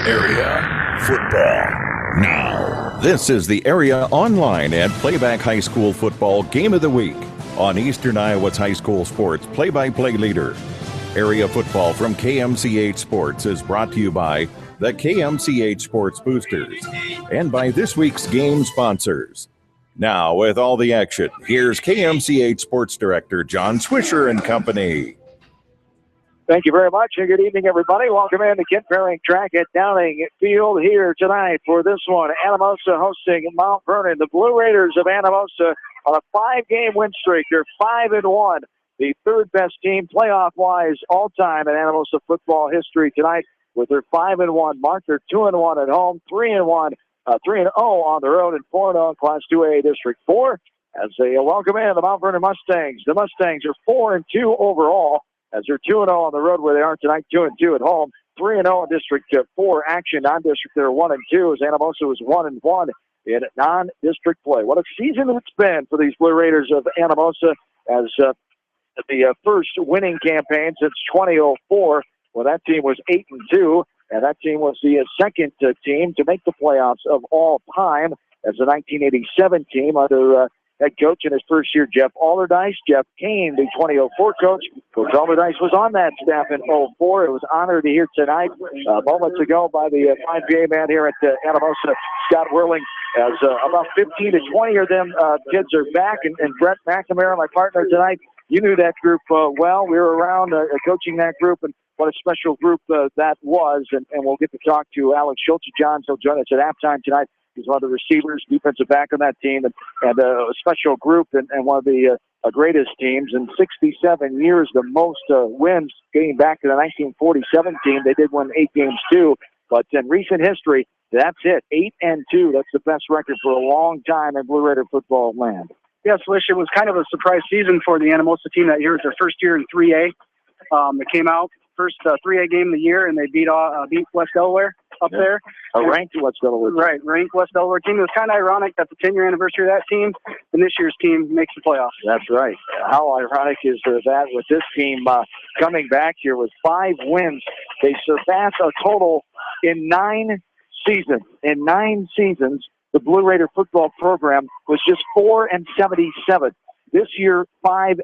Area football. Now, this is the Area Online and Playback High School Football Game of the Week on Eastern Iowa's high school sports play-by-play leader. Area football from KMCH Sports is brought to you by the KMCH Sports Boosters and by this week's game sponsors. Now, with all the action, here's KMCH Sports Director John Swisher and company. Thank you very much, and good evening, everybody. Welcome in to Kent Ferring Track at Downing Field here tonight for this one. Anamosa hosting Mount Vernon. The Blue Raiders of Anamosa on a 5-game win streak. They're 5-1, the third-best team playoff-wise all-time in Anamosa football history tonight with their 5-1 mark. They're 2-1 at home, 3-1, 3-0 on the road, and 4-0 in Class 2A District 4 as they welcome in the Mount Vernon Mustangs. The Mustangs are 4-2 overall, as they're 2-0 on the road where they are tonight, 2-2 at home, 3-0 in District 4 action. Non-district, they're 1-2, as Anamosa was 1-1 in non-district play. What a season it's been for these Blue Raiders of Anamosa, as the first winning campaign since 2004, when that team was 8-2, and that team was the second team to make the playoffs of all time, as the 1987 team under head coach in his first year, Jeff Allardyce. Jeff Kane, the 2004 coach. Coach Allardyce was on that staff in 2004. It was honored to hear tonight, moments ago, by the 5PA man here at Anamosa, Scott Whirling, as about 15 to 20 of them kids are back. And Brett McNamara, my partner tonight, you knew that group well. We were around coaching that group, and what a special group that was. And we'll get to talk to Alex Schultz-Johns. He'll join us at halftime tonight. He's one of the receivers, defensive back on that team, and a special group and one of the greatest teams in 67 years, the most wins getting back to the 1947 team. They did win 8 games too, but in recent history, that's it, 8-2. That's the best record for a long time in Blue Raider football land. Yes, Lish, it was kind of a surprise season for the Anamosa team that year. It was their first year in 3A. They came out first 3A game of the year, and they beat West Delaware up there. A ranked West Delaware team. Right, ranked West Delaware team. It was kind of ironic that the 10-year anniversary of that team and this year's team makes the playoffs. That's right. How ironic is that with this team coming back here with 5 wins? They surpassed a total in 9 seasons. In 9 seasons, the Blue Raider football program was just 4-77. This year, 5-1.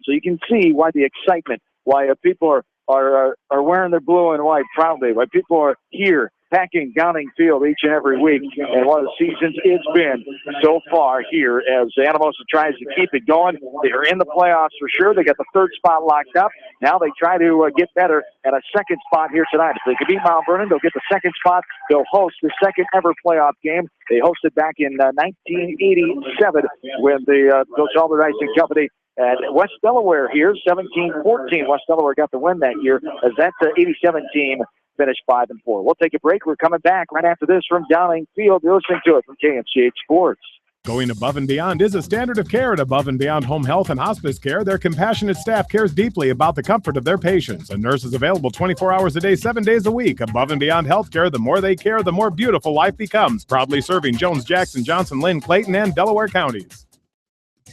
So you can see why the excitement, why people are wearing their blue and white proudly, why people are here packing Downing Field each and every week, and what a season it's been so far here as Anamosa tries to keep it going. They are in the playoffs for sure. They got the 3rd spot locked up. Now they try to get better at a 2nd spot here tonight. If they can beat Mount Vernon, they'll get the 2nd spot. They'll host the 2nd ever playoff game. They hosted back in 1987 when the Coach Allardyce and company at West Delaware here, 17-14. West Delaware got the win that year as that 87 team finished 5-4. We'll take a break. We're coming back right after this from Downing Field. You're listening to it from KMCH Sports. Going above and beyond is a standard of care at Above and Beyond Home Health and Hospice Care. Their compassionate staff cares deeply about the comfort of their patients. A nurse is available 24 hours a day, 7 days a week. Above and Beyond Healthcare, the more they care, the more beautiful life becomes. Proudly serving Jones, Jackson, Johnson, Lynn, Clayton, and Delaware counties.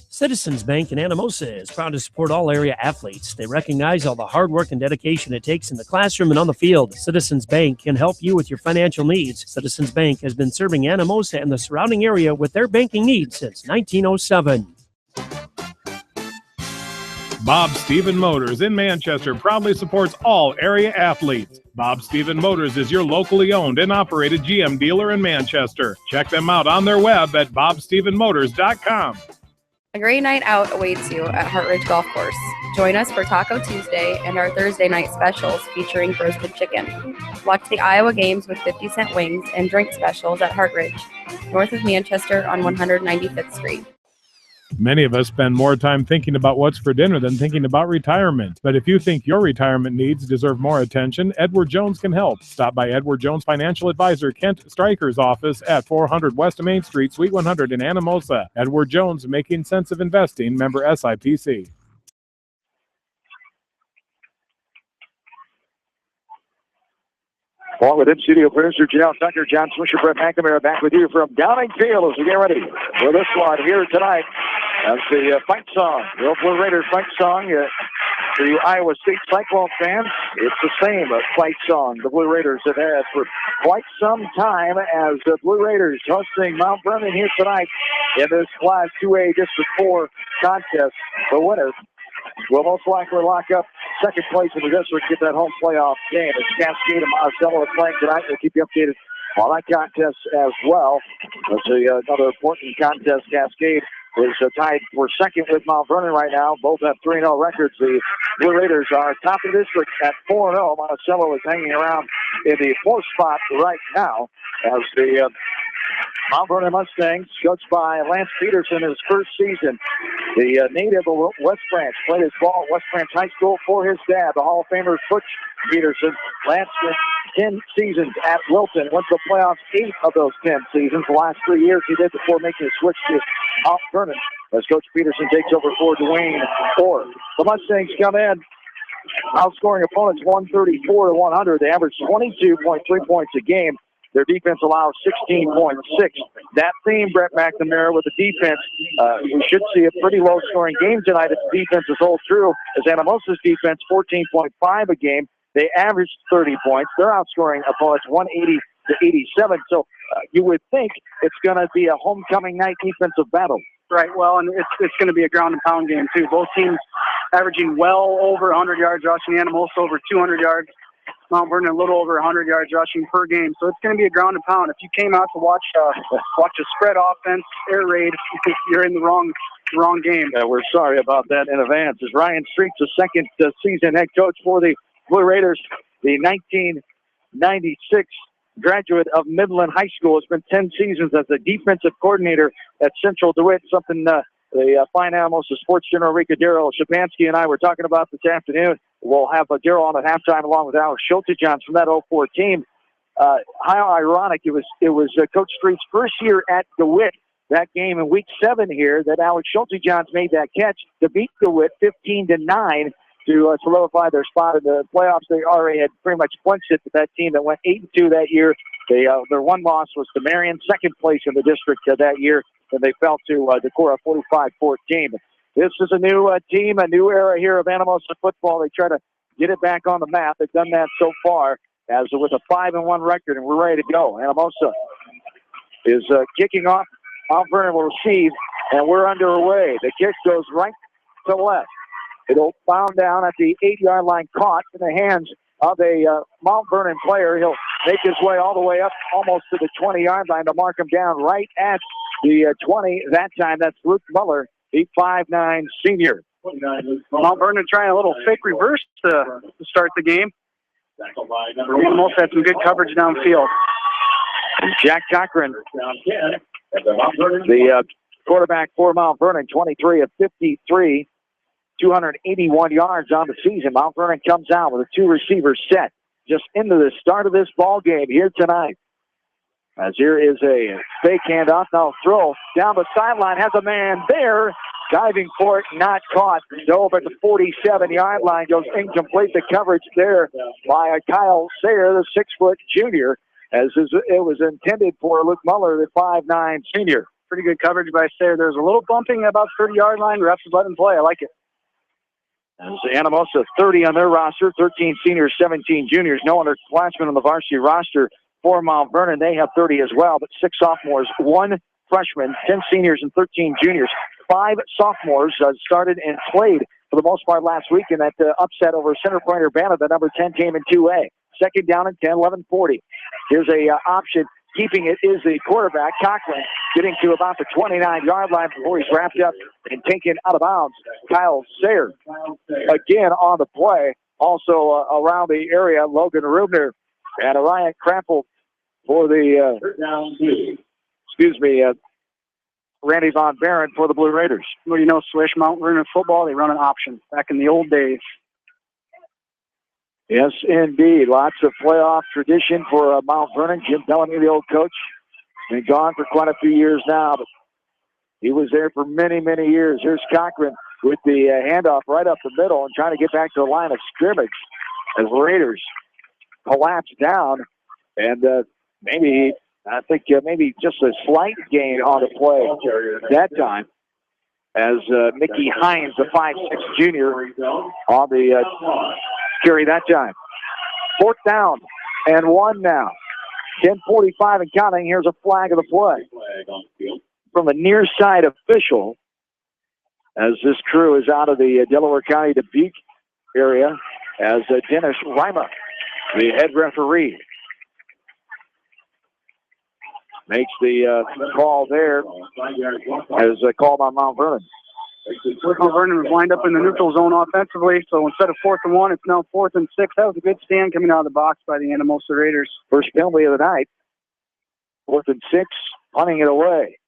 Citizens Bank in Anamosa is proud to support all area athletes. They recognize all the hard work and dedication it takes in the classroom and on the field. Citizens Bank can help you with your financial needs. Citizens Bank has been serving Anamosa and the surrounding area with their banking needs since 1907. Bob Stephen Motors in Manchester proudly supports all area athletes. Bob Stephen Motors is your locally owned and operated GM dealer in Manchester. Check them out on their web at bobstephenmotors.com. A great night out awaits you at Hartridge Golf Course. Join us for Taco Tuesday and our Thursday night specials featuring roasted chicken. Watch the Iowa games with 50-cent wings and drink specials at Hartridge, north of Manchester on 195th Street. Many of us spend more time thinking about what's for dinner than thinking about retirement. But if you think your retirement needs deserve more attention, Edward Jones can help. Stop by Edward Jones Financial Advisor Kent Stryker's office at 400 West Main Street, Suite 100 in Anamosa. Edward Jones, making sense of investing, member SIPC. Along with in-studio producer Janelle Tucker, John Swisher, Brett McNamara back with you from Downing Field as we get ready for this one here tonight. That's the fight song, the old Blue Raiders fight song. The Iowa State Cyclone fans, it's the same fight song the Blue Raiders have had for quite some time as the Blue Raiders hosting Mount Vernon here tonight in this Class 2A District 4 contest. The winner will most likely lock up second place in the district, get that home playoff game. It's Cascade and Monticello are playing tonight. We'll keep you updated on that contest as well. Let's see, another important contest. Cascade is tied for second with Mount Vernon right now. Both have 3-0 records. The Blue Raiders are top of the district at 4-0. Monticello is hanging around in the fourth spot right now as the Mount Vernon Mustangs, coached by Lance Peterson in his first season. The native of West Branch played his ball at West Branch High School for his dad, the Hall of Famer Butch Peterson. Lance spent 10 seasons at Wilton, went to the playoffs 8 of those 10 seasons. The last 3 years he did before making a switch to Mount Vernon as Coach Peterson takes over for Dwayne Orr. The Mustangs come in, outscoring opponents 134-100. They average 22.3 points a game. Their defense allows 16.6. That theme, Brett McNamara, with the defense, we should see a pretty low-scoring game tonight if the defense is hold true. As Anamosa's defense, 14.5 a game. They averaged 30 points. They're outscoring opponents 180-87. So you would think it's going to be a homecoming night defensive battle. Right, well, and it's going to be a ground and pound game, too. Both teams averaging well over 100 yards rushing, Anamosa over 200 yards. Mount Vernon a little over 100 yards rushing per game. So it's going to be a ground and pound. If you came out to watch a spread offense, air raid, you're in the wrong game. We're sorry about that in advance. As Ryan Street's the second season head coach for the Blue Raiders, the 1996 graduate of Midland High School, has been 10 seasons as a defensive coordinator at Central DeWitt, something the fine Anamosa sports general Rika Daryl Shapansky and I were talking about this afternoon. We'll have Daryl on at halftime along with Alex Schulte-Johns from that 04 team. How ironic it was Coach Street's first year at DeWitt, that game in week 7 here, that Alex Schulte-Johns made that catch to beat DeWitt 15-9 to solidify their spot in the playoffs. They already had pretty much clinched it with that team that went 8-2 that year. Their one loss was to Marion, second place in the district that year, and they fell to Decorah 45-14. This is a new team, a new era here of Anamosa football. They try to get it back on the map. They've done that so far as with a 5-1 record, and we're ready to go. Anamosa is kicking off. Mount Vernon will receive, and we're underway. The kick goes right to left. It'll bound down at the 8-yard line, caught in the hands of a Mount Vernon player. He'll make his way all the way up almost to the 20-yard line to mark him down right at the 20. That time, that's Luke Muller, the 5'9" senior. Mount Vernon trying a little fake reverse to start the game. Almost had some good coverage downfield. And Jack Cochran, the quarterback for Mount Vernon, 23 of 53, 281 yards on the season. Mount Vernon comes out with a 2-receiver set just into the start of this ball game here tonight. As here is a fake handoff. Now throw down the sideline. Has a man there. Diving for it. Not caught. Dove at the 47-yard line. Goes incomplete. The coverage there by Kyle Sayer, the 6-foot junior. As it was intended for Luke Muller, the 5'9" senior. Pretty good coverage by Sayer. There's a little bumping about the 30-yard line. Refs let him play. I like it. There's Anamosa, 30 on their roster. 13 seniors, 17 juniors. No underclassmen on the varsity roster. For Mount Vernon, they have 30 as well, but 6 sophomores, 1 freshman, 10 seniors, and 13 juniors. 5 sophomores started and played for the most part last week in that upset over Center Point Urbana. The number 10 team in 2A. Second down and 10, 11:40. Here's a option. Keeping it is the quarterback, Cochran, getting to about the 29-yard line before he's wrapped up and taken out of bounds. Kyle Sayer again on the play. Also around the area, Logan Rubner and Ryan Krampel for the, Randy Von Barron for the Blue Raiders. Well, you know, Swish, Mount Vernon football, they run an option back in the old days. Yes, indeed. Lots of playoff tradition for Mount Vernon. Jim Bellamy, the old coach, been gone for quite a few years now, but he was there for many, many years. Here's Cochran with the handoff right up the middle and trying to get back to the line of scrimmage as the Raiders collapse down. And maybe just a slight gain on the play that time as Mickey Hines, the 5'6 junior, on the carry that time. 4th down and 1 now. 10:45 and counting. Here's a flag of the play from a near side official as this crew is out of the Delaware County Dubuque area as Dennis Rima, the head referee, makes the call there as called on Mount Vernon. Mount Vernon was lined up in the neutral zone offensively, so instead of 4th and 1, it's now 4th and 6. That was a good stand coming out of the box by the Anamosa Raiders. First penalty of the night. 4th and 6, punting it away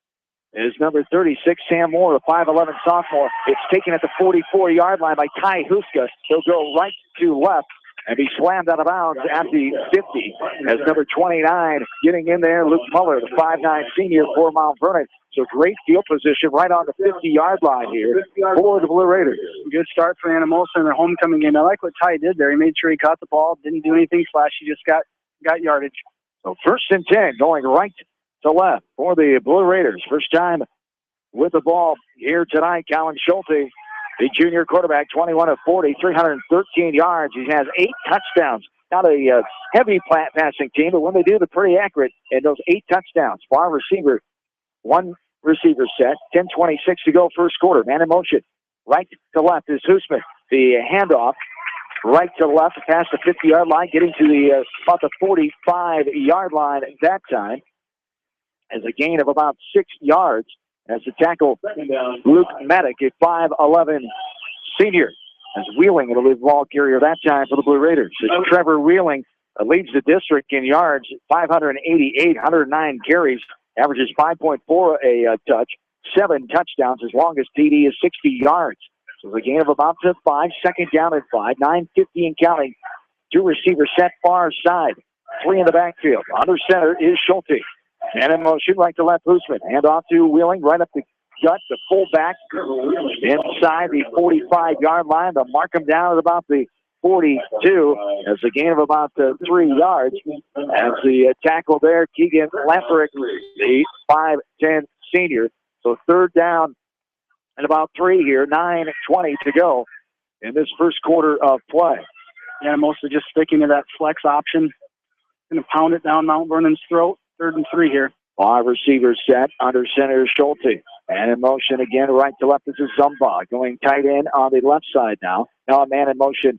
is number 36, Sam Moore, the 5'11 sophomore. It's taken at the 44-yard line by Ty Huska. He'll go right to left and be slammed out of bounds at the 50 as number 29 getting in there, Luke Muller, the 5'9 senior for Mount Vernon. So great field position right on the 50-yard line here for the Blue Raiders. Good start for Anamosa in their homecoming game. I like what Ty did there. He made sure he caught the ball, didn't do anything flashy, just got yardage. So 1st and 10 going right to left for the Blue Raiders. First time with the ball here tonight. Colin Schulte, the junior quarterback, 21 of 40, 313 yards. He has 8 touchdowns. Not a heavy passing team, but when they do, they're pretty accurate. And those 8 touchdowns. Far receiver, 1 receiver set. 10:26 to go first quarter. Man in motion. Right to left is Hoosman. The handoff. Right to left past the 50-yard line, getting to the about the 45-yard line at that time. As a gain of about 6 yards as the tackle Luke Maddock, a 5'11 senior. As Wheeling, it'll be the ball carrier that time for the Blue Raiders. As Trevor Wheeling leads the district in yards, 588, 109 carries, averages 5.4 a touch, 7 touchdowns. His longest TD is 60 yards. So the gain of about 5, 2nd down and 5, 9:50 and counting. 2 receivers set far side, 3 in the backfield. Under center is Schulte. And in motion, right to left, Hoosman. Hand off to Wheeling, right up the gut, the fullback inside the 45-yard line. They'll mark him down at about the 42 as a gain of about 3 yards. As the tackle there, Keegan Lamperick, the 5'10 senior. So 3rd down and about 3 here, 9:20 to go in this first quarter of play. Anamosa just sticking to that flex option. Going to pound it down Mount Vernon's throat. 3rd and 3 here. 5 receivers set under center Schulte. And in motion again, right to left. This is Zumba going tight end on the left side now. Now a man in motion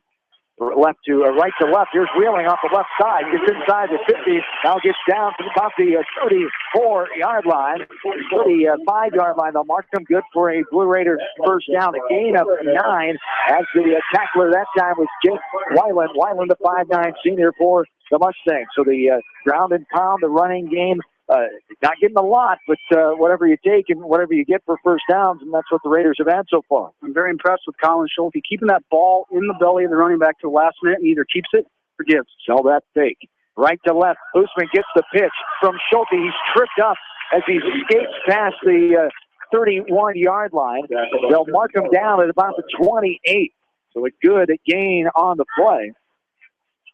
right to left. Here's Wheeling off the left side. Gets inside the 50. Now gets down to about the 34-yard line. 35-yard line. They'll mark him good for a Blue Raider first down. A gain of 9 as the tackler that time was Jake Weiland. Weiland, the 5'9 senior for the Mustangs. So the ground and pound, the running game, not getting a lot, but whatever you take and whatever you get for first downs, and that's what the Raiders have had so far. I'm very impressed with Colin Schulte keeping that ball in the belly of the running back to the last minute and either keeps it or gives. Sell that fake. Right to left. Hoosman gets the pitch from Schulte. He's tripped up as he skates past the 31-yard line. They'll mark him down at about the 28. So a good gain on the play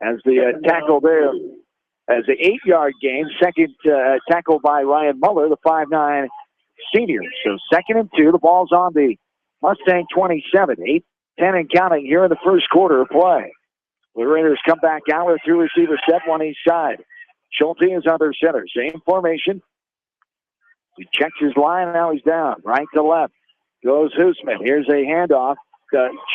as the tackle there. As the 8-yard gain, second tackle by Ryan Muller, the 5'9 senior. So 2nd and 2, the ball's on the Mustang 27, 8-10 and counting here in the first quarter of play. The Raiders come back out with 2 receivers set, 1 each side. Schulte is under center, same formation. He checks his line, now he's down. Right to left goes Hoosman. Here's a handoff.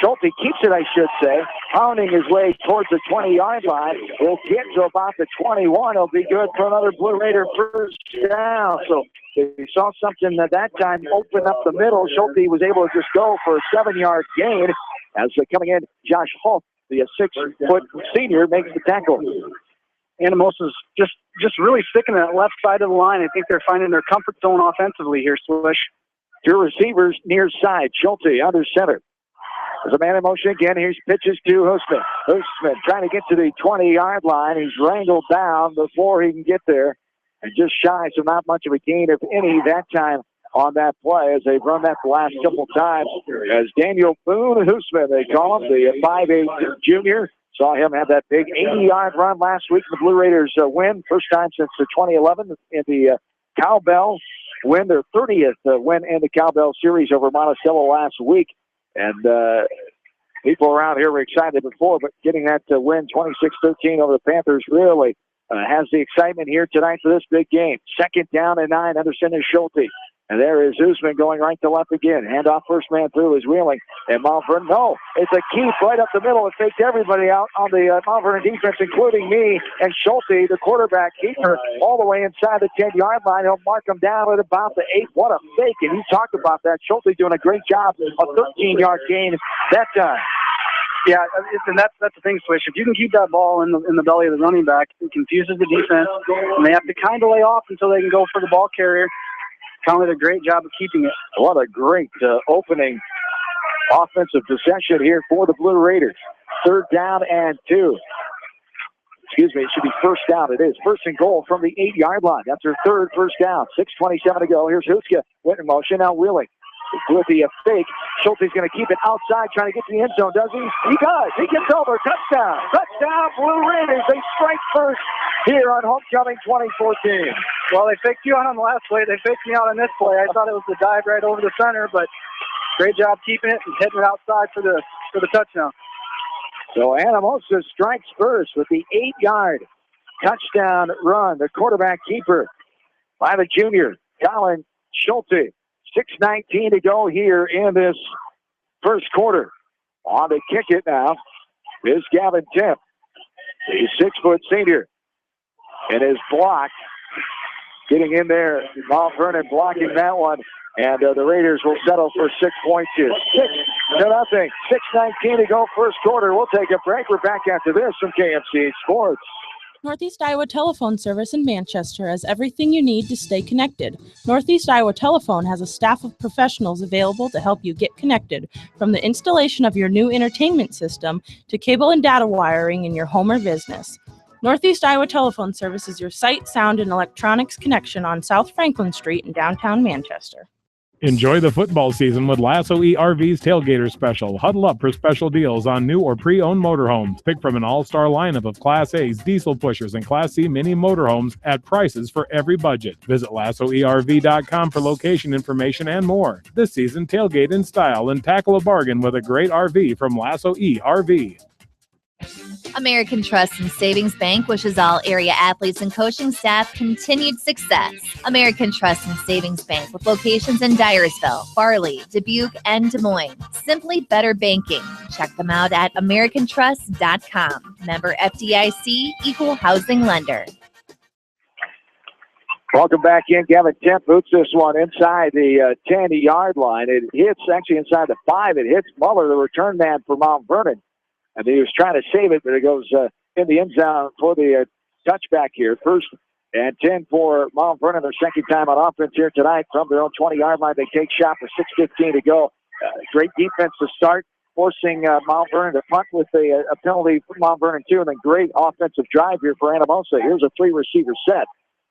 Schulte keeps it, I should say, pounding his way towards the 20-yard line. Will get to about the 21. It'll be good for another Blue Raider first down. So they saw something at that time open up the middle. Schulte was able to just go for a 7-yard gain. As coming in, Josh Holt, the 6-foot senior, makes the tackle. Anamosa's just really sticking to that left side of the line. I think they're finding their comfort zone offensively here, Swish. 2 receivers near side. Schulte under center. There's a man in motion again. Here's pitches to Hoosman. Hoosman trying to get to the 20-yard line. He's wrangled down before he can get there. And just shy, so not much of a gain, if any, that time on that play as they've run that the last couple times. As Daniel Boone Hoosman, they call him, the 5'8 junior. Saw him have that big 80-yard run last week. The Blue Raiders win. First time since 2011 in the Cowbell win, their 30th win in the Cowbell Series over Monticello last week. And people around here were excited before, but getting that win 26-13 over the Panthers really has the excitement here tonight for this big game. Second down and 9, Anderson and Schulte. And there is Usman going right to left again. Handoff, first man through is Wheeling. And Mount Vernon, no, it's a keep right up the middle. It faked everybody out on the Mount Vernon defense, including me and Schulte, the quarterback keeper, all the way inside the 10-yard line. He'll mark him down at about the 8. What a fake. And you talked about that. Schulte doing a great job. A 13-yard gain that time. Yeah, and that's the thing, Swish. If you can keep that ball in the belly of the running back, it confuses the defense, and they have to kind of lay off until they can go for the ball carrier. Conley did a great job of keeping it. What a great opening offensive possession here for the Blue Raiders. Third down and 2. Excuse me, it should be first down. It is first and goal from the 8-yard line. That's their third first down. 6:27 to go. Here's Huska. Went in motion. Now Wheeling. With the fake, Schulte's going to keep it outside, trying to get to the end zone, does he? He does. He gets over. Touchdown. Touchdown, Blue Raiders. They strike first here on homecoming 2014. Well, they faked you out on the last play. They faked me out on this play. I thought it was the dive right over the center, but great job keeping it and hitting it outside for the touchdown. So Anamosa strikes first with the 8-yard touchdown run. The quarterback keeper by the junior, Colin Schulte. 6:19 to go here in this first quarter. On to kick it now is Gavin Temp. He's 6-foot senior. And his block getting in there. Mount Vernon blocking that one. And the Raiders will settle for 6 points here. 6-0. 6:19 to go first quarter. We'll take a break. We're back after this from KMC Sports. Northeast Iowa Telephone Service in Manchester has everything you need to stay connected. Northeast Iowa Telephone has a staff of professionals available to help you get connected, from the installation of your new entertainment system to cable and data wiring in your home or business. Northeast Iowa Telephone Service is your sight, sound, and electronics connection on South Franklin Street in downtown Manchester. Enjoy the football season with Lasso ERV's Tailgater Special. Huddle up for special deals on new or pre-owned motorhomes. Pick from an all-star lineup of Class A's, diesel pushers, and Class C mini motorhomes at prices for every budget. Visit LassoERV.com for location information and more. This season, tailgate in style and tackle a bargain with a great RV from Lasso ERV. American Trust and Savings Bank wishes all area athletes and coaching staff continued success. American Trust and Savings Bank, with locations in Dyersville, Farley, Dubuque, and Des Moines. Simply better banking. Check them out at AmericanTrust.com. Member FDIC, Equal Housing Lender. Welcome back in. Gavin Temp boots this one inside the 10-yard line. It hits actually inside the 5. It hits Muller, the return man for Mount Vernon. And he was trying to save it, but it goes in the end zone for the touchback here. First and 10 for Mount Vernon, their second time on offense here tonight. From their own 20-yard line, they take shot for 6:15 to go. Great defense to start, forcing Mount Vernon to punt with a penalty for Mount Vernon, too. And then great offensive drive here for Anamosa. Here's a 3-receiver set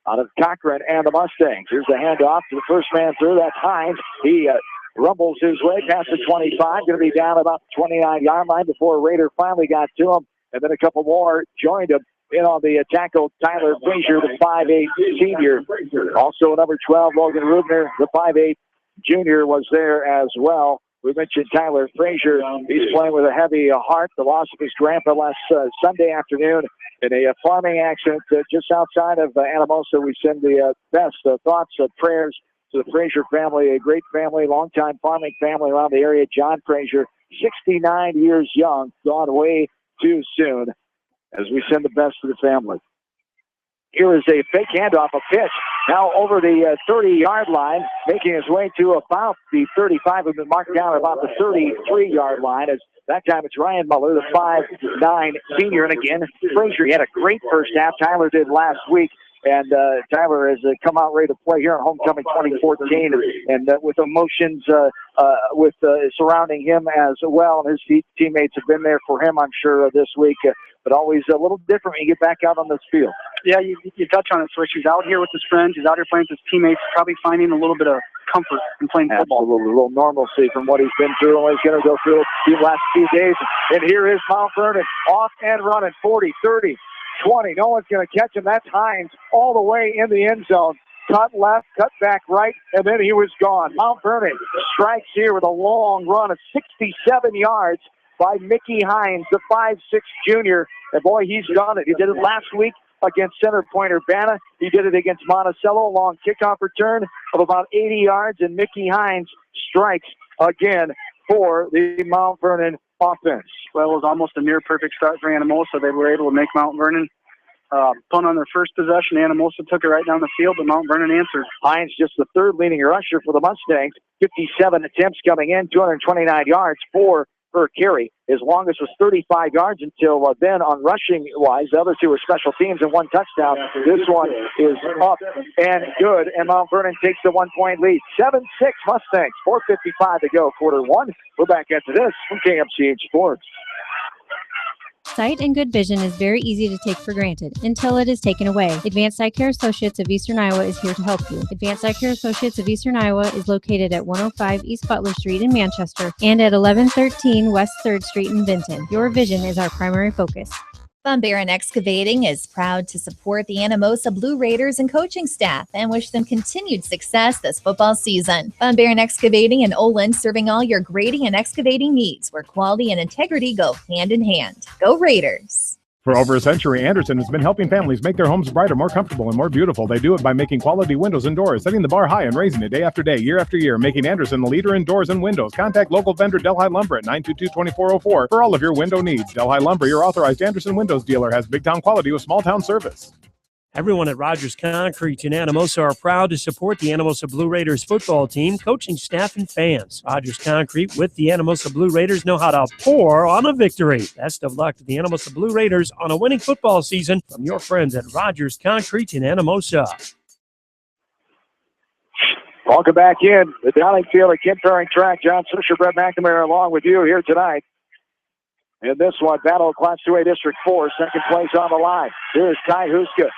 out of Cochran and the Mustangs. Here's the handoff to the first man through. That's Hines. He rumbles his way past the 25, going to be down about the 29-yard line before a Raider finally got to him. And then a couple more joined him in on the tackle. Tyler Frazier, the 5'8 senior. Also number 12, Logan Rubner, the 5'8 junior, was there as well. We mentioned Tyler Frazier. He's playing with a heavy heart. The loss of his grandpa last Sunday afternoon in a farming accident just outside of Anamosa. We send the best thoughts, prayers to the Frazier family, a great family, longtime farming family around the area. John Frazier, 69 years young, gone way too soon, as we send the best to the family. Here is a fake handoff, a pitch. Now over the 30-yard line, making his way to about the 35, has been marked down about the 33-yard line. As that time it's Ryan Muller, the 5'9 senior. And again, Frazier, he had a great first half. Tyler did last week. And Tyler has come out ready to play here on Homecoming 2014, and with emotions surrounding him as well. And his teammates have been there for him, I'm sure, this week. But always a little different when you get back out on this field. Yeah, you touch on it, Swish. He's out here with his friends. He's out here playing with his teammates, probably finding a little bit of comfort in playing football. Absolutely, a little normalcy from what he's been through and what he's going to go through the last few days. And here is Mount Vernon off and running, 40, 30. 20. No one's going to catch him. That's Hines all the way in the end zone. cut left, cut back right, and then he was gone. Mount Vernon strikes here with a long run of 67 yards by Mickey Hines, the 5'6" junior. And boy, he's done it. He did it last week against center point Urbana. He did it against Monticello. Long kickoff return of about 80 yards, and Mickey Hines strikes again for the Mount Vernon offense. Well, it was almost a near perfect start for Anamosa. They were able to make Mount Vernon punt on their first possession. Anamosa took it right down the field, but Mount Vernon answered. Hines just the third leading rusher for the Mustangs. 57 attempts coming in, 229 yards for per carry. His longest was 35 yards until then on rushing-wise. The other two were special teams and one touchdown. This one is up and good, and Mount Vernon takes the 1-point lead. 7-6 Mustangs, 4:55 to go, quarter one. We're back after this from KMCH Sports. Sight and good vision is very easy to take for granted until it is taken away. Advanced Eye Care Associates of Eastern Iowa is here to help you. Advanced Eye Care Associates of Eastern Iowa is located at 105 East Butler Street in Manchester and at 1113 West 3rd Street in Vinton. Your vision is our primary focus. Von Baron Excavating is proud to support the Anamosa Blue Raiders and coaching staff and wish them continued success this football season. Von Baron Excavating in Olin, serving all your grading and excavating needs, where quality and integrity go hand in hand. Go Raiders! For over a century, Anderson has been helping families make their homes brighter, more comfortable, and more beautiful. They do it by making quality windows and doors, setting the bar high and raising it day after day, year after year, making Anderson the leader in doors and windows. Contact local vendor Delhi Lumber at 922-2404 for all of your window needs. Delhi Lumber, your authorized Anderson Windows dealer, has big town quality with small town service. Everyone at Rogers Concrete in Anamosa are proud to support the Anamosa Blue Raiders football team, coaching staff, and fans. Rogers Concrete with the Anamosa Blue Raiders know how to pour on a victory. Best of luck to the Anamosa Blue Raiders on a winning football season from your friends at Rogers Concrete in Anamosa. Welcome back in the Dowling Field at Kent Ferring Track. John Susher, Brett McNamara along with you here tonight. In this one, battle of Class 2A District 4, second place on the line. Here's Ty Huska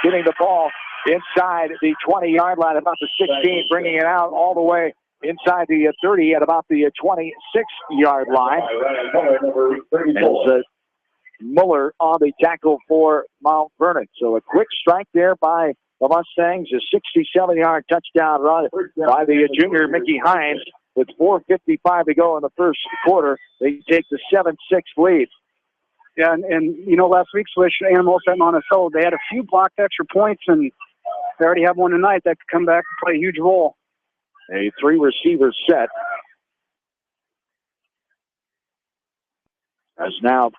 getting the ball inside the 20-yard line, about the 16, bringing it out all the way inside the 30 at about the 26-yard line. As Muller on the tackle for Mount Vernon. So a quick strike there by the Mustangs, a 67-yard touchdown run by the junior Mickey Hines. With 4:55 to go in the first quarter, they take the 7-6 lead. Yeah, and you know, last week, Swish, Anamosa at Monticello, they had a few blocked extra points, and they already have one tonight that could come back and play a huge role. A three-receiver set. As now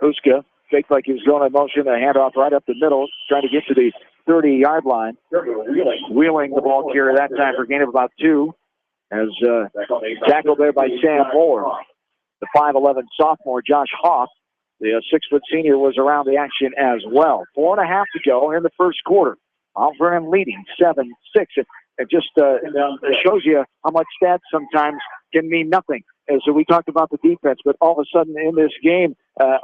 Huska faked like he was going in motion, a handoff right up the middle, trying to get to the 30-yard line. Wheeling the ball carrier that time for a gain of about 2. As tackled there by Sam Moore. The 5'11 sophomore, Josh Hoff, the 6-foot senior, was around the action as well. 4.5 to go in the first quarter. Mount Vernon leading 7-6. It just shows you how much stats sometimes can mean nothing. And so we talked about the defense, but all of a sudden in this game,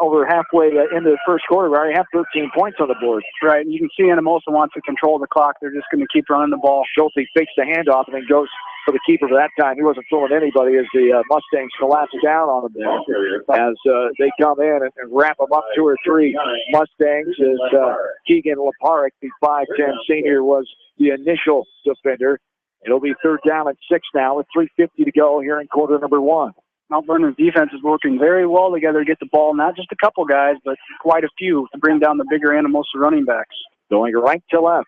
over halfway into the first quarter, we already have 13 points on the board. Right, and you can see Anamosa wants to control the clock. They're just going to keep running the ball. Schulte fakes the handoff and then goes for the keeper for that time. He wasn't fooling anybody as the Mustangs collapse down on him there. As they come in and wrap them up 2 or 3 Mustangs. As Keegan Leparik, the 5'10 senior, was the initial defender. It'll be 3rd down and 6 now with 3:50 to go here in quarter number 1. Mount Vernon's defense is working very well together to get the ball, not just a couple guys, but quite a few to bring down the bigger Anamosa running backs. Going right to left.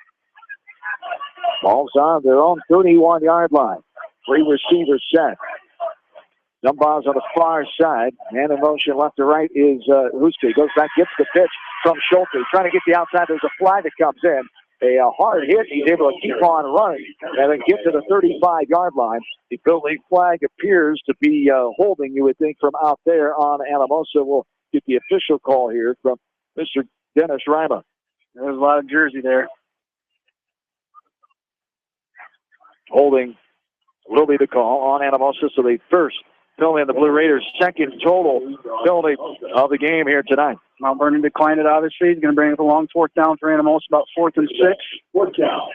Ball's on their own 31-yard line. 3 receivers set. Dumba's on the far side. Man in motion left to right is Huska. Goes back, gets the pitch from Schulte. Trying to get the outside. There's a flag that comes in. A hard hit. He's able to keep on running and then get to the 35-yard line. The penalty flag appears to be holding, you would think, from out there on Anamosa. We'll get the official call here from Mr. Dennis Rima. There's a lot of jersey there. Holding will be the call on Anamosa. So the first penalty on the Blue Raiders, second total penalty of the game here tonight. Mount Vernon declined it, obviously. He's going to bring up a long 4th down for Anamosa, about 4th and 6. 4th down.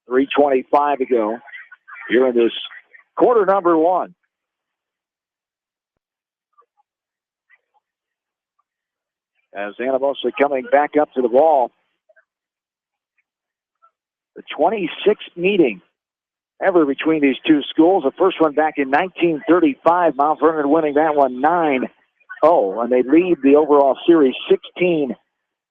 3:25 to go here in this quarter number 1. As Anamosa coming back up to the ball. the 26th meeting ever between these two schools. The first one back in 1935. Mount Vernon winning that one 9-0, and they lead the overall series 16-9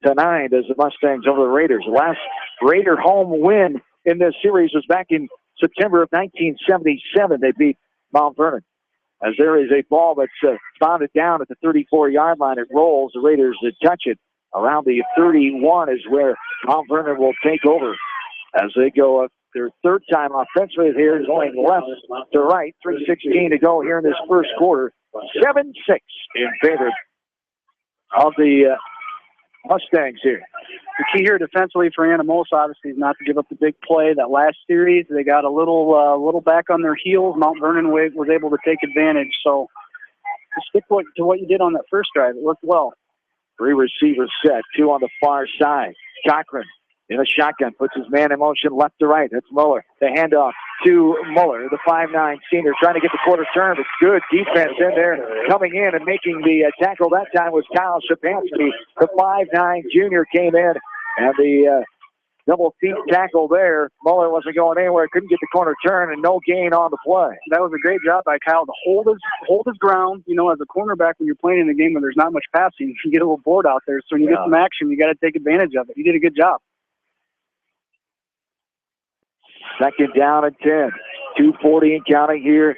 as the Mustangs over the Raiders. The last Raider home win in this series was back in September of 1977. They beat Mount Vernon. As there is a ball that's bounded down at the 34-yard line, it rolls. The Raiders touch it. Around the 31 is where Mount Vernon will take over as they go their third time offensively here, going left to right. 3:16 to go here in this first quarter. 7-6 in favor of the Mustangs here. The key here defensively for Anamosa, obviously, is not to give up the big play. That last series, they got a little back on their heels. Mount Vernon was able to take advantage. So just stick to what you did on that first drive. It worked well. 3 receivers set, 2 on the far side. Cochran in a shotgun, puts his man in motion left to right. That's Muller. The handoff to Muller, the 5'9" senior, trying to get the quarter turn, but good defense in there. Coming in and making the tackle that time was Kyle Shapansky. The 5'9" junior came in, and the double feet tackle there. Muller wasn't going anywhere, couldn't get the corner turn, and no gain on the play. That was a great job by Kyle to hold his ground. You know, as a cornerback, when you're playing in a game where there's not much passing, you can get a little bored out there. So when you get some action, you got to take advantage of it. You did a good job. Second down and 10. 2:40 and counting here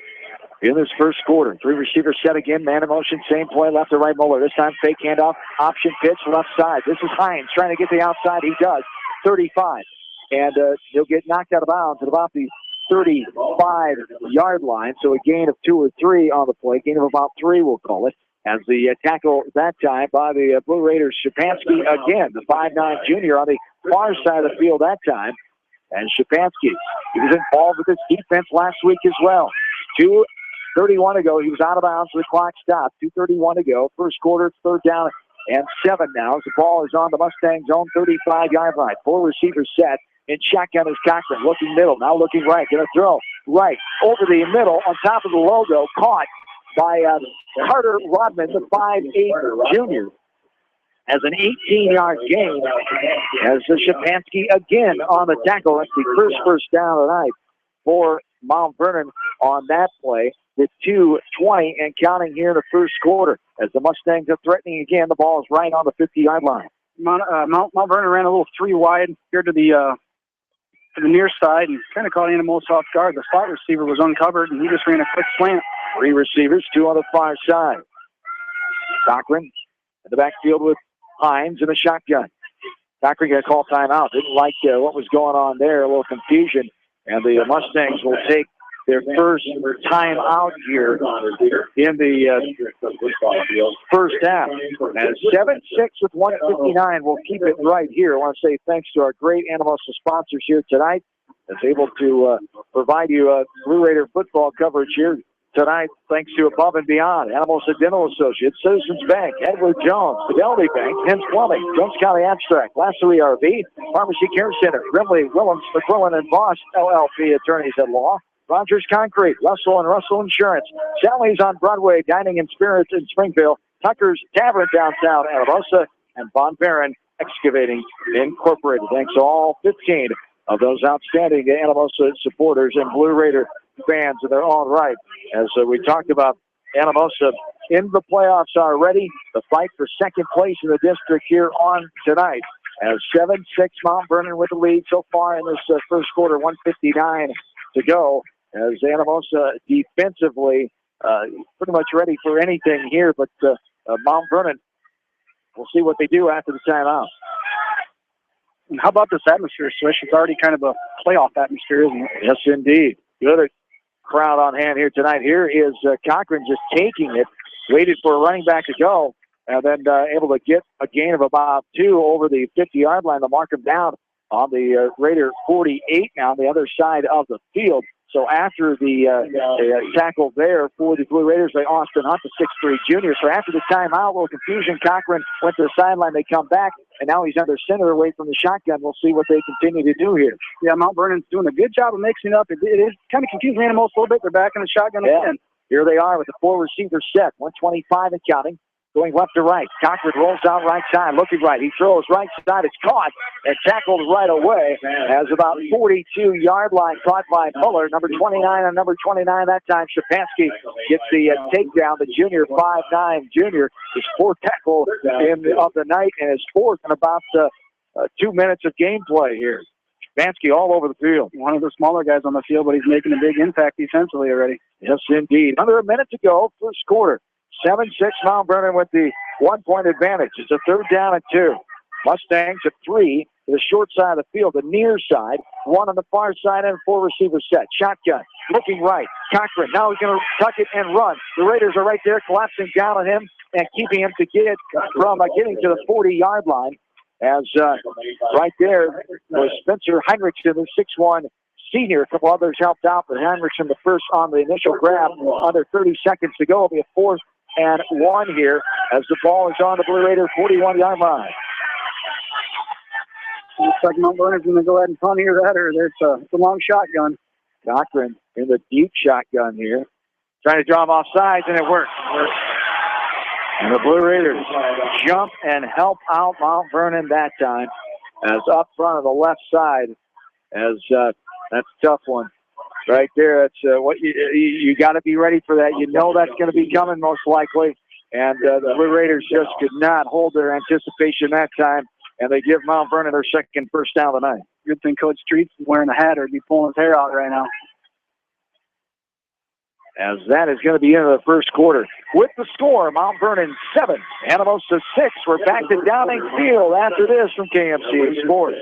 in this first quarter. 3 receivers set again. Man in motion. Same play left to right. Muller. This time fake handoff. Option pitch left side. This is Hines trying to get the outside. He does. 35. And he'll get knocked out of bounds at about the 35-yard line. So a gain of 2 or 3 on the play. Gain of about 3, we'll call it. As the tackle that time by the Blue Raiders. Shapansky again. The 5'9" junior on the far side of the field that time. And Shapansky, he was involved with this defense last week as well. 2:31 to go. He was out of bounds. The clock stopped. 2:31 to go. First quarter, third down and 7 now. As the ball is on the Mustangs' own 35-yard line. 4 receivers set. In shotgun is Cochran. Looking middle. Now looking right. Going to throw right over the middle on top of the logo. Caught by Carter Rodman, the 5'8" junior. As an 18-yard gain, as Shapansky again on the tackle. That's the first down tonight for Mount Vernon on that play with 2:20 and counting here in the first quarter. As the Mustangs are threatening again, the ball is right on the 50-yard line. Mount Vernon ran a little 3 wide here to the near side and kind of caught Anamosa off guard. The slot receiver was uncovered, and he just ran a quick slant. 3 receivers, 2 on the far side. Cochran in the backfield with Hines in a shotgun. Cochran got a call timeout. Didn't like what was going on there. A little confusion. And the Mustangs will take their first timeout here in the first half. And 7-6 with 1:59. We'll keep it right here. I want to say thanks to our great Anamosa sponsors here tonight that's able to provide you Blue Raider football coverage here tonight, thanks to Above and Beyond, Anamosa Dental Associates, Citizens Bank, Edward Jones, Fidelity Bank, Hens Plumbing, Jones County Abstract, Lassery RV, Pharmacy Care Center, Grimley, Willems, McQuillan, and Voss, LLP Attorneys at Law, Rogers Concrete, Russell and Russell Insurance, Sally's on Broadway, Dining and Spirits in Springfield, Tucker's Tavern downtown Anamosa, and Von Barron Excavating Incorporated. Thanks to all 15 of those outstanding Anamosa supporters and Blue Raider fans in their own right. As we talked about, Anamosa in the playoffs already. The fight for second place in the district here on tonight. As 7-6 Mount Vernon with the lead so far in this first quarter, 1:59 to go. As Anamosa defensively pretty much ready for anything here, but Mount Vernon, we'll see what they do after the timeout. And how about this atmosphere, Swish? It's already kind of a playoff atmosphere, isn't it? Yes, indeed. Good crowd on hand here tonight. Here is Cochran just taking it, waited for a running back to go, and then able to get a gain of about 2 over the 50-yard line to mark him down on the Raider 48 now on the other side of the field. So after the tackle there for the Blue Raiders by Austin Hunt, the 6'3" junior. So after the timeout, a little confusion. Cochran went to the sideline. They come back, and now he's under center away from the shotgun. We'll see what they continue to do here. Yeah, Mount Vernon's doing a good job of mixing it up. It is kind of confusing Anamosa a little bit. They're back in the shotgun again. Here they are with the 4 receivers set. 125 and counting. Going left to right. Cochran rolls down right side, looking right. He throws right side. It's caught and tackled right away. Has about 42-yard line caught by Muller. Number 29 and number 29 that time. Shapansky gets the takedown. The junior, 5'9" junior. His fourth tackle of the night and his fourth in about 2 minutes of gameplay here. Shapansky all over the field. One of the smaller guys on the field, but he's making a big impact defensively already. Yes, indeed. Under a minute to go, first quarter. 7-6 Mount Vernon with the 1-point advantage. It's a 3rd down and 2. Mustangs at 3 to the short side of the field, the near side. 1 on the far side and 4 receivers set. Shotgun, looking right. Cochran, now he's going to tuck it and run. The Raiders are right there, collapsing down on him and keeping him to get from getting to the 40-yard line. As right there was Spencer Heinrichsen, the 6'1" senior. A couple others helped out, but Heinrichsen the first on the initial grab. Under 30 seconds to go. It'll be a 4th and 1 here as the ball is on the Blue Raider 41-yard line. Looks like Mount Vernon's going to go ahead and punt here, it's a long shotgun. Cochran in the deep shotgun here. Trying to draw him off sides, and it works. And the Blue Raiders jump and help out Mount Vernon that time. As up front of the left side, as that's a tough one. Right there, it's what you got to be ready for that. You know that's going to be coming most likely. And the Blue Raiders just could not hold their anticipation that time, and they give Mount Vernon their second first down of the night. Good thing Coach Streets is wearing a hat or he'd be pulling his hair out right now. As that is going to be into the first quarter. With the score, Mount Vernon 7, Anamosa 6. We're back to Downing Field after this from KMC Sports.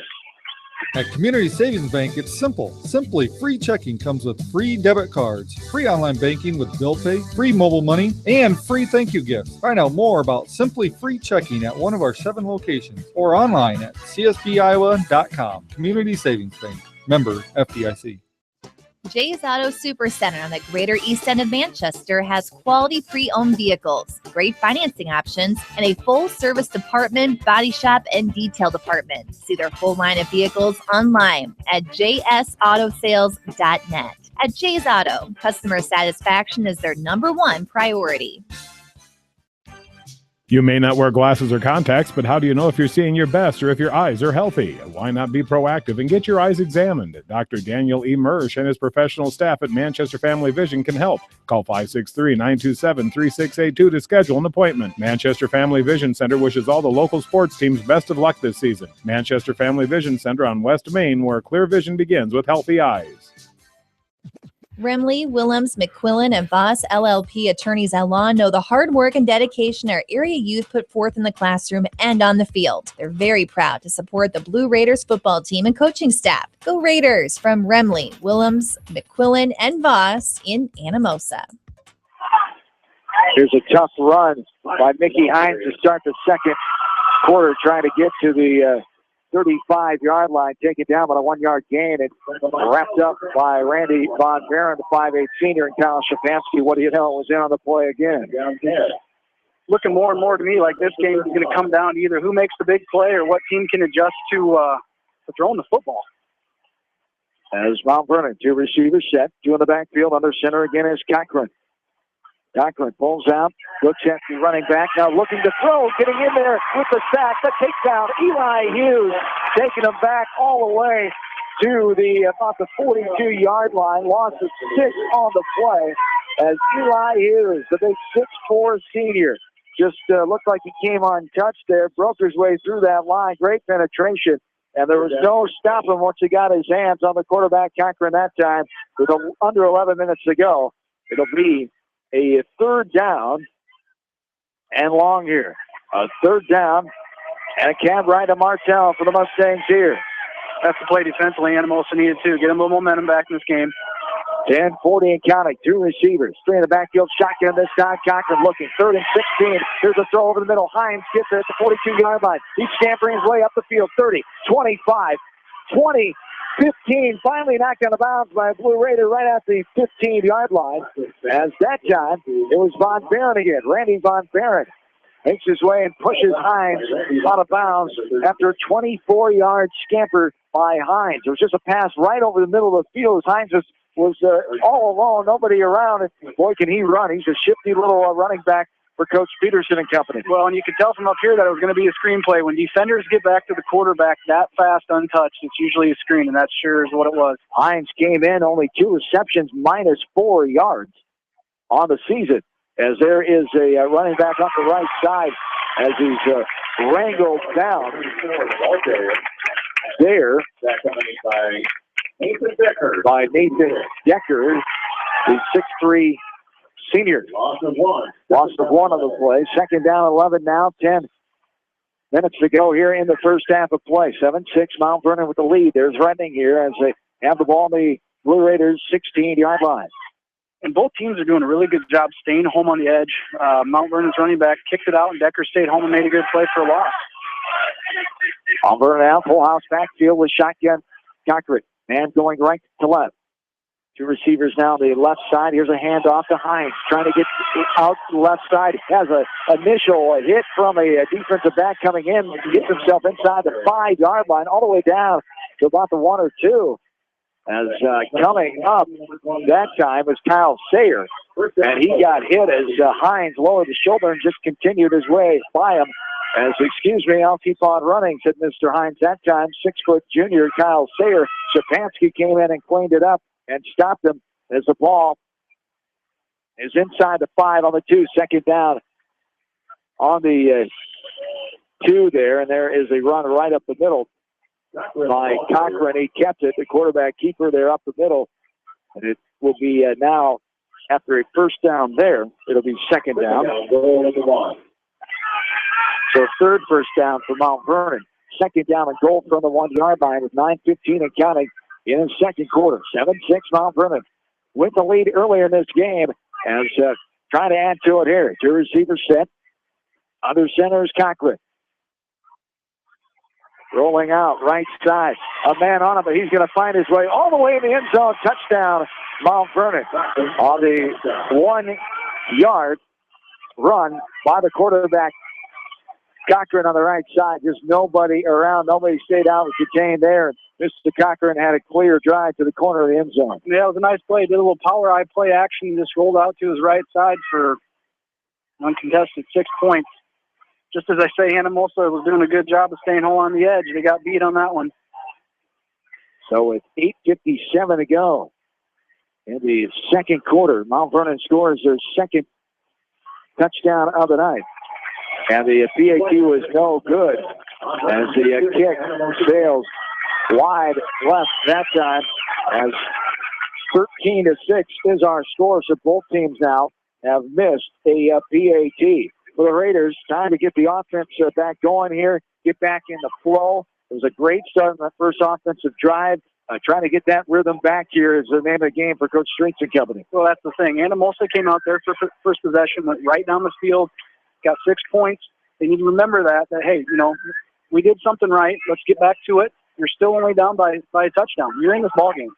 At Community Savings Bank, it's simple. Simply free checking comes with free debit cards, free online banking with bill pay, free mobile money, and free thank you gifts. Find out more about Simply Free Checking at one of our 7 locations or online at csbiowa.com. Community Savings Bank. Member FDIC. Jay's Auto Supercenter on the Greater East End of Manchester has quality pre-owned vehicles, great financing options, and a full-service department, body shop, and detail department. See their full line of vehicles online at jsautosales.net. At Jay's Auto, customer satisfaction is their #1 priority. You may not wear glasses or contacts, but how do you know if you're seeing your best or if your eyes are healthy? Why not be proactive and get your eyes examined? Dr. Daniel E. Mersch and his professional staff at Manchester Family Vision can help. Call 563-927-3682 to schedule an appointment. Manchester Family Vision Center wishes all the local sports teams best of luck this season. Manchester Family Vision Center on West Main, where clear vision begins with healthy eyes. Remley, Willems, McQuillan, and Voss LLP attorneys at law know the hard work and dedication our area youth put forth in the classroom and on the field. They're very proud to support the Blue Raiders football team and coaching staff. Go Raiders from Remley, Willems, McQuillan, and Voss in Anamosa. Here's a tough run by Mickey Hines to start the second quarter, trying to get to the 35-yard line, taken down by a 1-yard gain, and wrapped up by Randy Von Barron, the 5'8" senior, and Kyle Shapansky. What do you know? Was in on the play again. Looking more and more to me like this game is going to come down to either who makes the big play or what team can adjust to throwing the football. As Mount Vernon, 2 receivers set, 2 in the backfield. Under center again is Cochran. Cochran pulls out, looks at the running back, now looking to throw, getting in there with the sack, the takedown. Eli Hughes taking him back all the way to about the 42-yard line. Loss of 6 on the play as Eli Hughes, the big 6'4" senior, just looked like he came untouched there, broke his way through that line. Great penetration, and there was no stopping once he got his hands on the quarterback, Cochran, that time. With under 11 minutes to go, it'll be a 3rd down and long here. A 3rd down and a cab ride to Martell for the Mustangs here. That's the play defensively Anamosa needed to get a little momentum back in this game. 10-40 and counting. 2 receivers. 3 in the backfield. Shotgun this time. Cochran looking. 3rd and 16. Here's a throw over the middle. Hines gets it at the 42-yard line. He's scampering his way up the field. 30, 25, 20, 15, finally knocked out of bounds by a Blue Raider right at the 15-yard line. As that time, it was Von Barron again. Randy Von Barron makes his way and pushes Hines out of bounds after a 24-yard scamper by Hines. It was just a pass right over the middle of the field. Hines was all alone, nobody around. And boy, can he run. He's a shifty little running back for Coach Peterson and company. Well, and you could tell from up here that it was going to be a screenplay. When defenders get back to the quarterback that fast untouched, it's usually a screen, and that sure is what it was. Hines came in, only 2 receptions, minus 4 yards on the season, as there is a running back up the right side as he's wrangled down there by Nathan Decker, the 6'3" senior. Loss of one on the play. Second down, 11 now, 10 minutes to go here in the first half of play. 7-6, Mount Vernon with the lead. There's Redding here as they have the ball on the Blue Raiders' 16-yard line. And both teams are doing a really good job staying home on the edge. Mount Vernon's running back kicked it out, and Decker stayed home and made a good play for a loss. Mount Vernon out, full house backfield with shotgun Cochran. Man going right to left. 2 receivers now on the left side. Here's a handoff to Hines, trying to get out to the left side. Has an initial hit from a defensive back coming in. Gets himself inside the 5-yard line, all the way down to about the 1 or 2. As coming up that time was Kyle Sayer, and he got hit as Hines lowered the shoulder and just continued his way by him. As, excuse me, I'll keep on running, said Mr. Hines that time. 6-foot junior Kyle Sayer. Shapansky came in and cleaned it up and stopped him as the ball is inside the 5 on the 2. Second down on the 2 there, and there is a run right up the middle by Cochran. He kept it, the quarterback keeper there up the middle. And it will be now, after a first down there, it'll be second down. So third first down for Mount Vernon. Second down and goal from the 1-yard line with 9:15 and counting in the second quarter. 7-6 Mount Vernon with the lead earlier in this game as trying to add to it here. 2 receivers set. Under center is Cochran. Rolling out right side. A man on him, but he's going to find his way all the way in the end zone. Touchdown, Mount Vernon. On the 1-yard run by the quarterback, Cochran on the right side. Just nobody around. Nobody stayed out, was contained there. Mr. Cochran had a clear drive to the corner of the end zone. Yeah, it was a nice play. Did a little power eye play action. Just rolled out to his right side for uncontested 6 points. Just as I say, Anamosa was doing a good job of staying home on the edge. They got beat on that one. So with 8:57 to go in the second quarter, Mount Vernon scores their second touchdown of the night. And the PAT was no good as the kick sails wide left that time, as 13-6 is our score. So both teams now have missed a PAT. For the Raiders, time to get the offense back going here, get back in the flow. It was a great start in that first offensive drive. Trying to get that rhythm back here is the name of the game for Coach Streets and company. Well, that's the thing. Anamosa came out there for first possession, went right down the field, got 6 points. They need to remember that, hey, we did something right. Let's get back to it. You're still only down by a touchdown. You're in this ballgame.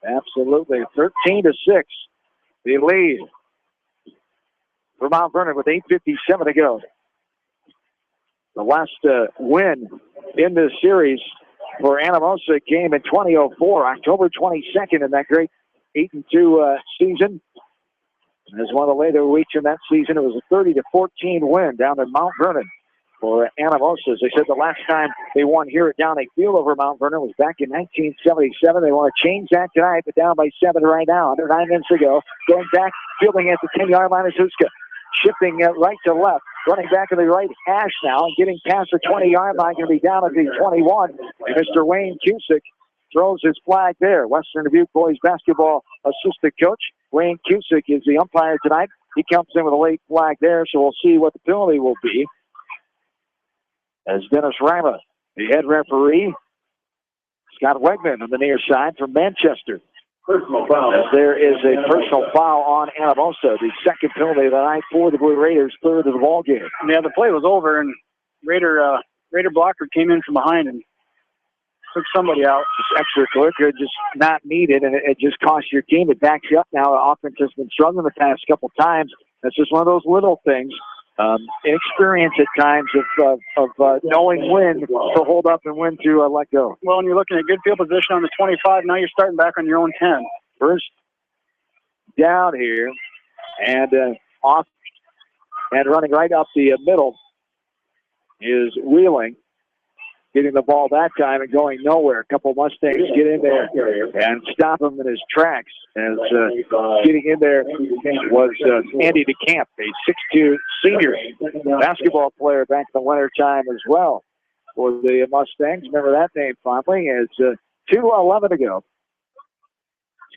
Absolutely. 13-6, the lead for Mount Vernon with 8:57 to go. The last win in this series for Anamosa came in 2004, October 22nd, in that great 8-2 season. As one of the later weeks in that season, it was a 30-14 win down in Mount Vernon for Anamosa. As I said, the last time they won here at Downey Field over Mount Vernon was back in 1977. They want to change that tonight, but down by 7 right now. Under 9 minutes to go. Going back, fielding at the 10-yard line is Huska. Shifting right to left, running back to the right hash now, and getting past the 20-yard line, going to be down at the 21. And Mr. Wayne Cusick throws his flag there. Western Dubuque boys basketball assistant coach Wayne Cusick is the umpire tonight. He comes in with a late flag there, so we'll see what the penalty will be. As Dennis Rima, the head referee, Scott Wegman on the near side from Manchester. Personal foul. As there is a personal foul on Anamosa, the second penalty of the night for the Blue Raiders, third of the ball game. Yeah, the play was over, and Raider blocker came in from behind and took somebody out. Just extra clicker, just not needed, and it just costs your team. It backs you up now. The offense has been struggling the past couple times. That's just one of those little things. Inexperience at times of knowing when to hold up and when to let go. Well, and you're looking at good field position on the 25. Now you're starting back on your own 10. First down here, and off And running right up the middle is Wheeling. Getting the ball that time and going nowhere. A couple Mustangs get in there and stop him in his tracks. As getting in there was Andy DeCamp, a 6'2" senior basketball player back in the winter time as well for the Mustangs. Remember that name fondly. It's 2:11 to go.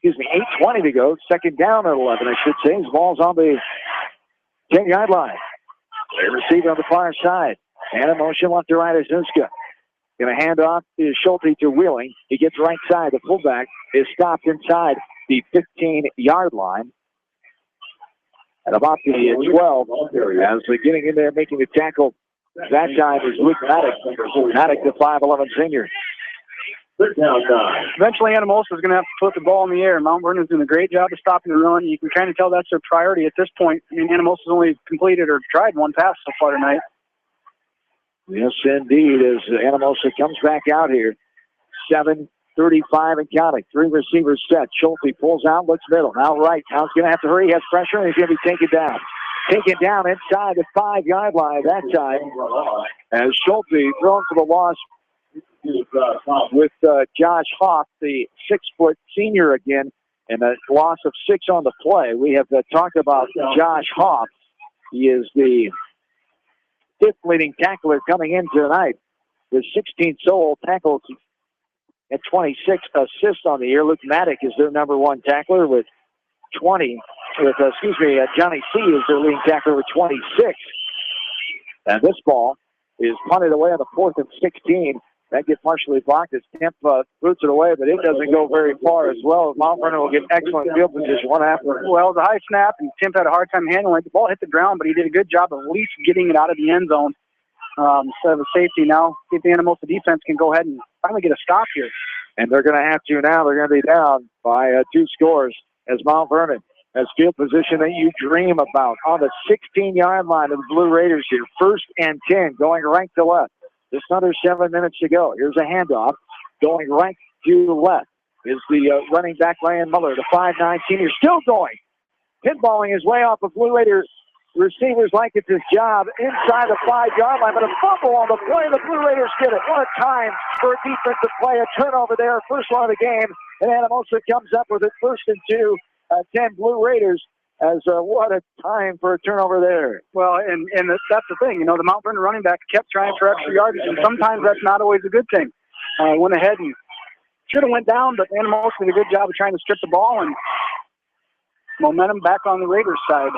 8:20 to go. Second down at 11, I should say. His ball's on the 10-yard line. They receive on the far side. Anamosa left to right is Zuska. Going to hand off to Schulte to Wheeling. He gets right side. The fullback is stopped inside the 15-yard line. At about the 12, as they're getting in there making the tackle, that time is Luke Maddox. Maddox, the 5'11" senior. Eventually, Anamosa is going to have to put the ball in the air. Mount Vernon's doing a great job of stopping the run. You can kind of tell that's their priority at this point. I mean, Anamosa's only completed or tried one pass so far tonight. Yes, indeed, as Anamosa comes back out here. 7:35 and counting. 3 receivers set. Schulte pulls out, looks middle. Now right. Now he's going to have to hurry. He has pressure, and he's going to be taken down. Taken down inside the 5-yard line that time. As Schulte thrown for the loss with Josh Hoff, the 6-foot senior again, and a loss of 6 on the play. We have talked about Josh Hoff. He is the 5th leading tackler coming in tonight with 16 solo tackles and 26 assists on the year. Luke Maddox is their number 1 tackler with 20. Johnny C. is their leading tackler with 26. And this ball is punted away on the 4th and 16. That gets partially blocked as Kemp boots it away, but it doesn't go very far as well. Mount Vernon will get excellent field position. What happened? Well, it was a high snap, and Kemp had a hard time handling it. The ball hit the ground, but he did a good job of at least getting it out of the end zone instead of a safety. Now, see if the Anamosa defense can go ahead and finally get a stop here. And they're going to have to now. They're going to be down by 2 scores as Mount Vernon has field position that you dream about on the 16-yard line of the Blue Raiders here. 1st and 10, going right to left. Just under 7 minutes to go. Here's a handoff. Going right to left is the running back, Ryan Muller, the 5'9" senior, still going. Pinballing his way off of Blue Raider receivers like it's his job inside the 5-yard line. But a fumble on the play. The Blue Raiders get it. What a time for a defensive play. A turnover there. First one of the game. And Anamosa comes up with it. 1st and 2. 10 Blue Raiders. As what a time for a turnover there. Well, and that's the thing. You know, the Mount Vernon running back kept trying for extra yardage, and sometimes that's not always a good thing. Went ahead and should have went down, but Anamosa did a good job of trying to strip the ball, and momentum back on the Raiders side.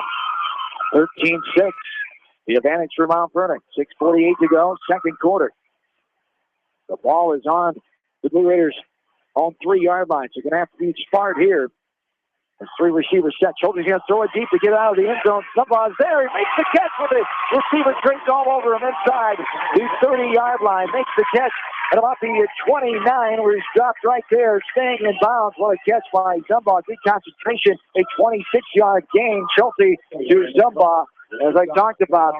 13-6. The advantage for Mount Vernon. 6:48 to go, 2nd quarter. The ball is on the Blue Raiders on 3-yard line. So you're going to have to be smart here. There's 3 receivers set. Schulte's going to throw it deep to get out of the end zone. Somebody's there. He makes the catch with it. Receiver draped all over him inside the 30-yard line. Makes the catch at about the 29, where he's dropped right there, staying in bounds. What a catch by Zumbaugh. Good concentration. A 26-yard gain. Schulte to Zumbaugh. As I talked about,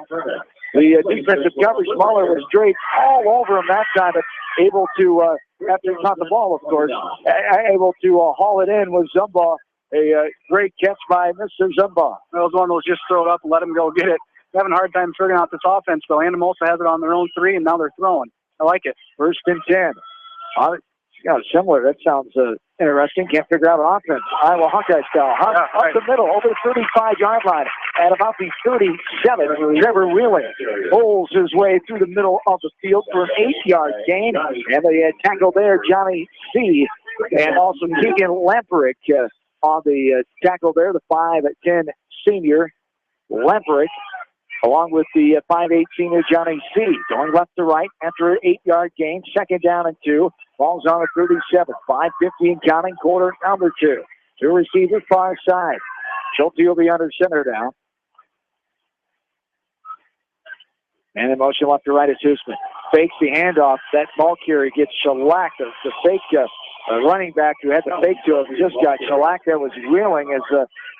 the defensive coverage, Muller was draped all over him that time, but able to, after he caught the ball, of course, able to haul it in with Zumbaugh. A great catch by Mr. Zumbaugh. That was one that was just thrown up and let him go get it. They're having a hard time figuring out this offense, though. Anamosa has it on their own 3, and now they're throwing. I like it. 1st and 10. Similar. That sounds interesting. Can't figure out an offense. Iowa Hawkeye style. Up the middle, over the 35-yard line. At about the 37, Trevor Wheeling pulls his way through the middle of the field for an 8-yard gain. And the tackle there, Johnny C. And also Keegan Lamperick on the tackle there, the 5'10" senior Lamperick, along with the 5'8" senior Johnny C. Going left to right after an 8-yard gain. 2nd down and 2. Ball's on the 37. 5:50 and counting, quarter number 2. 2 receivers far side. Schulte will be under center now. And in motion left to right is Hoosman. Fakes the handoff. That ball carry gets shellacked. The fake running back who had the fake to him just got shellacked. That was Wheeling as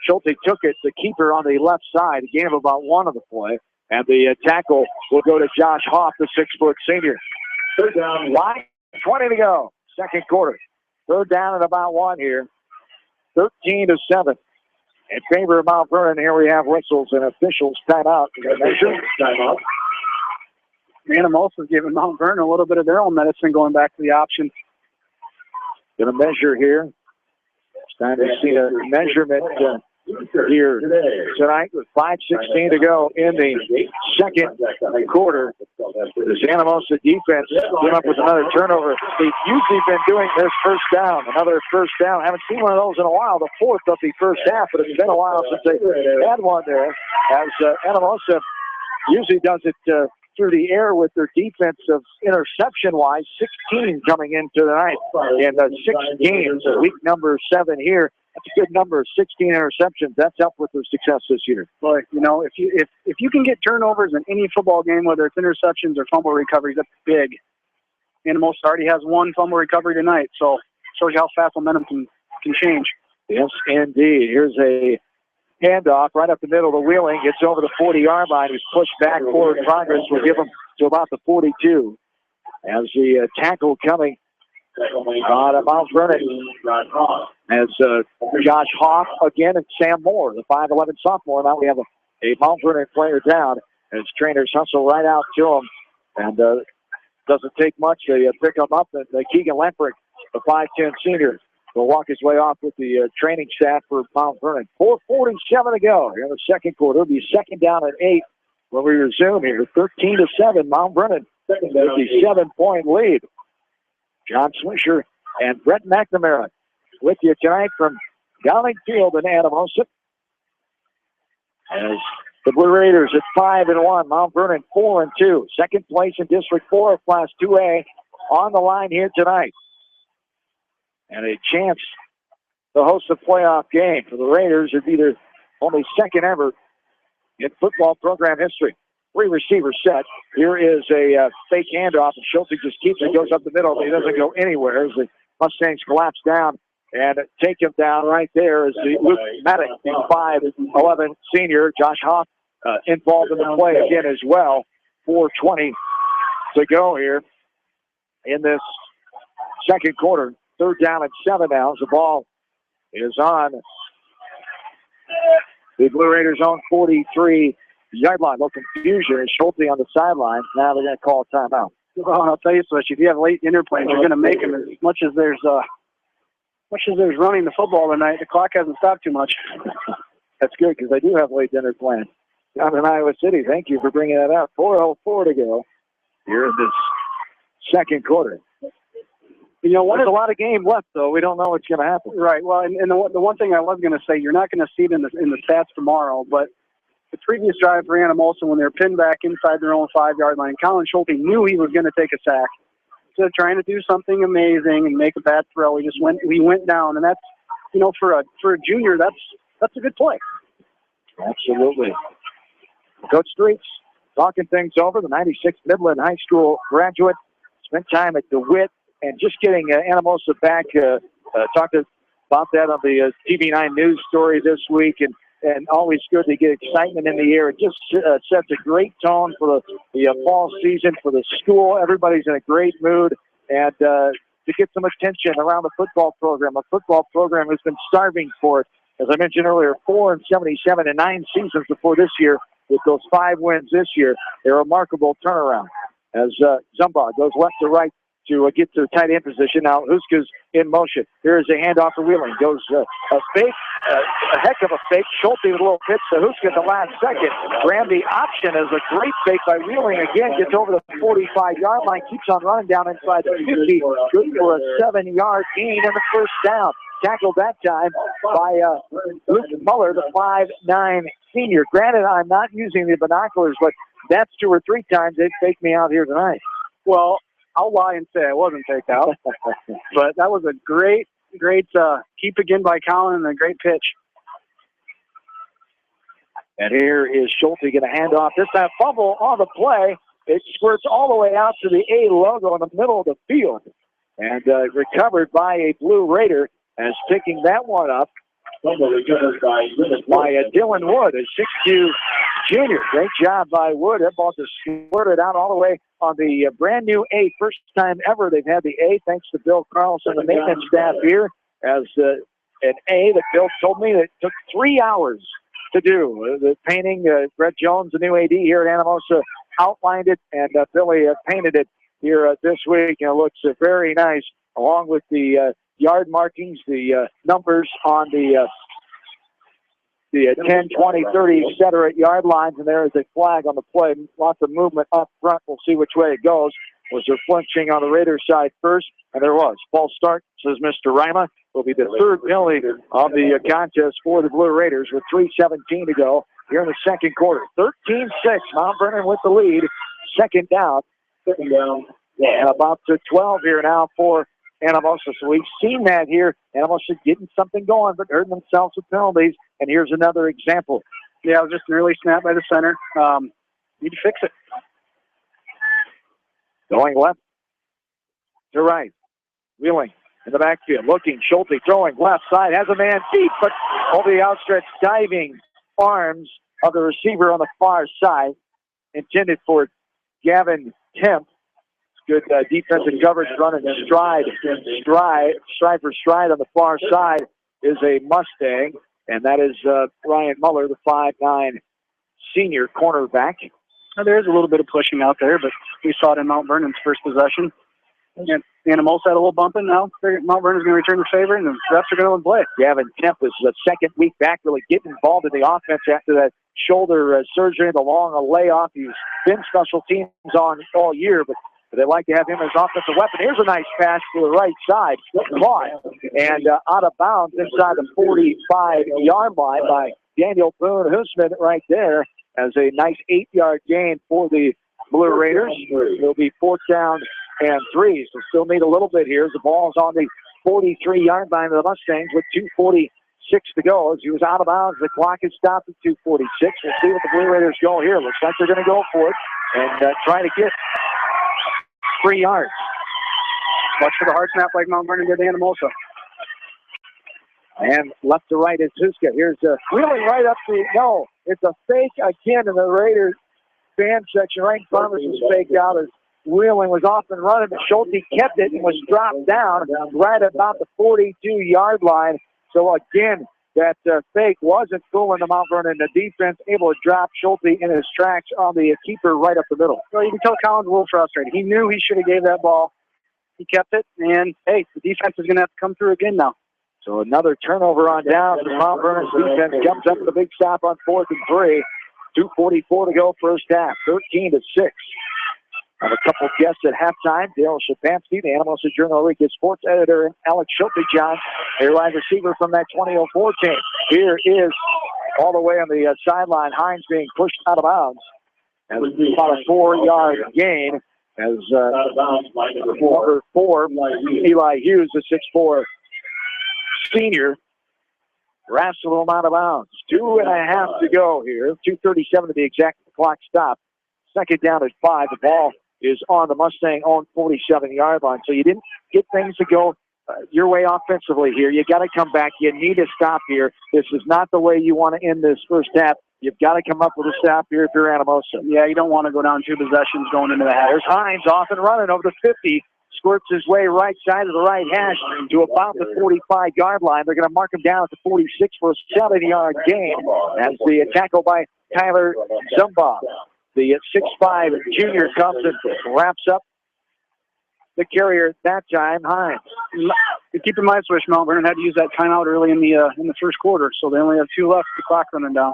Schulte took it. The keeper on the left side, a gain of about 1 of the play. And the tackle will go to Josh Hoff, the 6-foot senior. 3rd down. 20 to go. 2nd quarter. 3rd down at about 1 here. 13-7. in favor of Mount Vernon. Here we have whistles and officials timeout. Timeout. Anamosa is giving Mount Vernon a little bit of their own medicine going back to the option. Going to measure here. It's time to see a measurement here tonight with 5:16 to go in the second quarter. This Anamosa defense came up with another turnover. They've usually been doing this first down, another first down. Haven't seen one of those in a while, the fourth of the first half, but it's been a while since they had one there, as Anamosa usually does it through the air with their defense of interception-wise, 16 coming into tonight in 6 games, week number 7 here. That's a good number, 16 interceptions. That's up with their success this year. Boy, you know, if you can get turnovers in any football game, whether it's interceptions or fumble recoveries, that's big. Anamosa already has 1 fumble recovery tonight, so shows you how fast momentum can change. Yes, indeed. Here's a handoff right up the middle of the Wheeling. Gets over the 40-yard line. He's pushed back forward progress. Will give him to about the 42. As the tackle coming on Mount Vernon as Josh Hoff again and Sam Moore, the 5'11 sophomore. Now we have a Mount Vernon player down as trainers hustle right out to him. And doesn't take much. They pick him up. And Keegan Lemprick, the 5'10 senior, will walk his way off with the training staff for Mount Vernon. 4:47 to go here in the second quarter. It'll be second down at 8 when we resume here. 13-7, Mount Vernon with the 7-point lead. John Swisher and Brett McNamara with you tonight from Dowling Field in Anamosa. As the Blue Raiders at 5-1, Mount Vernon 4-2. Second place in District 4 of Class 2A on the line here tonight. And a chance to host a playoff game for the Raiders. It'd be their only second ever in football program history. 3 receivers set. Here is a fake handoff, and Schulte just keeps it, goes up the middle, but he doesn't go anywhere as the Mustangs collapse down and take him down right there as the Luke Maddox, the 5'11 senior. Josh Hoff involved in the play again as well. 4:20 to go here in this second quarter. Third down and 7 now as the ball is on the Blue Raiders' own 43-yard line. No confusion. It's Schulte on the sideline. Now they're going to call a timeout. Well, I'll tell you, Swish, if you have late dinner plans, you're going to make them as much as there's running the football tonight. The clock hasn't stopped too much. That's good because I do have late dinner plans down in Iowa City. Thank you for bringing that up. 4:04 to go here in this second quarter. You know, there's a lot of game left, though. We don't know what's going to happen. Right. Well, and the one thing I was going to say, you're not going to see it in the stats tomorrow, but the previous drive for Anamosa, when they're pinned back inside their own 5-yard line, Colin Schulte knew he was going to take a sack. Instead of trying to do something amazing and make a bad throw, we went down, and that's, you know, for a junior, that's a good play. Absolutely. Coach Streets talking things over. The 96 Midland High School graduate spent time at DeWitt. And just getting Anamosa back, talked about that on the TV9 news story this week, and always good to get excitement in the air. It just sets a great tone for the fall season, for the school. Everybody's in a great mood, and to get some attention around the football program. A football program has been starving for it. As I mentioned earlier, 4-77 in 9 seasons before this year, with those 5 wins this year. A remarkable turnaround as Zumba goes left to right to get to the tight end position. Now Huska's in motion. Here's a handoff to Wheeling. Goes a fake, a heck of a fake. Schulte with a little pitch to Huska at the last second. Ran the option as a great fake by Wheeling. Again, gets over the 45-yard line. Keeps on running down inside the 50. Good for a 7-yard gain and the first down. Tackled that time by Luke Muller, the 5'9 senior. Granted, I'm not using the binoculars, but that's 2 or 3 times they've faked me out here tonight. Well, I'll lie and say I wasn't faked out. But that was a great keep again by Colin and a great pitch. And here is Schulte going to hand off. This time fumble on the play. It squirts all the way out to the A logo in the middle of the field. And recovered by a Blue Raider as picking that one up by Dylan Wood, a 6'2 junior. Great job by Wood. That ball just squirted out all the way on the brand new A. First time ever they've had the A, thanks to Bill Carlson, the maintenance staff here, as an A that Bill told me that took 3 hours to do. The painting, Brett Jones, the new AD here at Anamosa, outlined it, and Billy painted it here this week, and it looks very nice, along with the yard markings, the numbers on the 10, 20, 30, etc. yard lines, and there is a flag on the play. Lots of movement up front. We'll see which way it goes. Was there flinching on the Raiders side first? And there was. False start, says Mr. Rima. Will be the third penalty of the contest for the Blue Raiders with 3:17 to go here in the second quarter. 13-6, Mount Vernon with the lead. Second down. And about to 12 here now for Anamosa. So we've seen that here. Anamosa getting something going, but hurting themselves with penalties. And here's another example. Yeah, it was just an early snap by the center. Need to fix it. Going left to right. Wheeling in the backfield. Looking. Schulte throwing left side. Has a man deep, but over the outstretched diving arms of the receiver on the far side. Intended for Gavin Kemp. Good defensive coverage running stride for stride on the far side is a Mustang, and that is Ryan Muller, the 5'9" senior cornerback. Now, there is a little bit of pushing out there, but we saw it in Mount Vernon's first possession. And Anamosa had a little bumping. Now Mount Vernon's going to return the favor, and the refs are going to play. Gavin Kemp is the second week back, really getting involved in the offense after that shoulder surgery and the long layoff. He's been special teams on all year, but they like to have him as offensive weapon. Here's a nice pass to the right side. Caught and out of bounds inside the 45-yard line by Daniel Boone-Husman right there as a nice 8-yard gain for the Blue Raiders. It'll be 4th down and 3. So still need a little bit here as the ball's on the 43-yard line of the Mustangs with 2:46 to go. As he was out of bounds, the clock is stopped at 2:46. We'll see what the Blue Raiders go here. Looks like they're going to go for it and try to get 3 yards. Watch for the hard snap like Mount Vernon did to Anamosa. And left to right is Huska. Here's Wheeling right up the, no, it's a fake again in the Raiders fan section. Right in front of us was faked out as Wheeling was off and running, but Schulte kept it and was dropped down right about the 42-yard line. So again, that fake wasn't fooling the Mount Vernon. The defense able to drop Schulte in his tracks on the keeper right up the middle. Well, you can tell Collins a little frustrated. He knew he should have gave that ball. He kept it, and, hey, the defense is going to have to come through again now. So another turnover on down. The Mount Vernon's defense comes up with a big stop on 4th and 3. 2:44 to go first half. 13-6. I have a couple of guests at halftime. Dale Shapansky, the Anamosa Journal-League sports editor, and Alex Schulte-John, a wide receiver from that 2004 team. Here is, all the way on the sideline, Hines being pushed out of bounds. And about a 4-yard gain as number 4, Eli Hughes, the 6'4" senior, wrestled him out of bounds. 2.5 to go here. 2:37 to be exact. The clock stopped. Second down at 5. The ball is on the Mustang own 47-yard line. So you didn't get things to go your way offensively here. You got to come back. You need to stop here. This is not the way you want to end this first half. You've got to come up with a stop here if you're Anamosa. Yeah, you don't want to go down 2 possessions going into the half. There's Hines off and running over the 50. Squirts his way right side of the right hash to about the 45-yard line. They're going to mark him down at the 46 for a 7-yard gain. That's the tackle by Tyler Zumba. The 6'5" junior comes and wraps up the carrier at that time, Hines. Keep in mind, Swish, Mount Vernon had to use that timeout early in the first quarter, so they only have 2 left. The clock running down.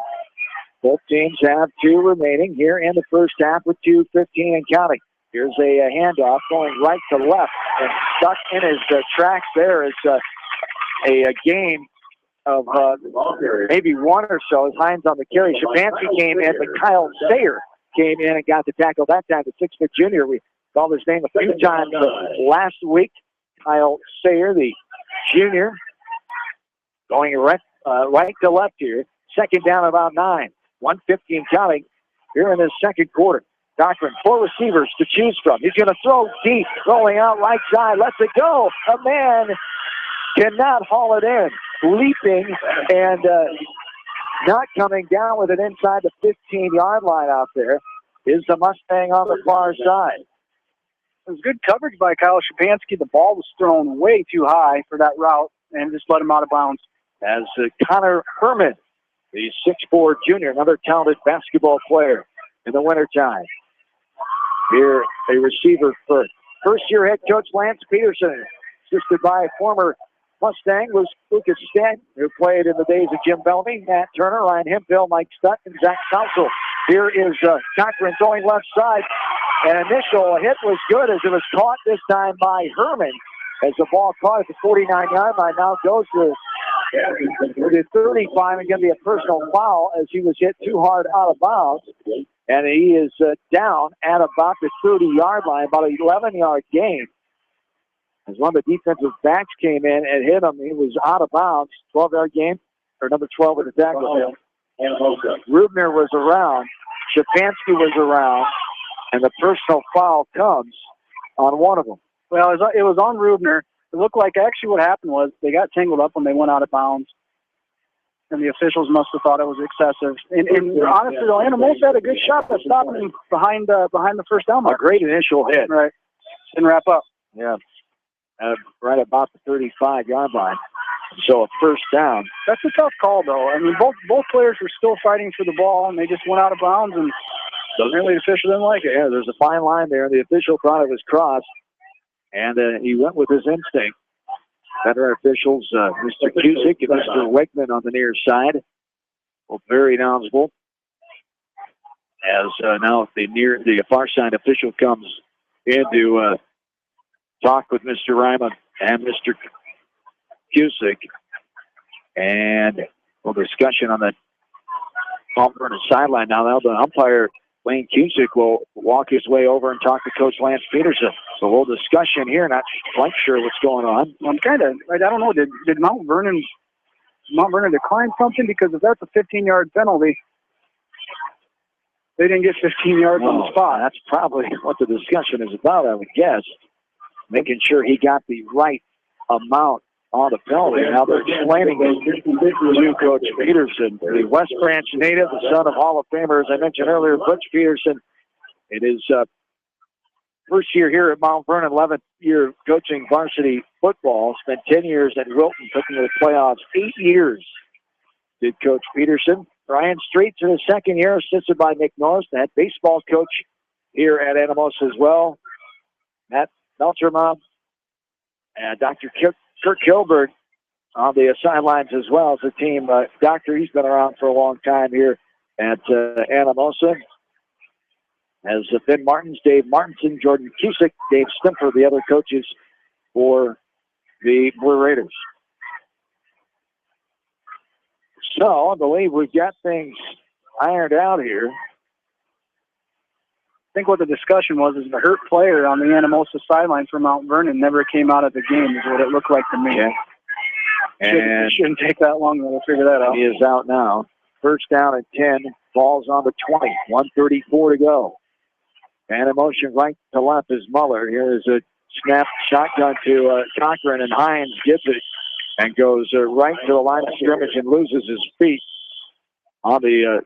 Both teams have 2 remaining here in the first half with 2:15 and counting. Here's a handoff going right to left, and stuck in his tracks there is a gain of maybe 1 or so as Hines on the carry. Shapansky came in, but Kyle Sayer came in and got the tackle that time. The 6'4" junior. We called his name a few times last week. Kyle Sayer, the junior, going right to left here. Second down, about 9. 1:15 counting here in this second quarter. Cochran, 4 receivers to choose from. He's going to throw deep, rolling out right side, lets it go. A man cannot haul it in. Leaping and not coming down with it inside the 15-yard line out there is the Mustang on the far side. It was good coverage by Kyle Shapansky. The ball was thrown way too high for that route and just let him out of bounds. as Connor Herman, the 6'4 junior, another talented basketball player in the wintertime. Here, a receiver for first-year head coach Lance Peterson, assisted by former Mustang was Lucas Stead, who played in the days of Jim Bellamy, Matt Turner, Ryan Hemphill, Mike Stutt, and Zach Sousel. Here is Cochran going left side. An initial hit was good as it was caught this time by Herman. As the ball caught at the 49-yard line, now goes to the 35 and going to be a personal foul as he was hit too hard out of bounds. And he is down at about the 30-yard line, about an 11-yard gain. As one of the defensive backs came in and hit him, he was out of bounds. 12-yard gain, or number 12 with the tackle. Rubner was around. Shapansky was around. And the personal foul comes on one of them. Well, it was on Rubner. It looked like actually what happened was they got tangled up when they went out of bounds. And the officials must have thought it was excessive. And honestly, though, Anamosa had a good shot at stopping him behind the first down mark. A great initial hit. Right. And wrap up. Yeah. Right about the 35-yard line. So a first down. That's a tough call, though. I mean, both players were still fighting for the ball, and they just went out of bounds, and apparently the official didn't like it. Yeah, there's a fine line there. The official thought it was crossed, and he went with his instinct. Veteran officials, Mr. Cusick and Mr. Wakeman on the near side, both very knowledgeable. As now the far side official comes in to talk with Mr. Ryman and Mr. Cusick, and a little discussion on the Mount Vernon sideline. Now the umpire, Wayne Cusick, will walk his way over and talk to Coach Lance Peterson. So a little discussion here, not quite sure what's going on. I'm I don't know, did Mount Vernon decline something? Because if that's a 15-yard penalty, they didn't get 15 yards on the spot. That's probably what the discussion is about, I would guess. Making sure he got the right amount on the penalty. Now they're explaining it to Coach Peterson, the West Branch native, the son of Hall of Famer, as I mentioned earlier, Butch Peterson. It is first year here at Mount Vernon, 11th year coaching varsity football. Spent 10 years at Wilton, took them to the playoffs. 8 years did Coach Peterson. Ryan Streets in his second year, assisted by Nick Norris, the head baseball coach here at Anamosa as well. Matt Melcherma and Dr. Kirk Gilbert on the sidelines as well as the team. Doctor, he's been around for a long time here at Anamosa. As Ben Martins, Dave Martinson, Jordan Cusick, Dave Stimfer, the other coaches for the Blue Raiders. So I believe we've got things ironed out here. I think what the discussion was is the hurt player on the Anamosa sideline for Mount Vernon never came out of the game is what it looked like to me. Yeah. And shouldn't take that long to figure that out. He is out now. First down at 10, balls on the 20, 1:34 to go. And in motion right to left is Muller. Here is a snap shotgun to Cochran, and Hines gets it and goes right to the line of scrimmage and loses his feet on the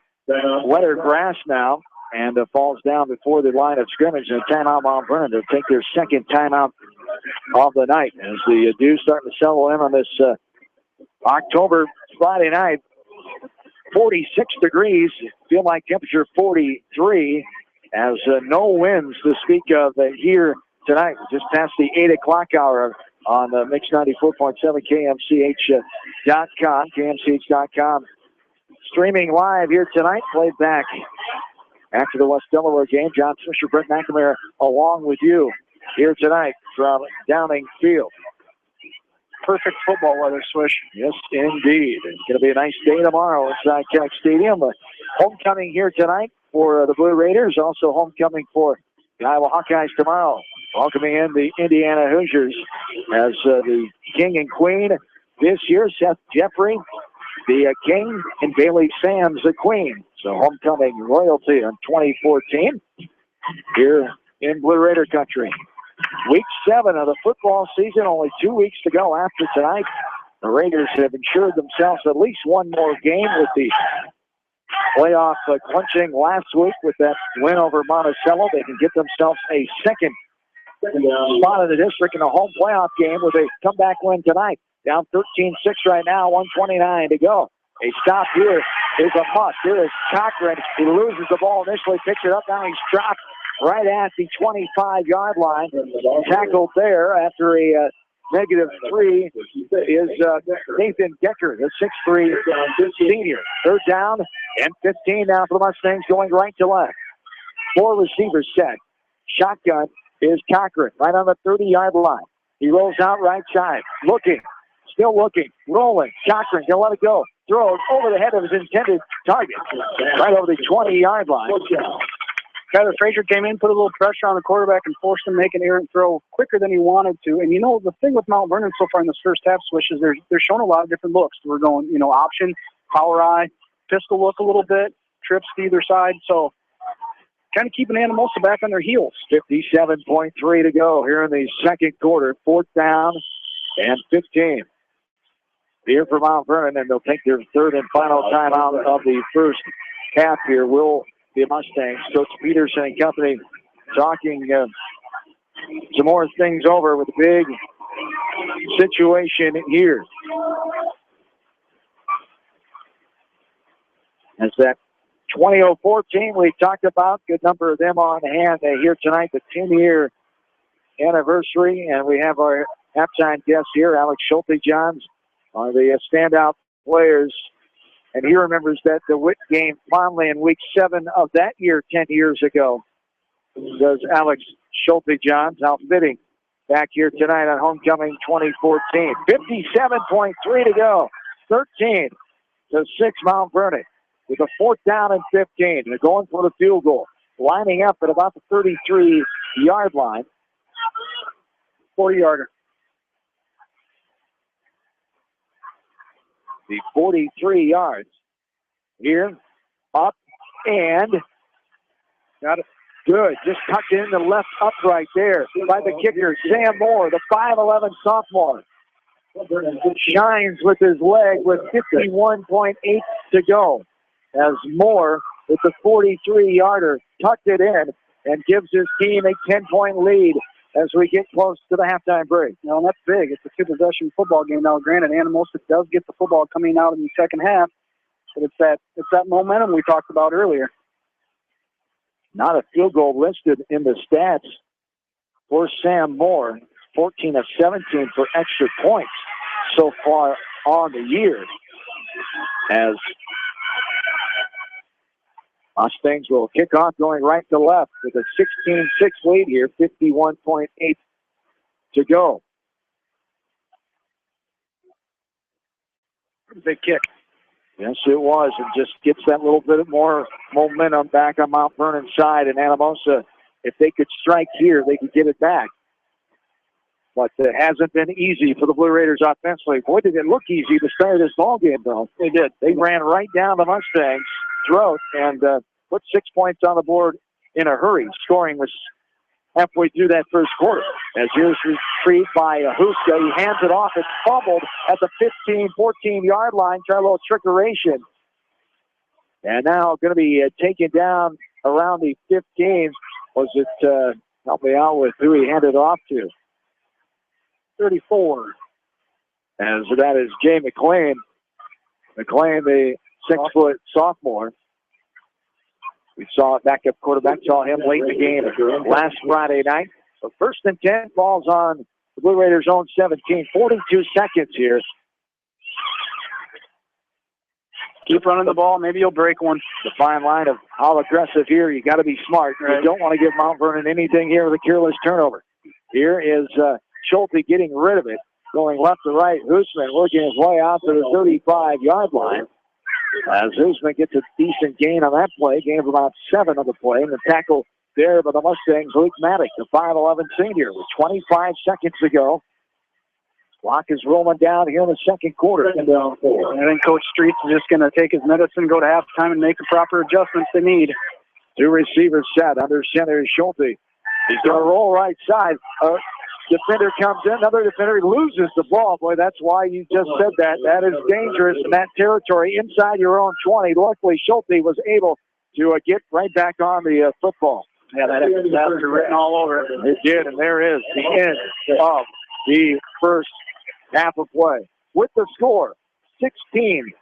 wetter grass now, and falls down before the line of scrimmage. And a timeout Mount Vernon to take their second timeout of the night as the dew starting to settle in on this October Friday night. 46 degrees, feel like temperature 43, as no winds to speak of here tonight. Just past the 8 o'clock hour on Mix 94.7 KMCH.com. KMCH.com streaming live here tonight, played back after the West Delaware game. John Swisher, Brett McNamara along with you here tonight from Downing Field. Perfect football weather, Swish. Yes, indeed. It's going to be a nice day tomorrow inside Kinnick Stadium. Homecoming here tonight for the Blue Raiders. Also homecoming for the Iowa Hawkeyes tomorrow. Welcoming in the Indiana Hoosiers as the king and queen this year. Seth Jeffrey, the king, and Bailey Sams, the queen. So homecoming royalty in 2014 here in Blue Raider country. Week 7 of the football season, only 2 weeks to go after tonight. The Raiders have ensured themselves at least one more game with the playoff clinching last week with that win over Monticello. They can get themselves a second spot in the district in a home playoff game with a comeback win tonight. Down 13-6 right now, 1:29 to go. A stop here is a must. Here is Cochran. He loses the ball initially, picks it up. Now he's dropped right at the 25-yard line. Tackled there after a -3 is Nathan Decker, the 6'3" senior. Third down and 15 now for the Mustangs, going right to left. 4 receivers set. Shotgun is Cochran right on the 30-yard line. He rolls out right side. Looking. Still looking. Rolling. Cochran can let it go. Throws over the head of his intended target. Right over the 20-yard line. Tyler Frazier came in, put a little pressure on the quarterback, and forced him to make an errant throw quicker than he wanted to. And, the thing with Mount Vernon so far in this first half, Swish, is they're showing a lot of different looks. We're going, option, power eye, pistol look a little bit, trips to either side. So kind of keeping Anamosa back on their heels. 57.3 to go here in the second quarter. 4th down and 15. Here for Mount Vernon, and they'll take their third and final timeout of the first half here. Will the Mustangs, Coach Peterson and company, talking some more things over with the big situation here. As that 2004 team we talked about, good number of them on hand here tonight, the 10-year anniversary, and we have our halftime guest here, Alex Schulte-Johns, are the standout players. And he remembers that the Witt game fondly in week 7 of that year, 10 years ago. Does Alex Schulte-Johns, outfitting back here tonight on Homecoming 2014. 57.3 to go. 13-6 Mount Vernon with a 4th down and 15. They're going for the field goal. Lining up at about the 33-yard line. 40-yarder. The 43 yards. Here, up, and got it. Good. Just tucked in the left upright there by the kicker, Sam Moore, the 5'11 sophomore. Shines with his leg with 51.8 to go. As Moore, with the 43-yarder, tucked it in and gives his team a 10-point lead as we get close to the halftime break. And that's big. It's a 2-possession football game. Now, granted, Anamosa does get the football coming out in the second half, but it's that momentum we talked about earlier. Not a field goal listed in the stats for Sam Moore. 14 of 17 for extra points so far on the year. As Mustangs will kick off going right to left with a 16-6 lead here, 51.8 to go. Big kick. Yes, it was. It just gets that little bit more momentum back on Mount Vernon's side. And Anamosa, if they could strike here, they could get it back. But it hasn't been easy for the Blue Raiders offensively. Boy, did it look easy to start this ball game, though. They did. They ran right down the Mustangs' throat and put 6 points on the board in a hurry. Scoring was halfway through that first quarter. As here's retrieved by Huska. He hands it off. It's fumbled at the 15, 14-yard line. Try a little trickeration. And now going to be taken down around the 15. Was it, help me out with who he handed off to? 34. As that is Jay McLean. McLean, the 6-foot sophomore. We saw a backup quarterback, saw him late in the game last Friday night. So 1st and 10, falls on the Blue Raiders' own 17. 42 seconds here. Keep running the ball. Maybe you'll break one. The fine line of how aggressive here. You got to be smart. Right. You don't want to give Mount Vernon anything here with a careless turnover. Here is Schulte getting rid of it, going left to right. Hoosman working his way out to the 35-yard line. As Hoosman gets a decent gain on that play, gain of about 7 on the play, and the tackle there by the Mustangs, Luke Maddox, the 5'11 senior, with 25 seconds to go. Clock is rolling down here in the second quarter. And I think Coach Streets is just going to take his medicine, go to halftime, and make the proper adjustments they need. 2 receivers set. Under center is Schulte. He's going to roll right side. Defender comes in. Another defender loses the ball. Boy, that's why you just said that. That is dangerous in that territory inside your own 20. Luckily, Schulte was able to get right back on the football. Yeah, that disaster written all over it. It did, and there is the end of the first half of play. With the score, 16-6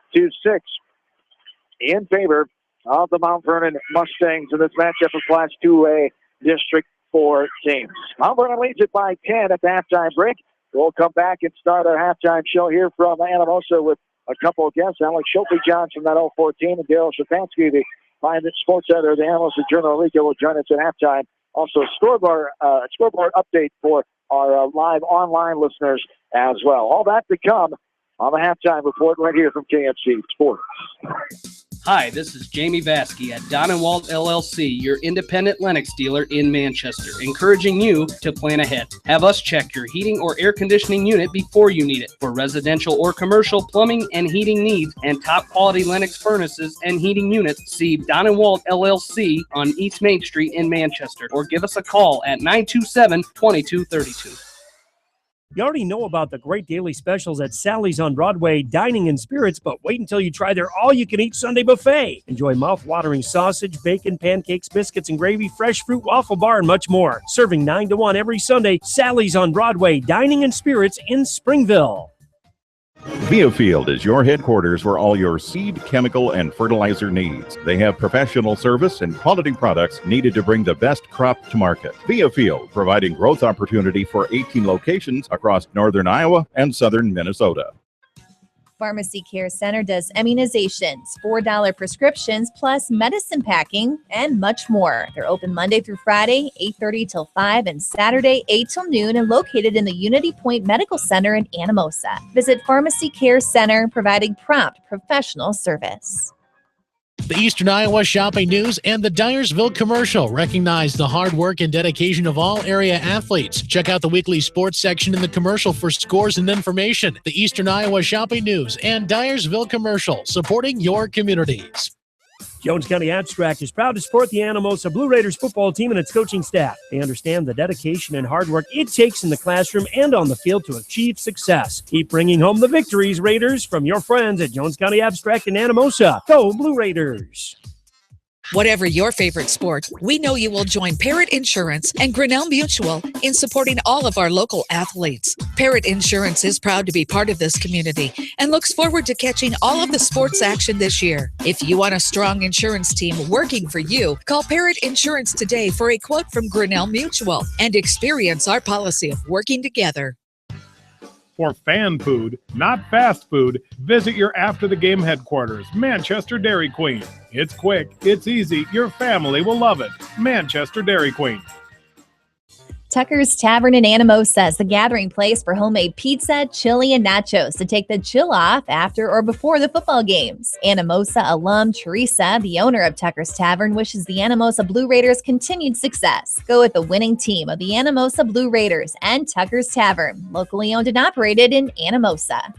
in favor of the Mount Vernon Mustangs in this matchup of Class 2A District 4 teams. Mount Vernon leads it by 10 at the halftime break. We'll come back and start our halftime show here from Anamosa with a couple of guests. Alex Schulte-John from that 014 and Daryl Shapansky, the Private Sports Editor of the Anamosa Journal-Rica, will join us at halftime. Also, scoreboard update for our live online listeners as well. All that to come on the halftime report right here from KFC Sports. Hi, this is Jamie Vasky at Don & Walt LLC, your independent Lennox dealer in Manchester, encouraging you to plan ahead. Have us check your heating or air conditioning unit before you need it. For residential or commercial plumbing and heating needs and top quality Lennox furnaces and heating units, see Don & Walt LLC on East Main Street in Manchester, or give us a call at 927-2232. You already know about the great daily specials at Sally's on Broadway, Dining and Spirits, but wait until you try their all-you-can-eat Sunday buffet. Enjoy mouth-watering sausage, bacon, pancakes, biscuits, and gravy, fresh fruit, waffle bar, and much more. Serving 9 to 1 every Sunday, Sally's on Broadway, Dining and Spirits in Springville. Viafield is your headquarters for all your seed, chemical, and fertilizer needs. They have professional service and quality products needed to bring the best crop to market. Viafield, providing growth opportunity for 18 locations across northern Iowa and southern Minnesota. Pharmacy Care Center does immunizations, $4 prescriptions, plus medicine packing, and much more. They're open Monday through Friday, 8:30 till 5, and Saturday, 8 till noon, and located in the Unity Point Medical Center in Anamosa. Visit Pharmacy Care Center, providing prompt professional service. The Eastern Iowa Shopping News and the Dyersville Commercial recognize the hard work and dedication of all area athletes. Check out the weekly sports section in the commercial for scores and information. The Eastern Iowa Shopping News and Dyersville Commercial, supporting your communities. Jones County Abstract is proud to support the Anamosa Blue Raiders football team and its coaching staff. They understand the dedication and hard work it takes in the classroom and on the field to achieve success. Keep bringing home the victories, Raiders, from your friends at Jones County Abstract in Anamosa. Go Blue Raiders! Whatever your favorite sport, we know you will join Parrott Insurance and Grinnell Mutual in supporting all of our local athletes. Parrott Insurance is proud to be part of this community and looks forward to catching all of the sports action this year. If you want a strong insurance team working for you, call Parrott Insurance today for a quote from Grinnell Mutual and experience our policy of working together. For fan food, not fast food, visit your after-the-game headquarters, Manchester Dairy Queen. It's quick, it's easy, your family will love it. Manchester Dairy Queen. Tucker's Tavern in Anamosa is the gathering place for homemade pizza, chili, and nachos to take the chill off after or before the football games. Anamosa alum Teresa, the owner of Tucker's Tavern, wishes the Anamosa Blue Raiders continued success. Go with the winning team of the Anamosa Blue Raiders and Tucker's Tavern, locally owned and operated in Anamosa.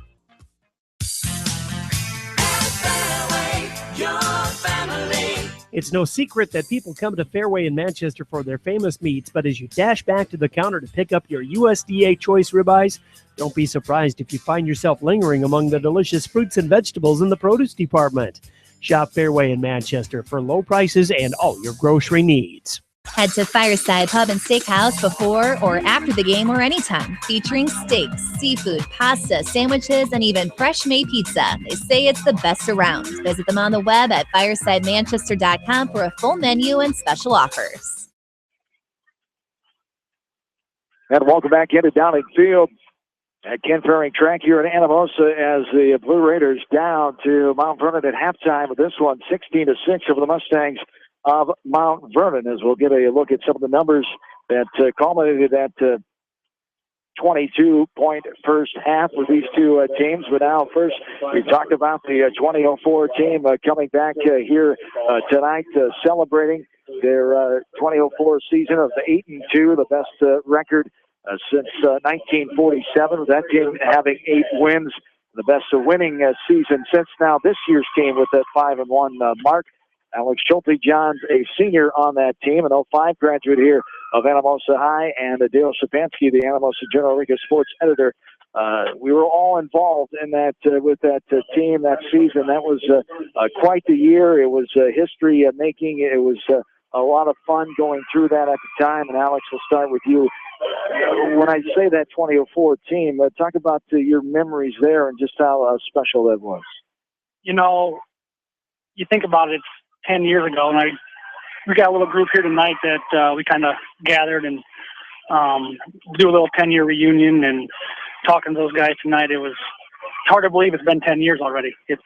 It's no secret that people come to Fairway in Manchester for their famous meats, but as you dash back to the counter to pick up your USDA choice ribeyes, don't be surprised if you find yourself lingering among the delicious fruits and vegetables in the produce department. Shop Fairway in Manchester for low prices and all your grocery needs. Head to Fireside Pub and Steakhouse before or after the game or anytime, featuring steaks, seafood, pasta, sandwiches, and even fresh-made pizza. They say it's the best around. Visit them on the web at firesidemanchester.com for a full menu and special offers. And welcome back into Downing Field at Ken Faring Track here in Anamosa as the Blue Raiders down to Mount Vernon at halftime with this one, 16-6 over the Mustangs of Mount Vernon, as we'll get a look at some of the numbers that culminated at 22-point first half with these two teams. But now first, we talked about the 2004 team coming back here tonight, celebrating their 2004 season of 8-2, the best record since 1947, with that team having 8 wins, the best winning season since now this year's team with that 5-1 mark. Alex Schulte-John's a senior on that team, an 05 graduate here of Anamosa High, and Dale Shapansky, the Anamosa Journal-Rica sports editor. We were all involved in that with that team that season. That was quite the year. It was history making. It was a lot of fun going through that at the time. And Alex, we'll start with you. When I say that 2004 team, talk about your memories there and just how special that was. You know, you think about it, it's 10 years ago, and we got a little group here tonight that we kind of gathered and do a little 10-year reunion and talking to those guys tonight. It was hard to believe it's been 10 years already. It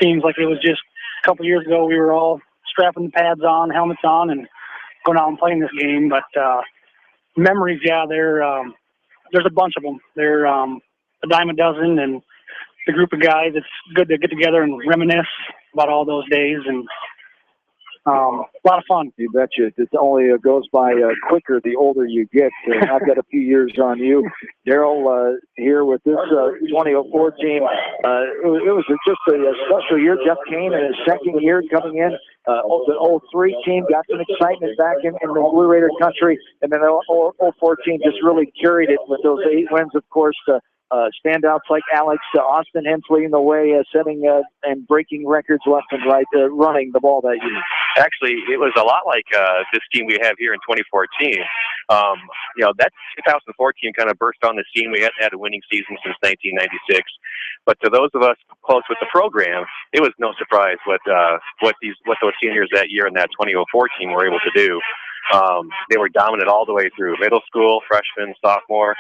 seems like it was just a couple years ago we were all strapping the pads on, helmets on, and going out and playing this game. But memories, yeah, there's a bunch of them. They're a dime a dozen, and the group of guys, it's good to get together and reminisce about all those days, and a lot of fun. You betcha. It only goes by quicker the older you get. I've got a few years on you. Daryl, here with this 2004 team, it was just a special year. Jeff Kane in his second year coming in. The 03 team got some excitement back in the Blue Raider country, and then the 04 team just really carried it with those 8 wins, of course. Standouts like Alex, Austin Hensley in the way, setting and breaking records left and right, running the ball that year. Actually, it was a lot like this team we have here in 2014. That 2014 kind of burst on the scene. We hadn't had a winning season since 1996. But to those of us close with the program, it was no surprise what those seniors that year in that 2004 team were able to do. They were dominant all the way through middle school, freshman, sophomore.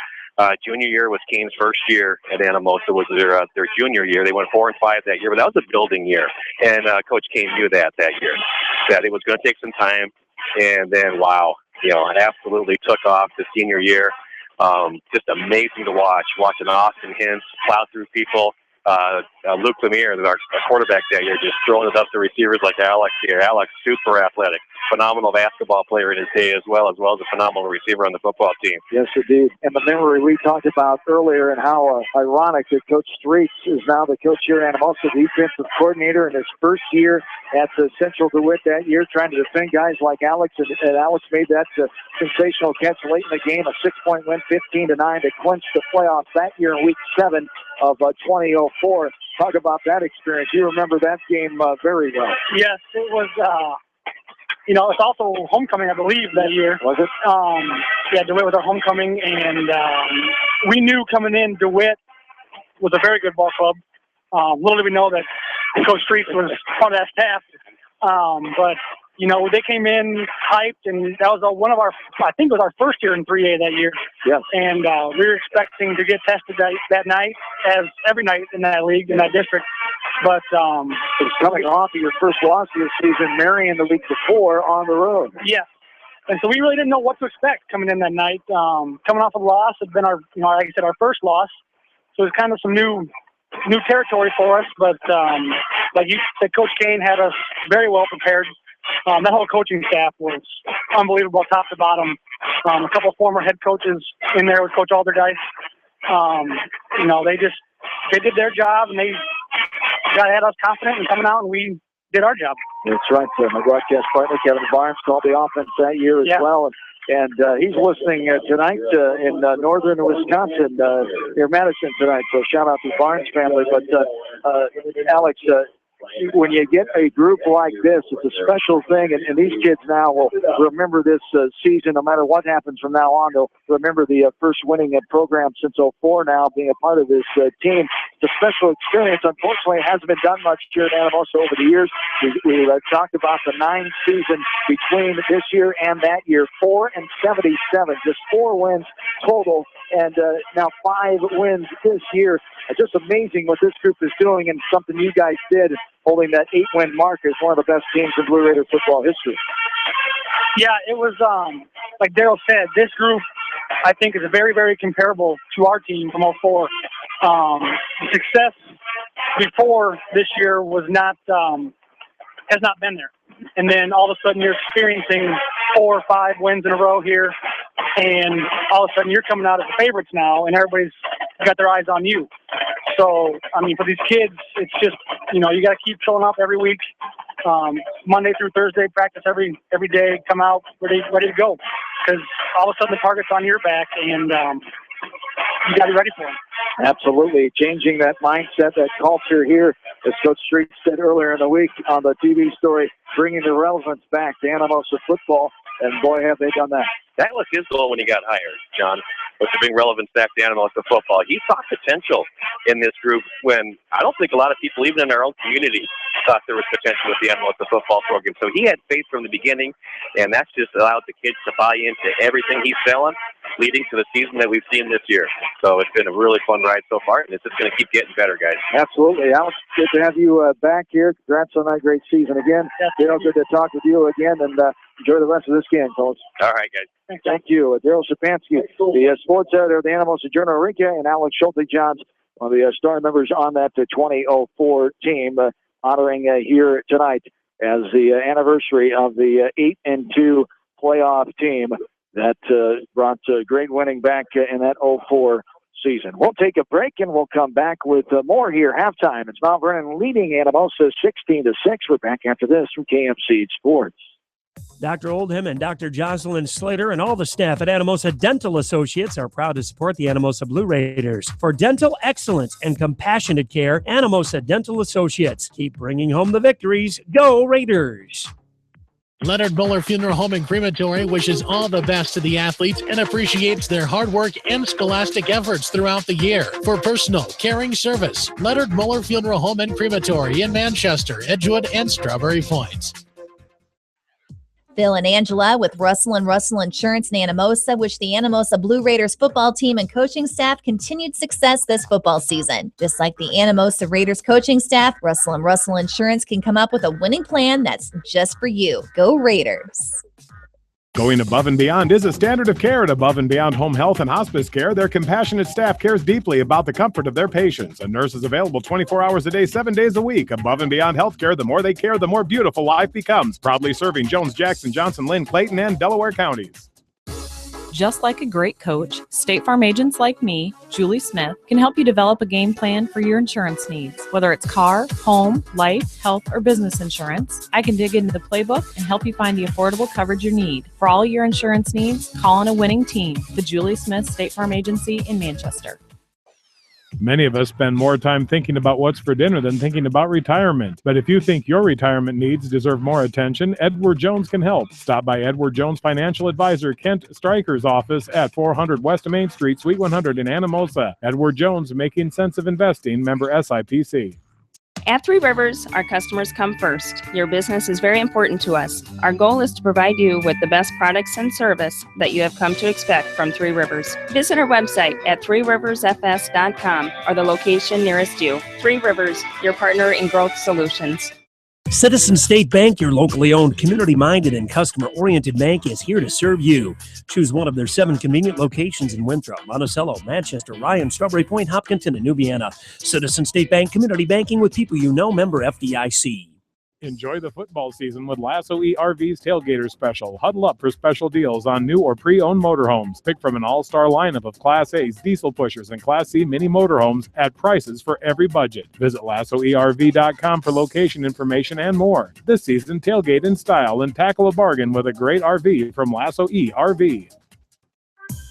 Junior year was Kane's first year at Anamosa, was their junior year. They went 4-5 that year, but that was a building year. And Coach Kane knew that year, that it was going to take some time. And then, wow, it absolutely took off the senior year. Just amazing to watch. Watching Austin Hintz plow through people. Luke Lemire, our quarterback that year, just throwing it up to receivers like Alex here. Alex, super athletic. Phenomenal basketball player in his day as well as a phenomenal receiver on the football team. Yes, indeed. And the memory we talked about earlier and how ironic that Coach Streets is now the coach here at Anamosa, defensive coordinator in his first year at Central DeWitt that year, trying to defend guys like Alex. And Alex made that sensational catch late in the game, a 6-point win, 15-9 to clinch the playoffs that year in Week 7 of 2004. Talk about that experience. You remember that game very well. Yes, it was... it's also homecoming, I believe, that year. Was it? Yeah, DeWitt was our homecoming, and we knew coming in DeWitt was a very good ball club. Little did we know that Coach Streets was part of that staff. But, they came in hyped, and that was I think it was our first year in 3A that year. Yes. And we were expecting to get tested that night, as every night in that league, in that district. But it's coming off of your first loss of your season, Marion the week before on the road. Yeah. And so we really didn't know what to expect coming in that night. Coming off a loss, had been our, like I said, our first loss. So it was kind of some new territory for us. But like you said, Coach Kane had us very well prepared. That whole coaching staff was unbelievable, top to bottom. A couple of former head coaches in there with Coach Alderdice. They did their job, and they had us confident in coming out, and we did our job. That's right. My broadcast partner, Kevin Barnes, called the offense that year as well. And he's listening tonight in northern Wisconsin, near Madison tonight. So shout out to the Barnes family. But Alex, when you get a group like this, it's a special thing, and these kids now will remember this season. No matter what happens from now on, they'll remember the first winning program since 04 now, being a part of this team. It's a special experience. Unfortunately, it hasn't been done much here at Anamosa over the years. We talked about the 9 season between this year and that year, 4-77, just 4 wins total, and now 5 wins this year. It's just amazing what this group is doing, and something you guys did, holding that 8-win mark as one of the best teams in Blue Raider football history. Yeah, it was, like Daryl said, this group, I think, is very, very comparable to our team from 04. The success before this year was not, has not been there. And then all of a sudden you're experiencing 4 or 5 wins in a row here, and all of a sudden you're coming out as the favorites now, and everybody's got their eyes on you. So, for these kids, it's just, you got to keep showing up every week, Monday through Thursday, practice every day, come out ready to go. Because all of a sudden the target's on your back, and you got to be ready for them. Absolutely. Changing that mindset, that culture here, as Coach Street said earlier in the week on the TV story, bringing the relevance back to Anamosa football. And boy, have they done that. That was his goal when he got hired, John, was to bring relevance back to Anamosa football. He saw potential in this group when I don't think a lot of people, even in our own community, thought there was potential with the Anamosa football program. So he had faith from the beginning, and that's just allowed the kids to buy into everything he's selling, leading to the season that we've seen this year. So it's been a really fun ride so far, and it's just going to keep getting better, guys. Absolutely. Alex, good to have you back here. Congrats on that great season again. Dale, good to talk with you again, and enjoy the rest of this game, folks. All right, guys. Thank you. Daryl Shapansky, the sports editor of the Anamosa Journal-Rinca, and Alex Schulte-Johns, one of the star members on that 2004 team, honoring here tonight as the anniversary of the 8-2 playoff team that brought great winning back in that 04 season. We'll take a break and we'll come back with more here. Halftime. It's Mount Vernon leading Anamosa 16-6. We're back after this from KMC Sports. Dr. Oldham and Dr. Jocelyn Slater and all the staff at Anamosa Dental Associates are proud to support the Anamosa Blue Raiders. For dental excellence and compassionate care, Anamosa Dental Associates. Keep bringing home the victories. Go Raiders! Leonard Muller Funeral Home and Crematory wishes all the best to the athletes and appreciates their hard work and scholastic efforts throughout the year. For personal, caring service, Leonard Muller Funeral Home and Crematory in Manchester, Edgewood, and Strawberry Points. Phil and Angela with Russell & Russell Insurance in Anamosa wish the Anamosa Blue Raiders football team and coaching staff continued success this football season. Just like the Anamosa Raiders coaching staff, Russell & Russell Insurance can come up with a winning plan that's just for you. Go Raiders! Going above and beyond is a standard of care at Above and Beyond Home Health and Hospice Care. Their compassionate staff cares deeply about the comfort of their patients. A nurse is available 24 hours a day, 7 days a week. Above and Beyond Healthcare, the more they care, the more beautiful life becomes. Proudly serving Jones, Jackson, Johnson, Lynn, Clayton, and Delaware counties. Just like a great coach, State Farm agents like me, Julie Smith, can help you develop a game plan for your insurance needs. Whether it's car, home, life, health, or business insurance, I can dig into the playbook and help you find the affordable coverage you need. For all your insurance needs, call on a winning team, the Julie Smith State Farm Agency in Manchester. Many of us spend more time thinking about what's for dinner than thinking about retirement. But if you think your retirement needs deserve more attention, Edward Jones can help. Stop by Edward Jones Financial Advisor Kent Stryker's office at 400 West Main Street, Suite 100 in Anamosa. Edward Jones, making sense of investing, member SIPC. At Three Rivers, our customers come first. Your business is very important to us. Our goal is to provide you with the best products and service that you have come to expect from Three Rivers. Visit our website at threeriversfs.com or the location nearest you. Three Rivers, your partner in growth solutions. Citizen State Bank, your locally owned, community-minded, and customer-oriented bank, is here to serve you. Choose one of their 7 convenient locations in Winthrop, Monticello, Manchester, Ryan, Strawberry Point, Hopkinton, and Nubiana. Citizen State Bank, community banking with people you know, member FDIC. Enjoy the football season with Lasso ERV's Tailgater Special. Huddle up for special deals on new or pre-owned motorhomes. Pick from an all-star lineup of Class A's, diesel pushers, and Class C mini motorhomes at prices for every budget. Visit LassoERV.com for location information and more. This season, tailgate in style and tackle a bargain with a great RV from Lasso ERV.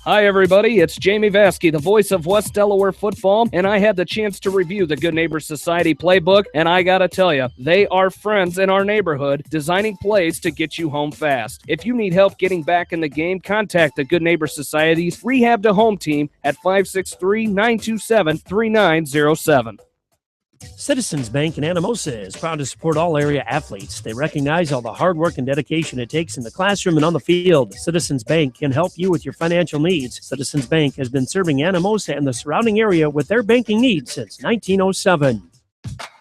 Hi, everybody. It's Jamie Vasky, the voice of West Delaware football, and I had the chance to review the Good Neighbor Society playbook, and I got to tell you, they are friends in our neighborhood, designing plays to get you home fast. If you need help getting back in the game, contact the Good Neighbor Society's Rehab to Home team at 563-927-3907. Citizens Bank in Anamosa is proud to support all area athletes. They recognize all the hard work and dedication it takes in the classroom and on the field. Citizens Bank can help you with your financial needs. Citizens Bank has been serving Anamosa and the surrounding area with their banking needs since 1907.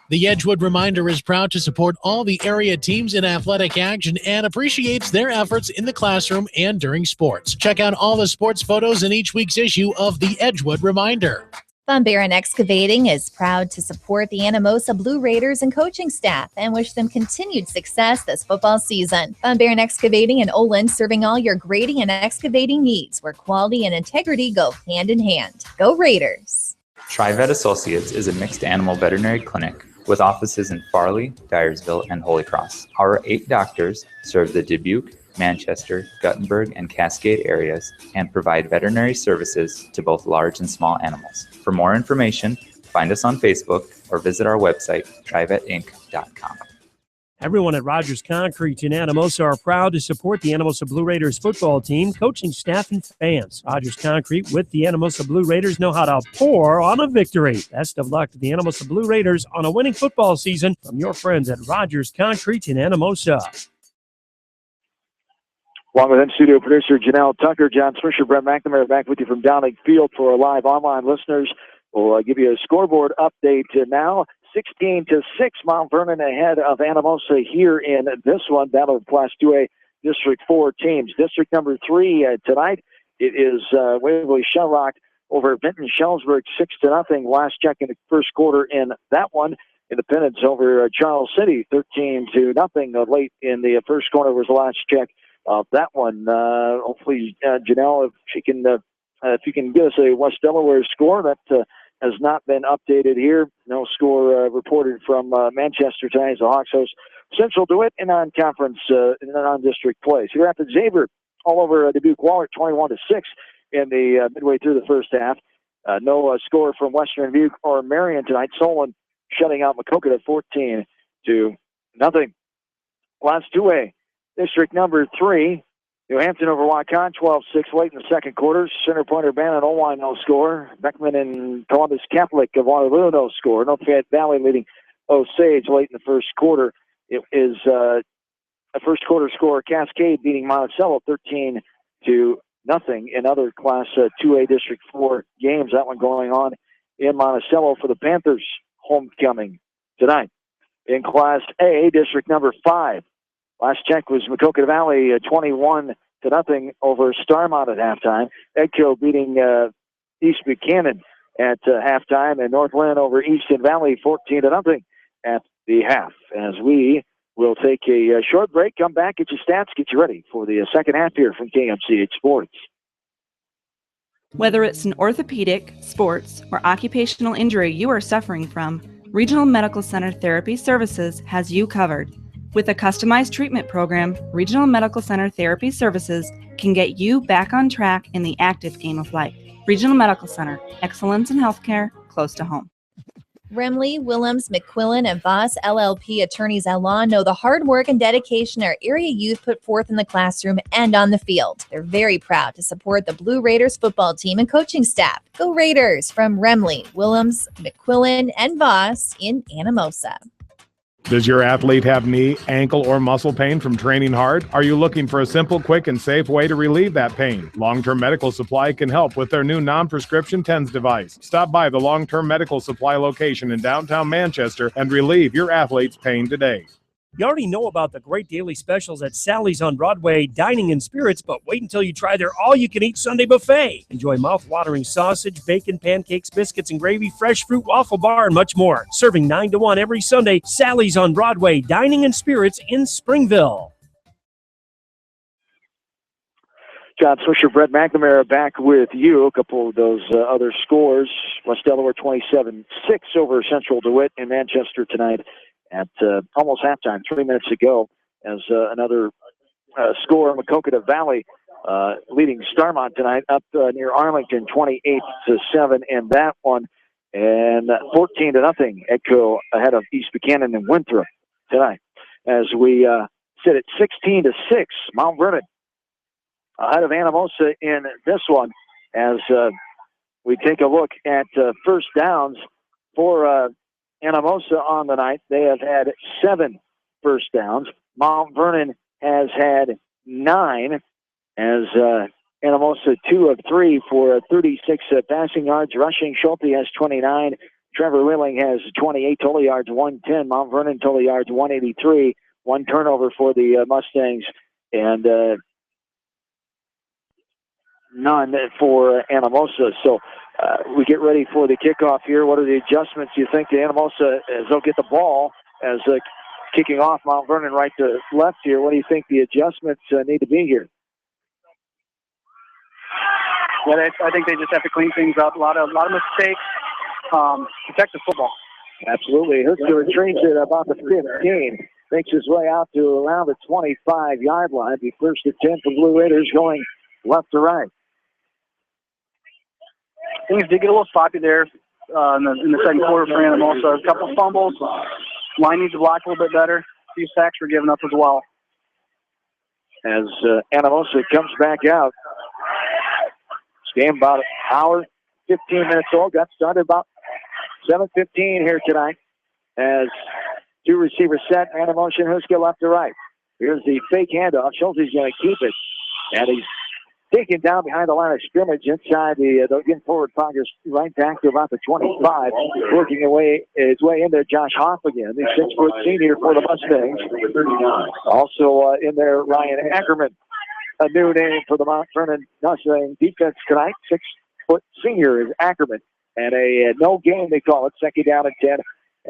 The Edgewood Reminder is proud to support all the area teams in athletic action and appreciates their efforts in the classroom and during sports. Check out all the sports photos in each week's issue of the Edgewood Reminder. Von Baron Excavating is proud to support the Anamosa Blue Raiders and coaching staff and wish them continued success this football season. Von Baron Excavating in Olin, serving all your grading and excavating needs, where quality and integrity go hand in hand. Go Raiders! TriVet Associates is a mixed animal veterinary clinic with offices in Farley, Dyersville, and Holy Cross. Our 8 doctors serve the Dubuque, Manchester, Guttenberg, and Cascade areas and provide veterinary services to both large and small animals. For more information, find us on Facebook or visit our website, trivetinc.com. Everyone at Rogers Concrete in Anamosa are proud to support the Anamosa Blue Raiders football team, coaching staff, and fans. Rogers Concrete with the Anamosa Blue Raiders know how to pour on a victory. Best of luck to the Anamosa Blue Raiders on a winning football season from your friends at Rogers Concrete in Anamosa. Along with in-studio producer Janelle Tucker, John Swisher, Brett McNamara back with you from Downing Field for our live online listeners. We'll give you a scoreboard update now. 16-6, Mount Vernon ahead of Anamosa here in this one. Battle of Class 2A District 4 teams. District number 3 tonight, it is Waverly Shellrock over Benton Shellsburg 6-0. Last check in the first quarter in that one. Independence over Charles City 13-0. Late in the first quarter was the last check of that one. Hopefully, Janelle, if you can give us a West Delaware score, that has not been updated here. No score reported from Manchester tonight as the Hawks host Central DeWitt in non-conference, in non-district play. Cedar Rapids Xavier all over Dubuque Waller 21-6 in the midway through the first half. No score from Western Dubuque or Marion tonight. Solon shutting out Maquoketa 14-0. Class 2A, District number 3. New Hampton over Waukegan, 12-6 late in the second quarter. Center Pointer Bannon, Owine, no score. Beckman and Columbus Catholic of Waterloo, no score. North Fayette Valley leading Osage late in the first quarter. It is a first quarter score. Cascade beating Monticello 13-0 in other Class 2A District 4 games. That one going on in Monticello for the Panthers homecoming tonight. In Class A, District number 5. Last check was Maquoketa Valley 21-0 over Starmont at halftime. Edco beating East Buchanan at halftime, and Northland over Easton Valley 14-0 at the half. As we will take a short break, come back, get your stats, get you ready for the second half here from KMCH Sports. Whether it's an orthopedic, sports, or occupational injury you are suffering from, Regional Medical Center Therapy Services has you covered. With a customized treatment program, Regional Medical Center Therapy Services can get you back on track in the active game of life. Regional Medical Center, excellence in healthcare, close to home. Remley, Willems, McQuillan, and Voss LLP attorneys at law know the hard work and dedication our area youth put forth in the classroom and on the field. They're very proud to support the Blue Raiders football team and coaching staff. Go Raiders from Remley, Willems, McQuillan, and Voss in Anamosa. Does your athlete have knee, ankle, or muscle pain from training hard? Are you looking for a simple, quick, and safe way to relieve that pain? Long-Term Medical Supply can help with their new non-prescription TENS device. Stop by the Long-Term Medical Supply location in downtown Manchester and relieve your athlete's pain today. You already know about the great daily specials at Sally's on Broadway Dining and Spirits, but wait until you try their all-you-can-eat Sunday buffet. Enjoy mouth-watering sausage, bacon, pancakes, biscuits, and gravy, fresh fruit, waffle bar, and much more. Serving 9 to 1 every Sunday, Sally's on Broadway Dining and Spirits in Springville. John Swisher, Brett McNamara back with you. A couple of those other scores. West Delaware 27-6 over Central DeWitt in Manchester tonight at almost halftime, 3 minutes ago, as another score. Maquoketa Valley leading Starmont tonight up near Arlington, 28-7 in that one, and 14-0 Edco ahead of East Buchanan and Winthrop tonight. As we sit at 16-6, Mount Vernon ahead of Anamosa in this one. As we take a look at first downs for Anamosa on the night, they have had 7 first downs. Mount Vernon has had 9, as Anamosa 2 of 3 for 36 passing yards. Rushing, Schulte has 29. Trevor Wheeling has 28 total yards, 110. Mount Vernon total yards, 183. 1 turnover for the Mustangs, and none for Anamosa. So we get ready for the kickoff here. What are the adjustments you think to Anamosa as they'll get the ball as kicking off Mount Vernon right to left here? What do you think the adjustments need to be here? Well, I think they just have to clean things up. A lot of mistakes. Protect the football. Absolutely. Hurts to retreat at about the 15. makes his way out to around the 25-yard line. The first and 10 for Blue Raiders going left to right. Things did get a little sloppy there in the second quarter for Anamosa. A couple of fumbles. Line needs to block a little bit better. A few sacks were given up as well. As Anamosa comes back out. This game about an hour, 15 minutes old. Got started about 7:15 here tonight. As two receivers set, man in motion, Huska left to right. Here's the fake handoff. Schulte's going to keep it. And he's taken down behind the line of scrimmage inside the getting forward pocket, right back to about the 25. Working his way in there, Josh Hoff again, the 6-foot senior for the Mustangs. Also in there, Ryan Ackerman, a new name for the Mount Vernon Mustang defense tonight. 6-foot senior is Ackerman. And a no gain, they call it, second down and 10.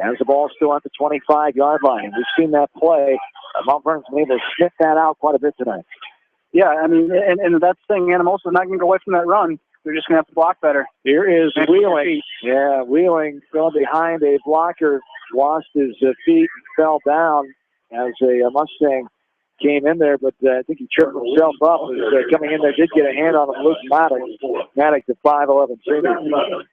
As the ball's still at the 25-yard line. We've seen that play. Mount Vernon's been able to sniff that out quite a bit tonight. Yeah, I mean, and that's the thing. Anamosa's not going to go away from that run. They're just going to have to block better. Here is Wheeling. Yeah, Wheeling fell behind a blocker, lost his feet, and fell down as a Mustang came in there, but I think he tripped himself up. Coming in there, did get a hand on him, Luke Maddox. Maddox, the 5'11" senior.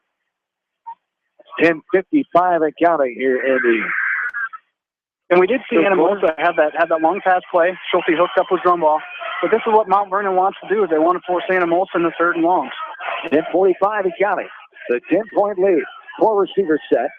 10:55 and counting here in the. And we did see Anamosa have that long pass play. Schulte hooked up with drum ball. But this is what Mount Vernon wants to do. Is they want to force Anamosa into third and longs. 10:45 and counting. The 10-point lead. 4 receivers set.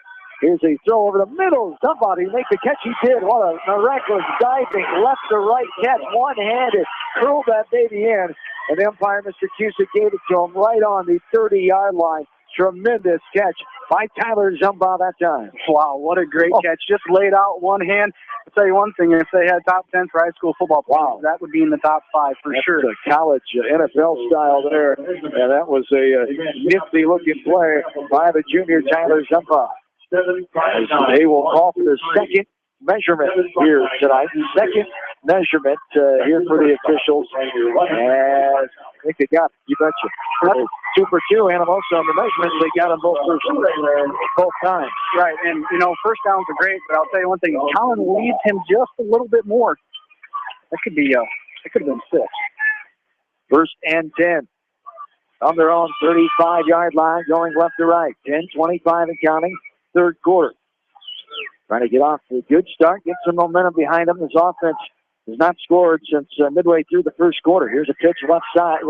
Here's a throw over the middle. Somebody make the catch. He did. What a miraculous diving left to right catch. One-handed. Curled that baby in. And the umpire, Mr. Cusick, gave it to him right on the 30-yard line. Tremendous catch by Tyler Zumbaugh that time. Wow, what a great catch. Just laid out one hand. I'll tell you one thing, if they had top 10 for high school football players, that would be in the top 5 for sure. The college NFL style there. And that was a nifty-looking play by the junior Tyler Zumbaugh. They will call for the second measurement here tonight. Second measurement here for the officials. And I think they got it. You betcha. 2 for 2. Anamosa on the measurements. They got them both times. Right. And, first downs are great, but I'll tell you one thing. If Colin leads him just a little bit more, that could have been 6. First and 10. On their own 35-yard line, going left to right. 10:25 and counting. Third quarter. Trying to get off to a good start, get some momentum behind them. This offense has not scored since midway through the first quarter. Here's a pitch right side,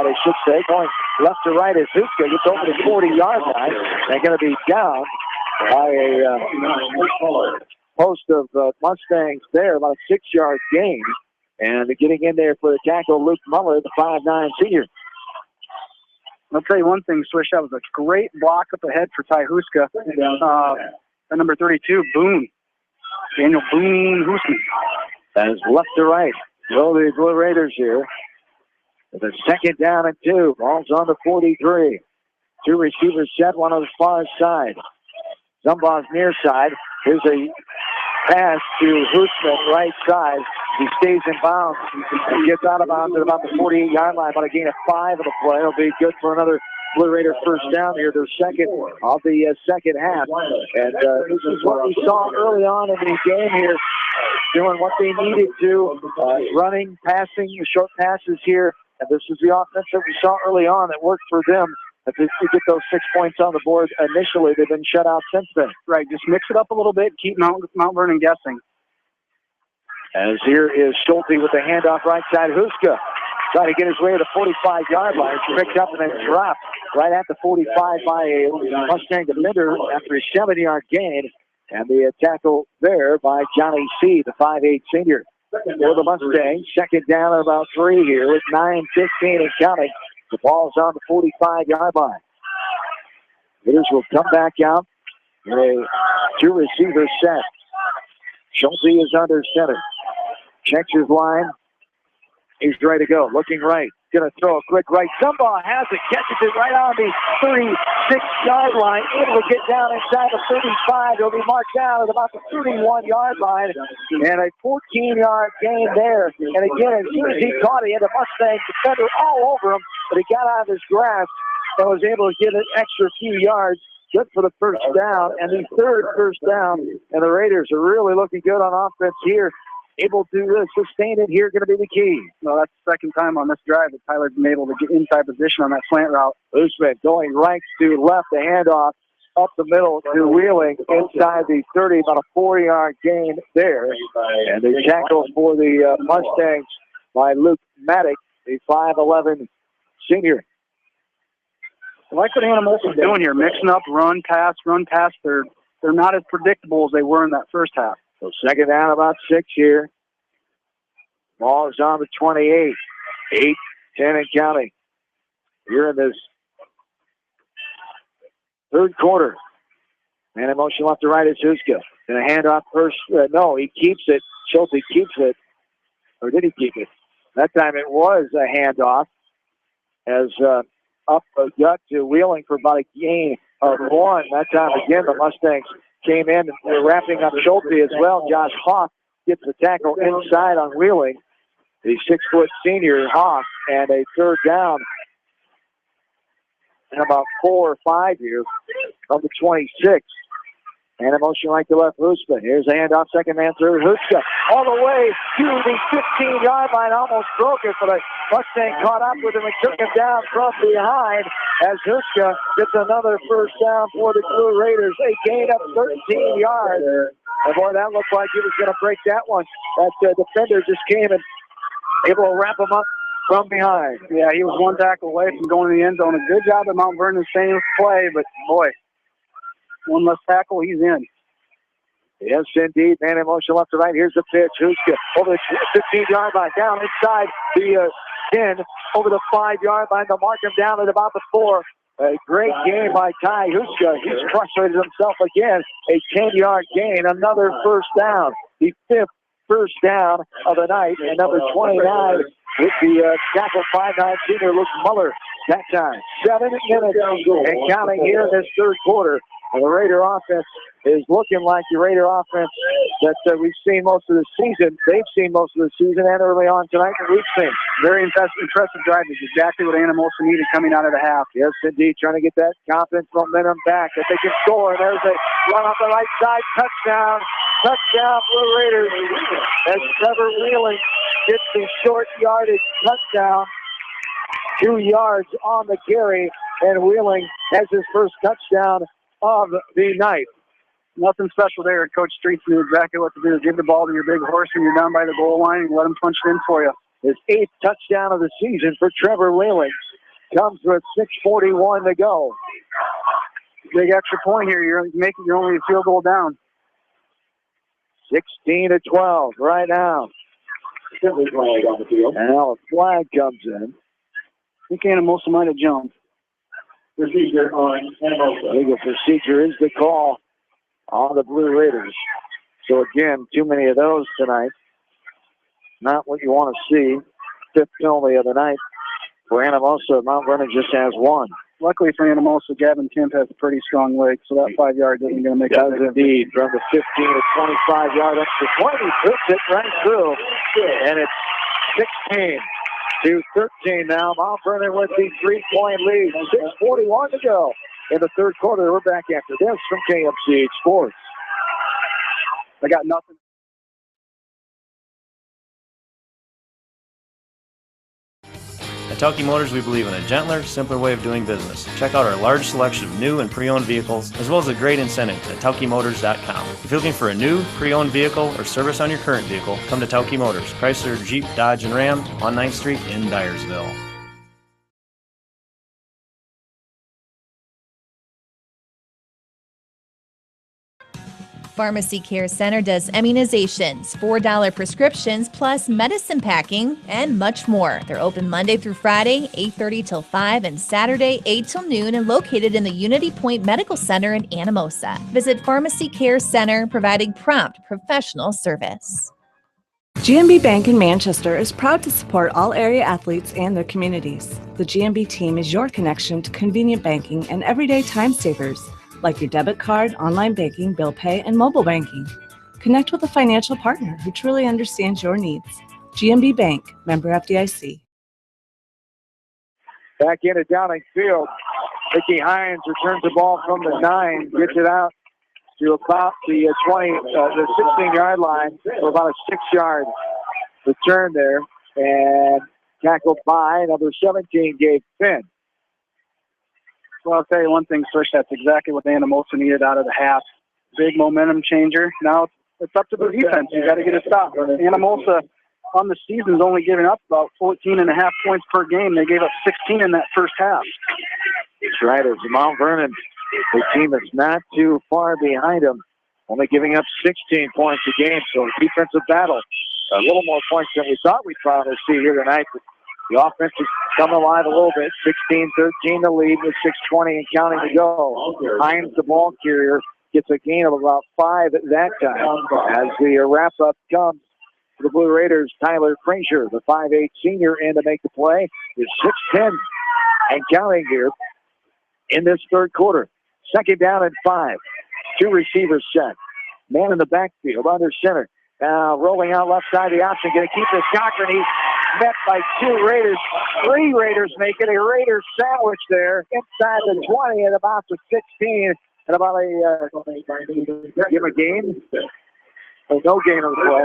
I should say. Going left to right as Huska gets over the 40-yard line. They're going to be down by a host of Mustangs there, about a 6-yard gain. And getting in there for the tackle, Luke Muller, the 5'9" senior. I'll tell you one thing, Swish, that was a great block up ahead for Ty Huska. Number 32, Boone. Daniel Boone Huska. That is left to right. Well, the Blue Raiders here. With a second down and 2. Ball's on the 43. 2 receivers set, one on the far side. Zumbaugh's near side. Here's a pass to Hoosman, right side. He stays in bounds and gets out of bounds at about the 48-yard line. About a gain of 5 of the play. It'll be good for another Blue Raider first down here. Their second of the second half. And this is what we saw early on in the game here. Doing what they needed to. Running, passing, the short passes here. And this is the offense that we saw early on that worked for them. If they get those 6 points on the board initially, they've been shut out since then. Right, just mix it up a little bit, keep Mount Vernon guessing. As here is Schulte with the handoff right side. Huska trying to get his way to the 45-yard line. It's picked up and then dropped right at the 45 by a Mustang defender after a 7-yard gain. And the tackle there by Johnny C., the 5'8" senior. For the Mustangs, second down at about 3 here with 9:15 and counting. The ball's on the 45-yard line. Raiders will come back out in a 2-receiver set. Schulte is under center. Checks his line. He's ready to go. Looking right. Going to throw a quick right. Zumbaugh has it. Catches it right on the 36-yard line. Able to get down inside the 35. He'll be marked down at about the 31-yard line. And a 14-yard gain there. And again, as soon as he caught it, he had a Mustang defender all over him. But he got out of his grasp and was able to get an extra few yards good for the first down, and the third first down. And the Raiders are really looking good on offense here. Able to sustain it here, going to be the key. Well, that's the second time on this drive that Tyler's been able to get inside position on that slant route. Usman going right to left, the handoff up the middle to Wheeling inside the 30, about a 4-yard gain there. And the tackle for the Mustangs by Luke Maddock, the 5'11 senior. I like what Anamosa's doing here, mixing up run, pass, run, pass. They're not as predictable as they were in that first half. So second down, about 6 here. Ball is on the 28. 8, 10 and counting. Here in this third quarter. Man in motion left to right is Huska. Going to hand off first. No, he keeps it. Schulte keeps it. Or did he keep it? That time it was a handoff. As up a gut to Wheeling for about a gain of 1. That time again, the Mustangs came in and they're wrapping up Schulte as well. Josh Hoff gets the tackle inside on Wheeling. The 6-foot senior Hoff, and a third down. And about 4 or 5 here of the 26. And a motion right to left, Huska. Here's a handoff, second man through. Huska all the way to the 15-yard line. Almost broke it, but a Mustang caught up with him and took him down from behind as Huska gets another first down for the Blue Raiders. A gain of 13 yards. And boy, that looked like he was going to break that one. That defender just came and able to wrap him up from behind. Yeah, he was one tackle away from going to the end zone. A good job at Mount Vernon staying with the play, but boy, one less tackle, he's in. Yes, indeed. Man in motion left to right. Here's the pitch. Huska over the 15-yard line. Down inside the 10, over the 5-yard line. They'll mark him down at about the 4. A great game by Ty Huska. He's frustrated himself again. A 10-yard gain. Another first down. The 5th first down of the night. And number 29 with the tackle 5'9" senior Luke Muller. That time, 7 minutes and counting here in this third quarter. And the Raider offense is looking like the Raider offense that we've seen most of the season. They've seen most of the season and early on tonight that we've seen. Very impressive drive. Is exactly what Anamosa needed coming out of the half. Yes, indeed. Trying to get that confidence, momentum back. If they can score, and there's a run off the right side. Touchdown. Touchdown, Blue Raiders. As Trevor Wheeling gets the short yardage touchdown. 2 yards on the carry, and Wheeling has his first touchdown of the night. Nothing special there. Coach Streets knew exactly what to do. Give the ball to your big horse when you're down by the goal line and let him punch it in for you. His 8th touchdown of the season for Trevor Wheeling comes with 6:41 to go. Big extra point here. You're only a field goal down. 16-12 right now. And now a flag comes in. I think Anamosa might have jumped. Procedure on Anamosa. Legal procedure is the call on the Blue Raiders. So again, too many of those tonight. Not what you want to see. 5th penalty of the night for Anamosa. Mount Vernon just has 1. Luckily for Anamosa, Gavin Kemp has a pretty strong leg, so that 5 yards isn't going to make does indeed. From the 15 to 25 yard up to 20, puts it right through, and it's 16 to 13 now. Mount Vernon with the 3-point lead. 6:41 to go in the third quarter. We're back after this from KMCH Sports. I got nothing. At Tauke Motors, we believe in a gentler, simpler way of doing business. Check out our large selection of new and pre-owned vehicles, as well as a great incentive at TaukeMotors.com. If you're looking for a new, pre-owned vehicle or service on your current vehicle, come to Tauke Motors, Chrysler, Jeep, Dodge, and Ram on 9th Street in Dyersville. Pharmacy Care Center does immunizations, $4 prescriptions, plus medicine packing, and much more. They're open Monday through Friday, 8:30 till 5, and Saturday, 8 till noon, and located in the Unity Point Medical Center in Anamosa. Visit Pharmacy Care Center, providing prompt professional service. GMB Bank in Manchester is proud to support all area athletes and their communities. The GMB team is your connection to convenient banking and everyday time savers, like your debit card, online banking, bill pay, and mobile banking. Connect with a financial partner who truly understands your needs. GMB Bank, member FDIC. Back into Downing Field. Mickey Hines returns the ball from the 9, gets it out to about the 16-yard line for about a 6-yard return there, and tackled by number 17, Gabe Finn. Well, I'll tell you one thing, Swish, that's exactly what Anamosa needed out of the half. Big momentum changer. Now it's up to the defense. You got to get a stop. Anamosa on the season's only giving up about 14.5 points per game. They gave up 16 in that first half. That's right. It's Mount Vernon, the team that's not too far behind them, only giving up 16 points a game. So defensive battle, a little more points than we thought we'd probably see here tonight. The offense is coming alive a little bit. 16-13 the lead with 6:20 and counting to go. Hines, the ball carrier, gets a gain of about 5 at that time. As the wrap-up comes for the Blue Raiders, Tyler Frazier, the 5'8 senior, in to make the play. Is 6'10 and counting here in this third quarter. Second down and 5. 2 receivers set. Man in the backfield under center. Now rolling out left side of the option. Going to keep this Cochran. He's met by 2 Raiders. 3 Raiders make it a Raiders sandwich there inside the 20 at about the 16. And about give a game. Oh, no gain on the play.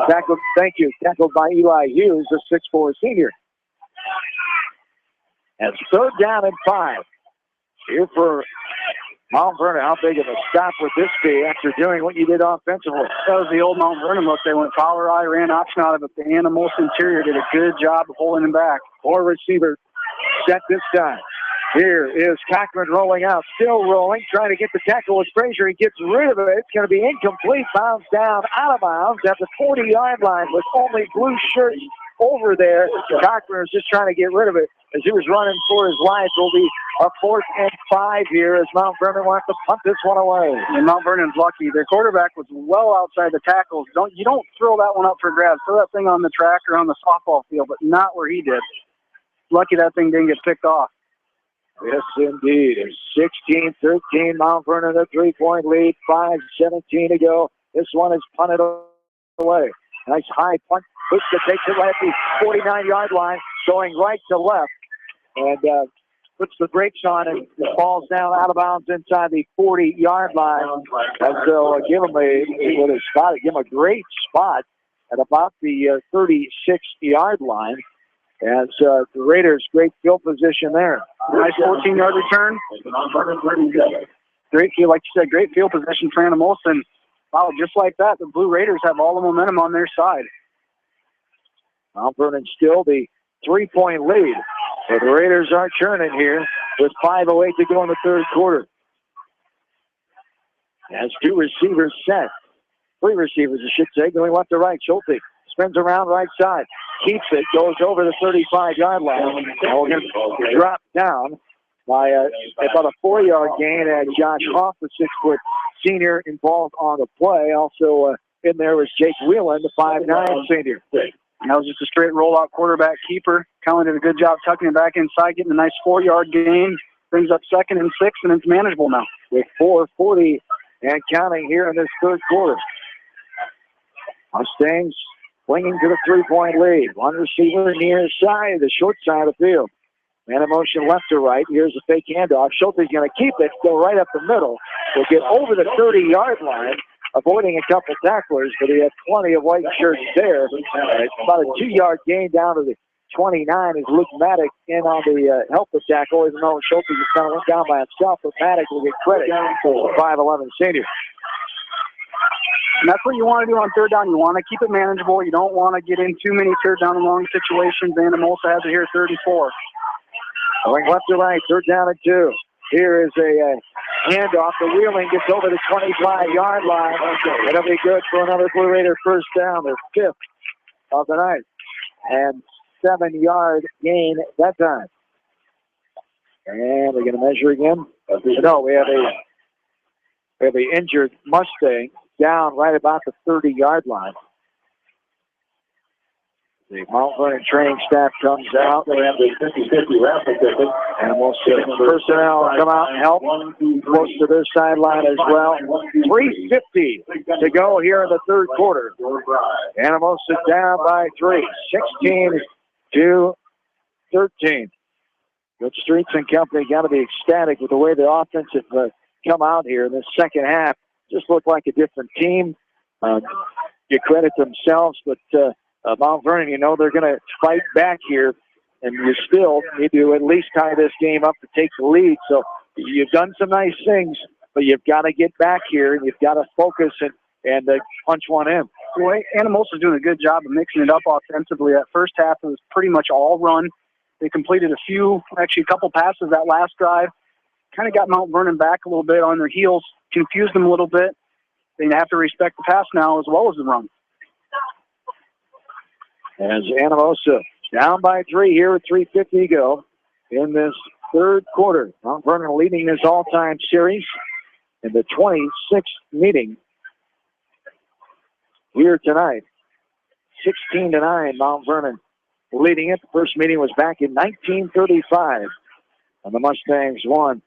Tackled, thank you. Tackled by Eli Hughes, the 6'4 senior. And third down and 5. Here for Mount Vernon. How big of a stop would this be after doing what you did offensively? That was the old Mount Vernon look. They went power eye, ran option out of it. The Anamosa interior did a good job of holding him back. 4 receiver set this time. Here is Cochran rolling out, still rolling, trying to get the tackle with Frazier. He gets rid of it. It's going to be incomplete. Bounds down, out of bounds at the 40-yard line with only blue shirts over there. Cochran is just trying to get rid of it as he was running for his life. It will be a 4th and 5 here as Mount Vernon wants to punt this one away. And Mount Vernon's lucky. Their quarterback was well outside the tackles. You don't throw that one up for grabs. Throw that thing on the track or on the softball field, but not where he did. Lucky that thing didn't get picked off. Yes, indeed. 16-13, Mount Vernon, a 3-point lead, 5:17 to go. This one is punted away. Nice high punt. Puska takes it right at the 49-yard line, going right to left, and puts the brakes on and falls down out of bounds inside the 40-yard line. And so give him a great spot at about the 36-yard line. And the Raiders, great field position there. Nice 14-yard return. Great field, like you said, great field position for Anamosa. And wow, just like that, the Blue Raiders have all the momentum on their side. Mount Vernon still the 3-point lead. So the Raiders are churning here with 5:08 to go in the third quarter. As 2 receivers set. 3 receivers, I should say, going left to right. Schulte spins around right side. Keeps it, goes over the 35-yard line. And we're going to drop down by about a 4-yard gain. And Josh Hoff, the 6-foot senior, involved on the play. Also in there was Jake Whelan, the 5'9 senior. And that was just a straight rollout quarterback keeper. Collin did a good job tucking it back inside, getting a nice 4-yard gain. Brings up 2nd and 6, and it's manageable now. With 4:40 and counting here in this third quarter. Mustangs swinging to the 3-point lead. 1 receiver near side, the short side of the field. Man in motion left to right. Here's a fake handoff. Schulte's going to keep it, go right up the middle. Will get over the 30-yard line, avoiding a couple tacklers, but he had plenty of white shirts there. It's about a 2-yard gain down to the 29 as Luke Maddox in on the help the tackle, even though Schulte just kind of went down by himself, but Maddox will get credit for 5'11 senior. And that's what you want to do on third down. You want to keep it manageable. You don't want to get in too many third down and long situations. Anamosa has it here 34. Going left to right, third down and 2. Here is a handoff. The Wheeling gets over the 25-yard line. It'll be good for another Blue Raider first down, their 5th of the night. And 7-yard gain that time. And we're going to measure again. No, we have an injured Mustang down right about the 30-yard line. The Mount Vernon training staff comes out. We have the 50-50 raffle ticket. And we'll see personnel come out and help close to their sideline as well. 3:50 to go here in the third quarter. Anamosa down by 3, 16-13. But Streets and company got to be ecstatic with the way the offense have come out here in the second half. Just looked like a different team. You credit themselves, but Mount Vernon, you know, they're going to fight back here, and you still need to at least tie this game up to take the lead. So you've done some nice things, but you've got to get back here, and you've got to focus and punch one in. Well, Anamosa's doing a good job of mixing it up offensively. That first half was pretty much all run. They completed a couple passes that last drive. Kind of got Mount Vernon back a little bit on their heels, confused them a little bit. They have to respect the pass now as well as the run. As Anamosa down by 3 here with 3:50 to go in this third quarter. Mount Vernon leading this all-time series in the 26th meeting here tonight. 16-9, Mount Vernon leading it. The first meeting was back in 1935. And the Mustangs won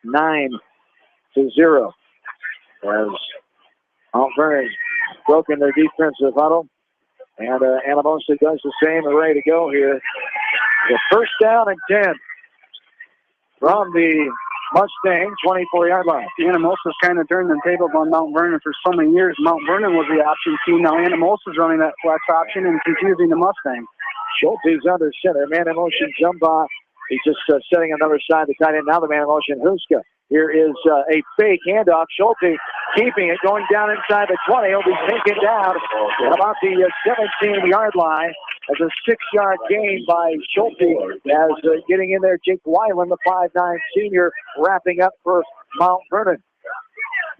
9-0. As Mount Vernon's broken their defensive huddle. And Anamosa does the same and ready to go here. The first down and 10 from the Mustang 24-yard line. Anamosa's kind of turned the tables on Mount Vernon for so many years. Mount Vernon was the option team. Now Anamosa's running that flex option and confusing the Mustang. Schulte's under center. Man in motion, jump off. He's just setting another side to tight end. Now the man in motion, Huska. Here is a fake handoff. Schulte keeping it, going down inside the 20. He'll be taken down at about the 17-yard line as a 6-yard gain by Schulte. As getting in there, Jake Weiland, the 5'9 senior, wrapping up for Mount Vernon.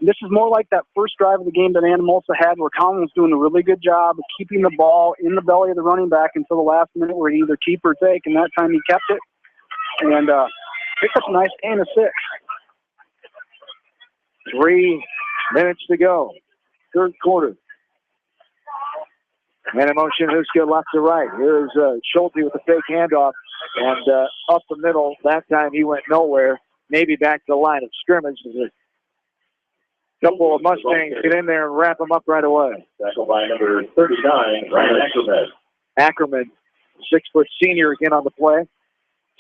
This is more like that first drive of the game that Anamosa had, where Collins was doing a really good job of keeping the ball in the belly of the running back until the last minute where he either keep or take, and that time he kept it. And picked up a nice gain of 6. 3 minutes to go. Third quarter. Man in motion, Huska left to right. Here's Schulte with the fake handoff. And up the middle, that time he went nowhere. Maybe back to the line of scrimmage. A couple of Mustangs get in there and wrap them up right away. Tackled by number 39, Ryan Ackerman. Ackerman, 6-foot senior again on the play.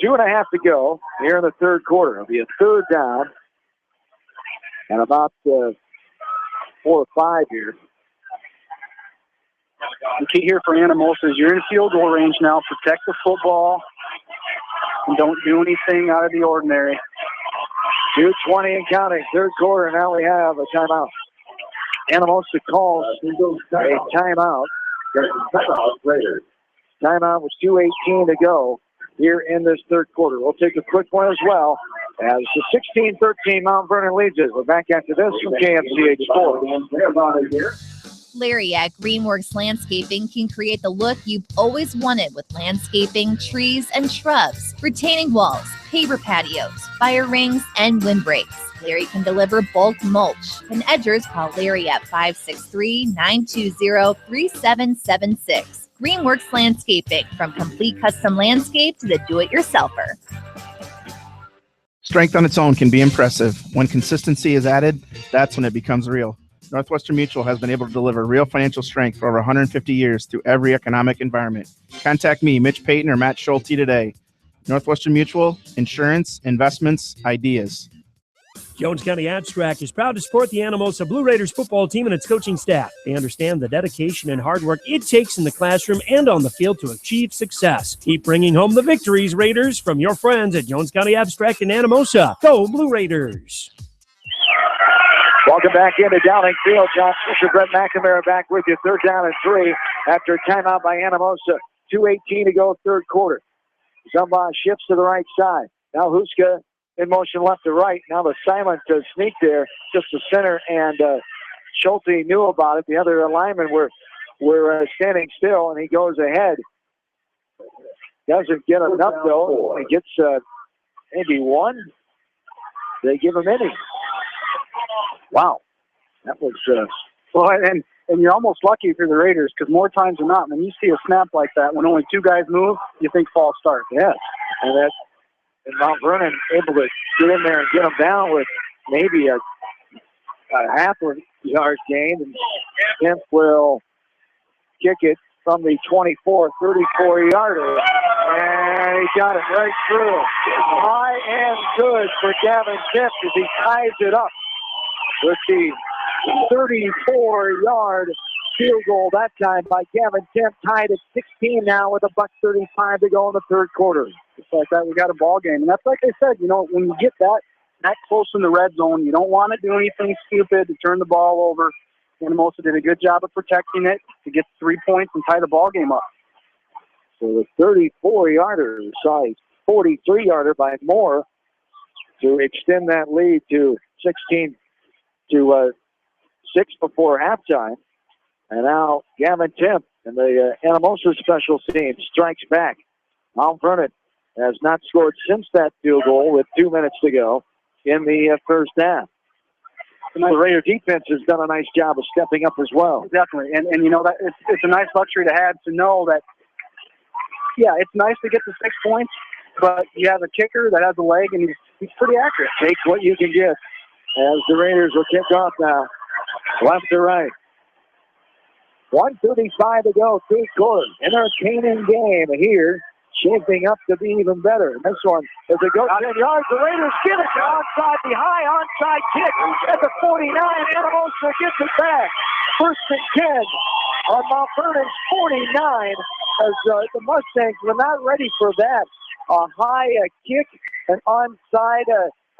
2.5 to go here in the third quarter. It'll be a third down. And about 4 or 5 here. The key here for Anamosa is you're in field goal range now. Protect the football and don't do anything out of the ordinary. 2:20 and counting. Third quarter. Now we have a timeout. Anamosa calls a timeout. Timeout with 2:18 to go here in this third quarter. We'll take a quick one as well. As the 16-13 Mount Vernon leads it. We're back after this from KMCH Sports. Larry at Greenworks Landscaping can create the look you've always wanted with landscaping, trees, and shrubs, retaining walls, paver patios, fire rings, and windbreaks. Larry can deliver bulk mulch. And edgers, call Larry at 563-920-3776. Greenworks Landscaping, from complete custom landscape to the do-it-yourselfer. Strength on its own can be impressive. When consistency is added, that's when it becomes real. Northwestern Mutual has been able to deliver real financial strength for over 150 years through every economic environment. Contact me, Mitch Payton, or Matt Schulte today. Northwestern Mutual, insurance, investments, ideas. Jones County Abstract is proud to support the Anamosa Blue Raiders football team and its coaching staff. They understand the dedication and hard work it takes in the classroom and on the field to achieve success. Keep bringing home the victories, Raiders, from your friends at Jones County Abstract and Anamosa. Go Blue Raiders! Welcome back into Dowling Field. John Fisher, Brett McNamara back with you. Third down and 3 after a timeout by Anamosa. 2:18 to go, third quarter. Zumba shifts to the right side. Now Huska in motion left to right. Now the silent sneak there, just the center, and Schulte knew about it. The other linemen were standing still, and he goes ahead. Doesn't get enough, though. He gets maybe one. They give him any. Wow. That was... Well, and you're almost lucky if you're the Raiders, because more times than not, when you see a snap like that, when only 2 guys move, you think false start. Yes. And Mount Vernon able to get in there and get them down with maybe a half a yard gain. And Kemp will kick it from the 24, 34-yarder. And he got it right through. High and good for Gavin Kemp as he ties it up with the 34-yard field goal that time by Gavin Kemp, tied at 16 now with $1:35 to go in the third quarter. Just like that, we got a ball game. And that's like I said, when you get that close in the red zone, you don't want to do anything stupid to turn the ball over. Anamosa did a good job of protecting it to get 3 points and tie the ball game up. So the 34-yarder, 43-yarder by Moore to extend that lead to 16 to 6 before halftime. And now Gavin Kemp and the Anamosa special team strikes back. Mount Vernon has not scored since that field goal with 2 minutes to go in the first half. The Raider defense has done a nice job of stepping up as well. Definitely. And that it's a nice luxury to have to know that, yeah, it's nice to get the 6 points, but you have a kicker that has a leg, and he's pretty accurate. Take what you can get as the Raiders will kick off now. Left to right. 1:35 to go, third quarter. Entertaining game here, shaping up to be even better. This one, as it goes 10 yards, the Raiders get it to onside, the high onside kick at the 49. Anamosa gets it back. First and 10 on Mount Vernon's 49, as the Mustangs were not ready for that. A high kick, an onside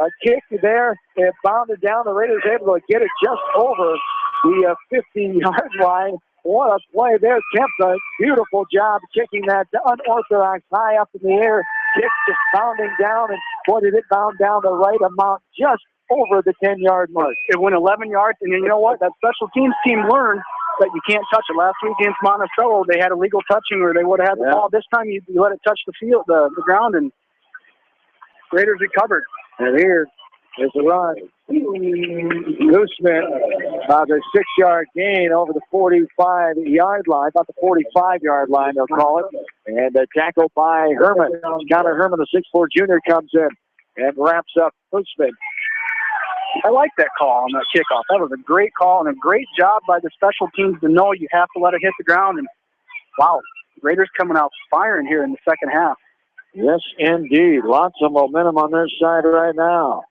a kick there. It bounded down. The Raiders able to get it just over the 50-yard line. What a play there. Kemp, a beautiful job kicking that unorthodox high up in the air. Kick just bounding down, and boy, did it bound down the right amount, just over the 10-yard mark. It went 11 yards, and you know what? That special teams team learned that you can't touch it. Last week against Monticello, they had illegal touching, or they would have had the ball. This time you let it touch the field, the ground, and Raiders recovered. And here is the run. Gooseman, about a 6-yard gain over the 45-yard line, about the 45-yard line, they'll call it. And a tackle by Herman. Connor Herman, the 6'4 junior, comes in and wraps up Gooseman. I like that call on that kickoff. That was a great call and a great job by the special teams to know you have to let it hit the ground. And wow, Raiders coming out firing here in the second half. Yes, indeed. Lots of momentum on their side right now.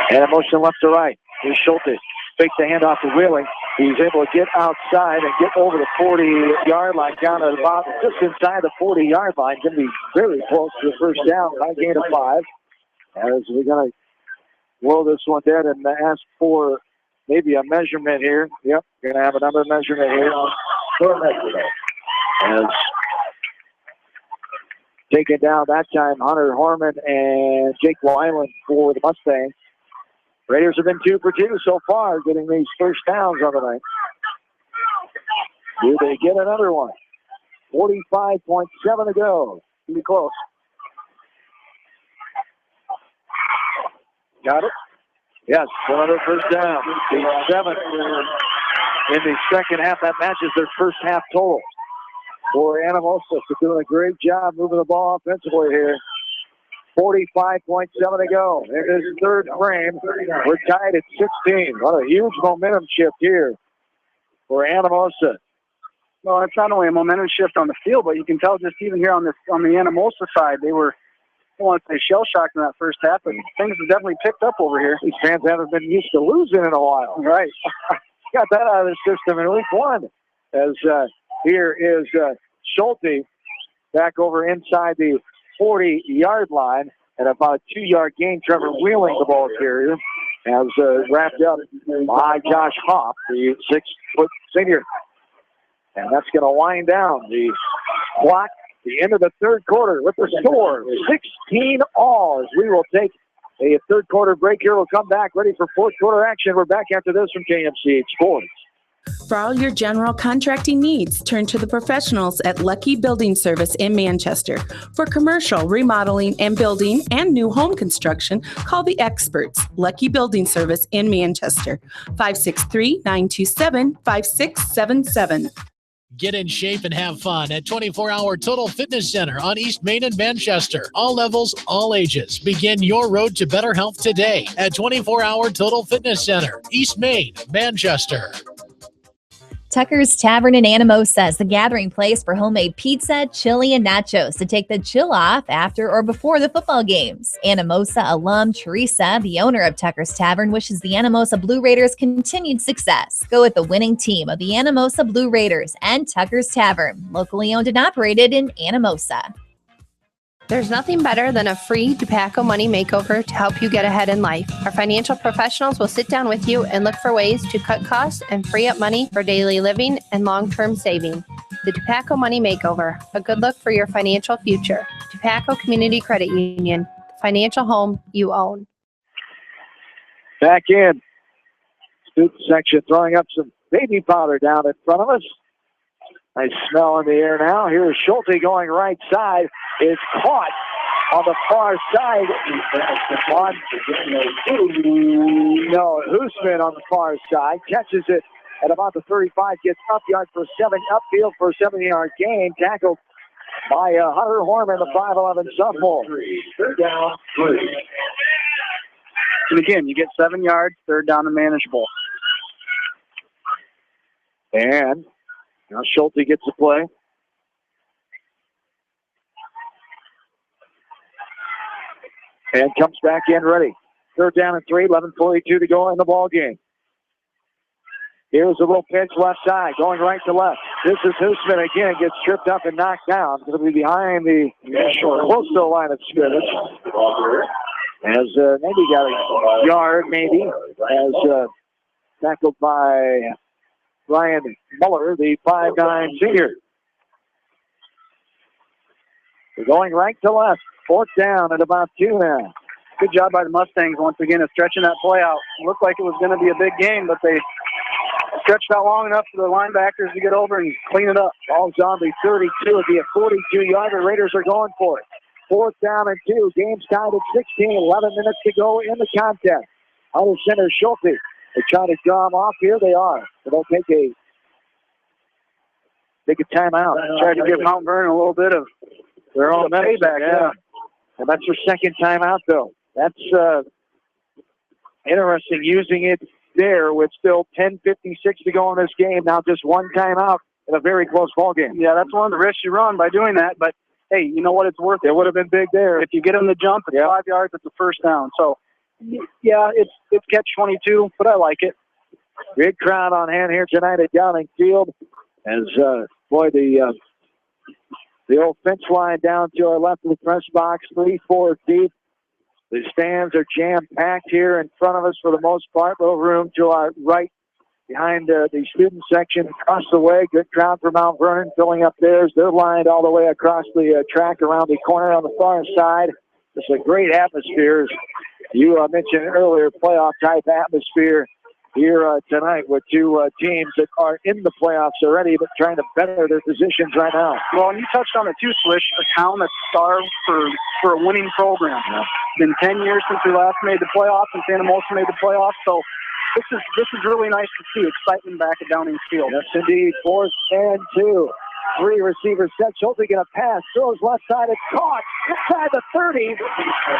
And a motion left to right. Here's Schulte. Fakes the handoff to Wheeling. He's able to get outside and get over the 40-yard line, down at about just inside the 40-yard line. Going to be very close to the first down by gain of 5. As we're going to blow this one dead and ask for maybe a measurement here. Yep, going to have another measurement here. As taken down that time, Hunter Harmon and Jake Weiland for the Mustangs. Raiders have been 2 for 2 so far, getting these first downs on the night. Do they get another one? 45.7 to go. Can be close. Got it? Yes, another first down. The 7th in the second half. That matches their first half total for Anamosa. So doing a great job moving the ball offensively here. 45.7 to go. In this third frame, we're tied at 16. What a huge momentum shift here for Anamosa. Well, it's not only a momentum shift on the field, but you can tell just even here on the Anamosa side, they were, I don't want to say shell-shocked in that first half, but things have definitely picked up over here. These fans haven't been used to losing in a while. Right. Got that out of the system in week 1. As here is Schulte back over inside the 40-yard line, and about a 2-yard gain. Trevor Wheeling, the ball carrier, as wrapped up by Josh Hoff, the 6-foot senior. And that's going to wind down the clock, the end of the third quarter, with the score 16-all. As we will take a third quarter break here. We'll come back ready for fourth quarter action. We're back after this from KMCH Sports. For all your general contracting needs, turn to the professionals at Lucky Building Service in Manchester. For commercial, remodeling, and building and new home construction, call the experts, Lucky Building Service in Manchester, 563-927-5677. Get in shape and have fun at 24-Hour Total Fitness Center on East Main in Manchester. All levels, all ages. Begin your road to better health today at 24-Hour Total Fitness Center, East Main, Manchester. Tucker's Tavern in Anamosa is the gathering place for homemade pizza, chili, and nachos to take the chill off after or before the football games. Anamosa alum Teresa, the owner of Tucker's Tavern, wishes the Anamosa Blue Raiders continued success. Go with the winning team of the Anamosa Blue Raiders and Tucker's Tavern, locally owned and operated in Anamosa. There's nothing better than a free DePaco Money Makeover to help you get ahead in life. Our financial professionals will sit down with you and look for ways to cut costs and free up money for daily living and long-term saving. The DePaco Money Makeover, a good look for your financial future. DePaco Community Credit Union, the financial home you own. Back in. Student section throwing up some baby powder down in front of us. Nice smell in the air now. Here's Schulte going right side. Is caught on the far side. Hoosman on the far side. Catches it at about the 35. Gets upfield for a 7-yard gain. Tackled by Hunter Horman, the 5'11" sophomore. Third down, 3. And again, you get 7 yards, third down and manageable. And now Schulte gets the play. And comes back in ready. Third down and 3, 11:42 to go in the ball game. Here's a little pitch left side, going right to left. This is Hoosman again, gets tripped up and knocked down. Going to be behind the close to the line of scrimmage. As maybe got a yard, maybe. As tackled by Ryan Muller, the 5'9" senior. They're going right to left. Fourth down at about 2 now. Good job by the Mustangs once again of stretching that play out. It looked like it was going to be a big game, but they stretched out long enough for the linebackers to get over and clean it up. Ball's on the 32. It'll be a 42-yarder. Raiders are going for it. Fourth down and 2. Game's tied at 16. 11 minutes to go in the contest. Under center Schulte. They try to draw them off here. They are. So they'll take a timeout. Tried to give Mount Vernon a little bit of their own payback. Yeah. And that's their second timeout, though. That's interesting, using it there with still 10:56 to go in this game. Now just one timeout in a very close ball game. Yeah, that's one of the risks you run by doing that. But, hey, you know what? It's worth it. It would have been big there. If you get them to jump, it's 5 yards, it's a first down. So, yeah, it's catch-22, but I like it. Big crowd on hand here tonight at Downing Field. As, the old fence line down to our left of the press box, 3-4 deep. The stands are jam-packed here in front of us for the most part. Little room to our right behind the student section across the way. Good crowd for Mount Vernon filling up theirs. They're lined all the way across the track around the corner on the far side. It's a great atmosphere. You mentioned earlier, playoff-type atmosphere here tonight with two teams that are in the playoffs already but trying to better their positions right now. Well, and you touched on it too, Swish, a town that's starved for a winning program. Yeah. It's been 10 years since we last made the playoffs, and Anamosa made the playoffs, so this is really nice to see excitement back at Downing Field. Yes, indeed. 4th and 2. 3 receivers set. Schulte get a pass. Throws left side. It's caught inside the 30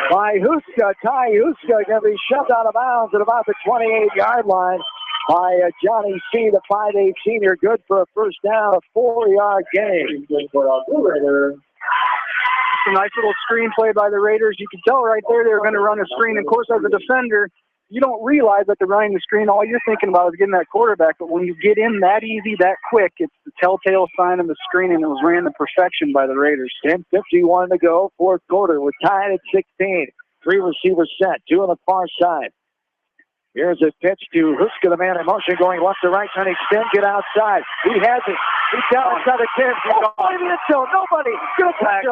by Huska. Ty Huska going to be shoved out of bounds at about the 28-yard line by Johnny C., the 5'8" senior. Good for a first down, a 4-yard gain. It's a nice little screen play by the Raiders. You can tell right there they were going to run a screen. Of course, as a defender, you don't realize that they're running the screen. All you're thinking about is getting that quarterback. But when you get in that easy, that quick, it's the telltale sign of the screen, and it was ran to perfection by the Raiders. 10:51 to go, fourth quarter. We're tied at 16. 3 receivers set, 2 on the far side. Here's a pitch to Huska, the man in motion, going left to right, trying to extend, get outside. He has it. He's down inside the 10. Nobody in the end zone. Nobody. Good catch.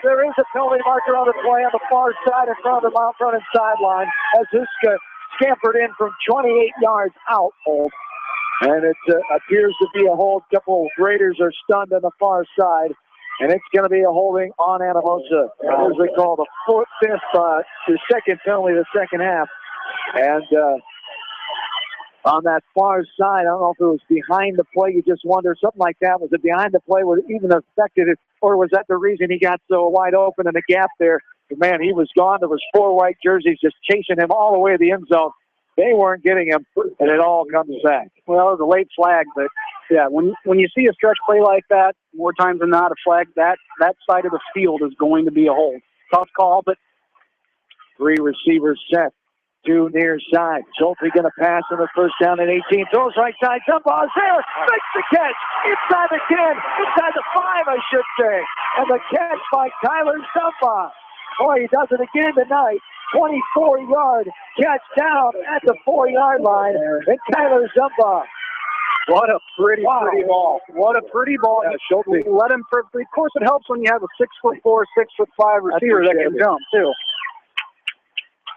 There is a penalty marker on the play on the far side in front of the Mount Vernon sideline as Huska scampered in from 28 yards out. And it appears to be a hold. A couple Raiders are stunned on the far side. And it's going to be a holding on Anamosa. As they call the second penalty of the second half. And on that far side, I don't know if it was behind the play. You just wonder, something like that. Was it behind the play? Would it even affected it? Or was that the reason he got so wide open in the gap there? But man, he was gone. There was 4 white jerseys just chasing him all the way to the end zone. They weren't getting him, and it all comes back. Well, it was a late flag, but Yeah, when you see a stretch play like that, more times than not, a flag, that side of the field is going to be a hold. Tough call, but 3 receivers set. 2 near side. Schulte going to pass on the first down at 18. Throws right side. Jump ball is there. Makes the catch. Inside the 10. Inside the 5, I should say. And the catch by Tyler Zumba. Boy, he does it again tonight. 24-yard catch down at the 4-yard line. And Tyler Zumba. What a pretty ball. What a pretty ball. Yeah, Schulte. Let him perfectly. Of course, it helps when you have a 6'4", 6'5" receiver that can jump, too.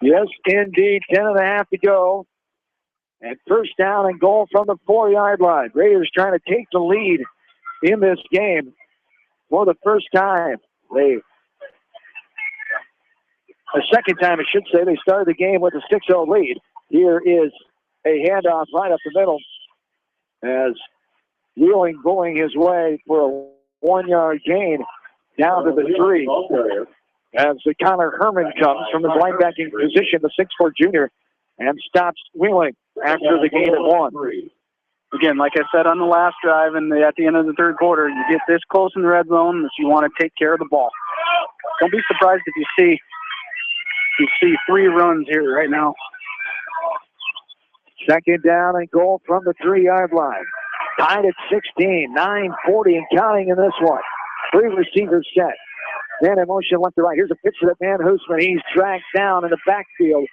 Yes, indeed. 10.5 to go. And first down and goal from the 4-yard line. Raiders trying to take the lead in this game for the first time. The second time, I should say, they started the game with a 6-0 lead. Here is a handoff right up the middle as Wheeling going his way for a 1-yard gain down to the 3. As Connor Herman comes from his linebacking position, the 6'4" junior, and stops Wheeling after the gain of 1. Again, like I said on the last drive and at the end of the third quarter, you get this close in the red zone that you want to take care of the ball. Don't be surprised if you see 3 runs here right now. Second down and goal from the 3-yard line. Tied at 16, 9:40 and counting in this one. 3 receivers set. Man in motion left to right. Here's a pitch to that man, Hoosman. He's dragged down in the backfield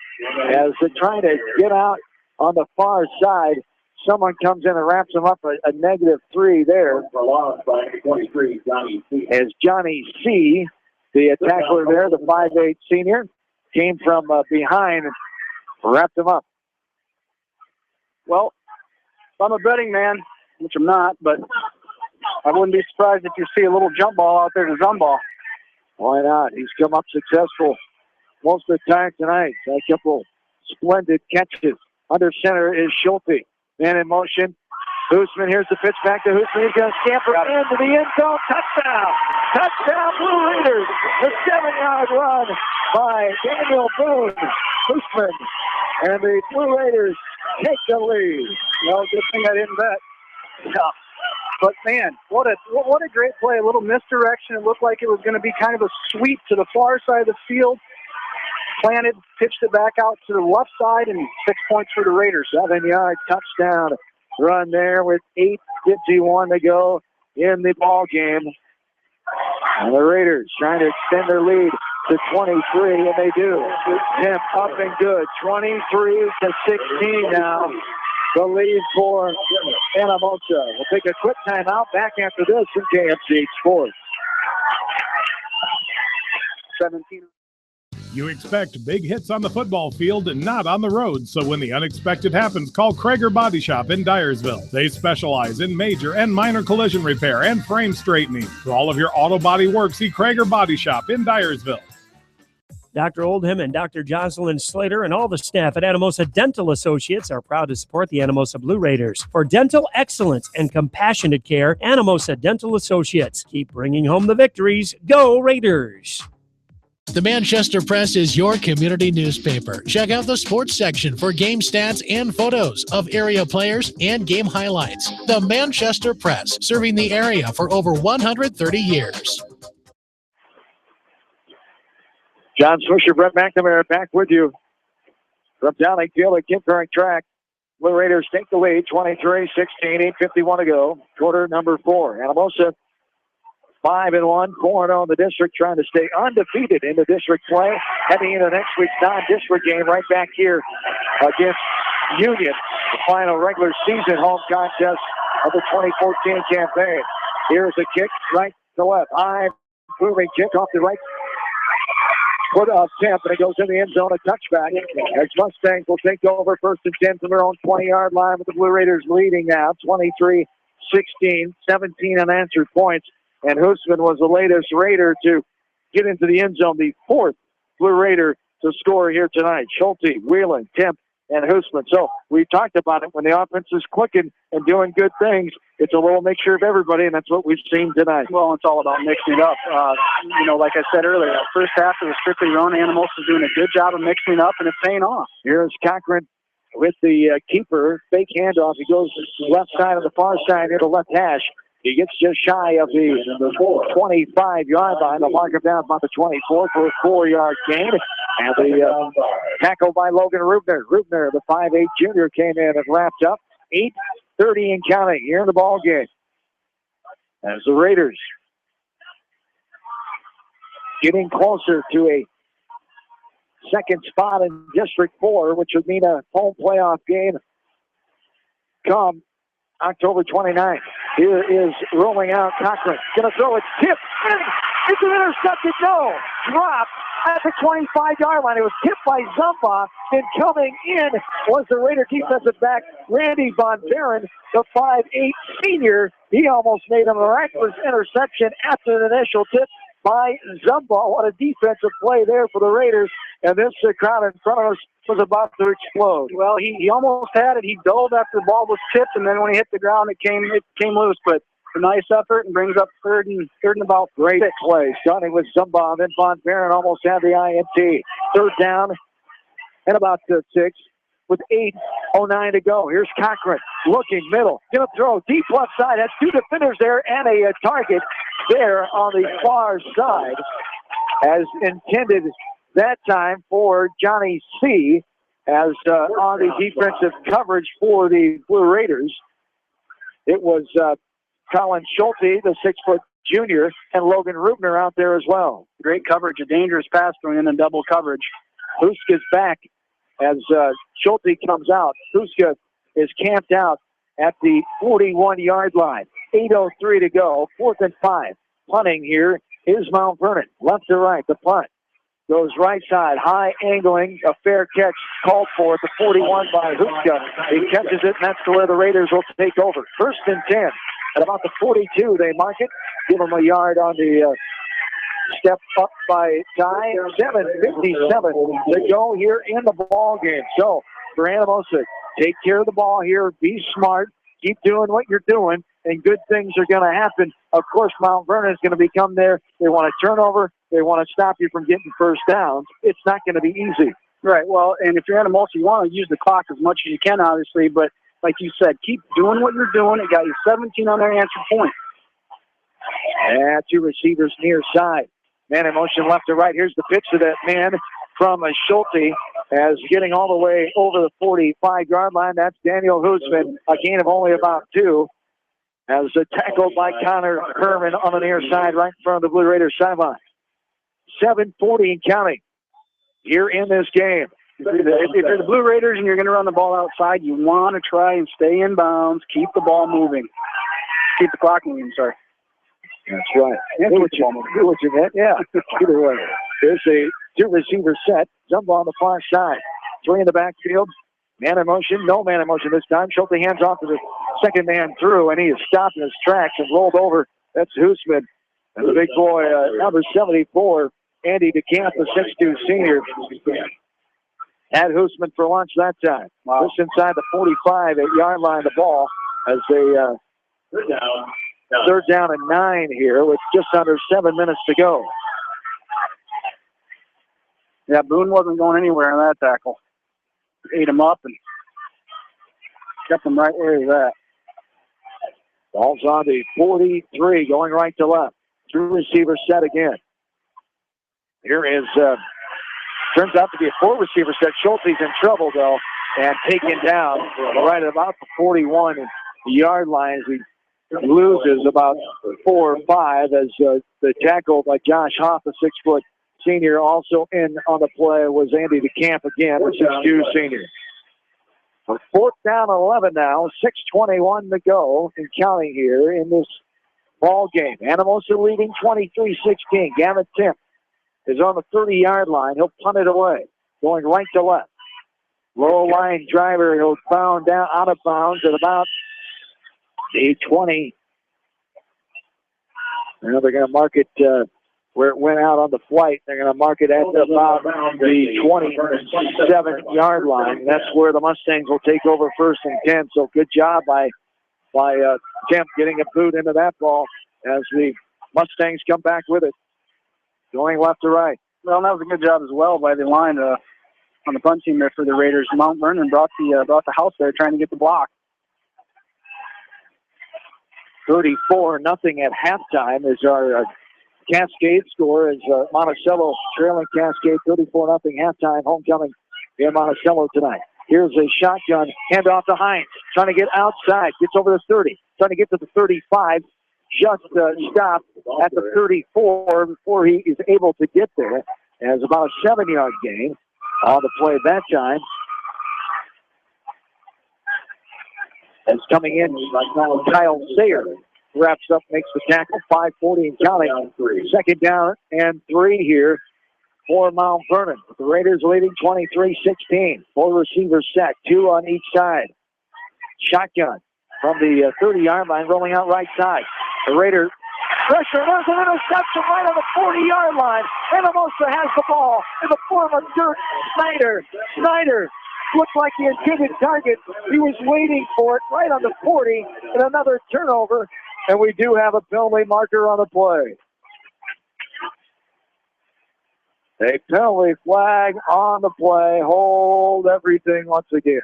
as they're trying to get out on the far side. Someone comes in and wraps him up a -3 there. As Johnny C., the tackler there, the 5'8" senior, came from behind and wrapped him up. Well, if I'm a betting man, which I'm not, but I wouldn't be surprised if you see a little jump ball out there to Zumball. Why not? He's come up successful most of the time tonight. A couple splendid catches. Under center is Schulte. Man in motion. Hoosman, here's the pitch back to Hoosman. He's going to scamper into the end zone. Touchdown! Touchdown, Blue Raiders! The 7-yard run by Daniel Boone. Hoosman. And the Blue Raiders take the lead. Well, good thing I didn't bet. Yeah. But, man, what a great play. A little misdirection. It looked like it was going to be kind of a sweep to the far side of the field. Planted, pitched it back out to the left side, and 6 points for the Raiders. 7-yard touchdown run there with 8:51 to go in the ball game. And the Raiders trying to extend their lead to 23, and they do. Temp up and good. 23-16 now. The lead for Anamosa. We'll take a quick timeout. Back after this in KFC Sports. 17. You expect big hits on the football field and not on the road, so when the unexpected happens, call Krager Body Shop in Dyersville. They specialize in major and minor collision repair and frame straightening. For all of your auto body work, see Krager Body Shop in Dyersville. Dr. Oldham and Dr. Jocelyn Slater and all the staff at Anamosa Dental Associates are proud to support the Anamosa Blue Raiders. For dental excellence and compassionate care, Anamosa Dental Associates. Keep bringing home the victories. Go Raiders! The Manchester Press is your community newspaper. Check out the sports section for game stats and photos of area players and game highlights. The Manchester Press, serving the area for over 130 years. John Swisher, Brett McNamara back with you from Dowling Field at Kimpering Track. Blue Raiders take the lead, 23-16, 8:51 to go. Quarter number 4. Anamosa 5-1, 4-0 in the district, trying to stay undefeated in the district play. Heading into next week's non-district game right back here against Union, the final regular season home contest of the 2014 campaign. Here's a kick right to left. High moving kick off the right foot of Temp, and it goes in the end zone, a touchback. As Mustangs will take over 1st and 10 from their own 20-yard line, with the Blue Raiders leading now 23-16, 17 unanswered points. And Hoosman was the latest Raider to get into the end zone, the 4th Blue Raider to score here tonight. Schulte, Wheeling, Temp, and Hoosman. So we talked about it. When the offense is clicking and doing good things, it's a little mixture of everybody, and that's what we've seen tonight. Well, it's all about mixing it up. Like I said earlier, the first half it was strictly run. Anamosa's doing a good job of mixing it up, and it's paying off. Here's Cochran with the keeper. Fake handoff. He goes left side of the far side near the left hash. He gets just shy of the 25-yard line. They'll mark him down about the 24 for a 4-yard gain. And the tackle by Logan Rubner. Rubner, the 5'8 junior, came in and wrapped up. 8:30 and counting here in the ball game. As the Raiders getting closer to a second spot in District 4, which would mean a home playoff game come October 29th. Here is rolling out Cochran. Going to throw it. Tipped. It's an intercepted. No. Dropped at the 25-yard line. It was tipped by Zumba. And coming in was the Raider defensive back, Randy Von Barren, the 5'8 senior. He almost made a miraculous interception after the initial tip by Zumba. What a defensive play there for the Raiders. And this crowd in front of us was about to explode. Well, he almost had it. He dove after the ball was tipped, and then when he hit the ground, it came loose. But a nice effort and brings up third and about great 6. play. Starting with Zumba, and then Von Barren almost had the INT. Third down and about 6 with 8:09 to go. Here's Cochran looking middle. Going to throw deep left side. Has 2 defenders there and a target there on the far side, as intended that time for Johnny C. as on the defensive coverage for the Blue Raiders. It was Colin Schulte, the 6-foot junior, and Logan Rubner out there as well. Great coverage, a dangerous pass throwing in double coverage. Huska's back as Schulte comes out. Huska is camped out at the 41-yard line. 8:03 to go, 4th and 5. Punting here is Mount Vernon. Left to right, the punt. Goes right side, high angling, a fair catch called for at the 41 by Huska. He catches it, and that's to where the Raiders will take over. 1st and 10. At about the 42, they mark it. Give them a yard on the step up by Ty. 7:57 to go here in the ball game. So for Anamosa, take care of the ball here. Be smart. Keep doing what you're doing, and good things are going to happen. Of course, Mount Vernon is going to become there. They want a turnover. They want to stop you from getting first downs. It's not going to be easy. Right. Well, and if you're Anamosa, you want to use the clock as much as you can, obviously. But like you said, keep doing what you're doing. It got you 17 on their answer point. And 2 receivers near side. Man in motion left to right. Here's the pitch to that man from Schulte as getting all the way over the 45-yard line. That's Daniel Hoosman, a gain of only about 2. As tackled by Connor Herman on the near side right in front of the Blue Raiders sideline. 7:40 and counting here in this game. If you're the Blue Raiders and you're going to run the ball outside, you want to try and stay in bounds, keep the ball moving. Keep the clock moving, sorry. That's right. Do what you meant. Yeah, either way. There's a 2-receiver set. Zumba on the far side. 3 in the backfield. Man in motion. No man in motion this time. Schulte hands off to the second man through, and he is stopped in his tracks and rolled over. That's Hoosman. And the big boy, number 74, Andy DeCamp, the 6'2 senior, had Hoosman for lunch that time. Wow. Just inside the 45-yard line, the ball as they third down and 9 here with just under 7 minutes to go. Yeah, Boone wasn't going anywhere on that tackle. Ate him up and kept him right where he's at. Ball's on the 43, going right to left. 2 receiver set again. Here is, turns out to be a 4-receiver set. Schulte's in trouble, though, and taken down right at about the 41-yard line as he loses about 4 or 5 as the tackle by Josh Hoff, the 6-foot senior. Also in on the play was Andy DeCamp again, the 6'2 senior. 4th down 11 now, 6:21 to go and counting here in this ball game. Anamosa leading 23-16. Gavin Timp is on the 30-yard line. He'll punt it away, going right to left. Low line driver, he'll bound down out of bounds at about the 20. Now they're going to mark it where it went out on the flight. They're going to mark it at about the 27-yard line. That's where the Mustangs will take over 1st and 10. So good job by Kemp getting a boot into that ball as the Mustangs come back with it. Going left to right. Well, that was a good job as well by the line to on the punt team there for the Raiders. Mount Vernon brought the house there, trying to get the block. 34-0 at halftime is our Cascade score. Is Monticello trailing Cascade 34-0 halftime. Homecoming in Monticello tonight. Here's a shotgun handoff to Hines, trying to get outside. Gets over the 30, trying to get to the 35. Just stopped at the 34 before he is able to get there. As about a 7-yard gain on the play that time. As coming in, Kyle Sayer wraps up, makes the tackle. 5:40 and counting. Second down and 3 here for Mount Vernon. The Raiders leading 23-16. 4 receivers set, 2 on each side. Shotgun from the 30-yard line, rolling out right side. The Raiders pressure. There's an interception right on the 40-yard line. Anamosa has the ball in the form of Dirk Snyder. Snyder looked like the intended target. He was waiting for it right on the 40, and another turnover. And we do have a penalty marker on the play. A penalty flag on the play. Hold everything once again.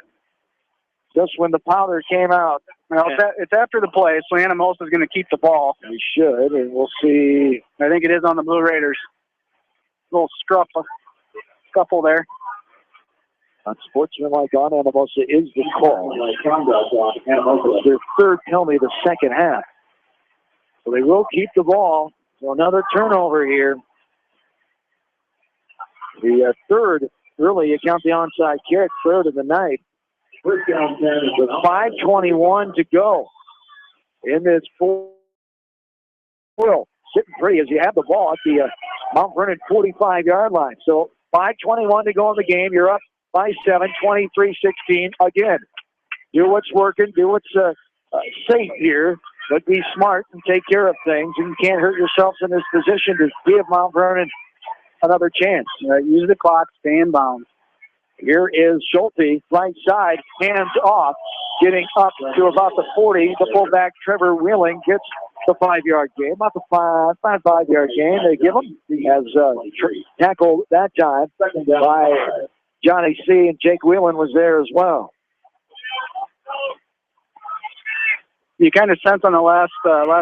Just when the powder came out. Well, it's after the play, so Anamosa is going to keep the ball. We should, and we'll see. I think it is on the Blue Raiders. Little scuffle there. Unsportsmanlike on Anamosa is the call. It's their third penalty of the second half. So they will keep the ball. So another turnover here. The third, really, you count the onside kick, third of the night. With 5:21 to go in this fourth. Sitting pretty as you have the ball at the Mount Vernon 45-yard line. So 5:21 to go in the game. You're up by 7, 23-16. Again, do what's working, do what's safe here, but be smart and take care of things. And you can't hurt yourselves in this position to give Mount Vernon another chance. Use the clock, stay in bounds. Here is Schulte, right side, hands off, getting up to about the 40. The fullback, Trevor Wheeling, gets the 5-yard gain. About the 5-yard gain they give him. He has tackled that time by Johnny C. and Jake Wheelan was there as well. You kind of sense on the last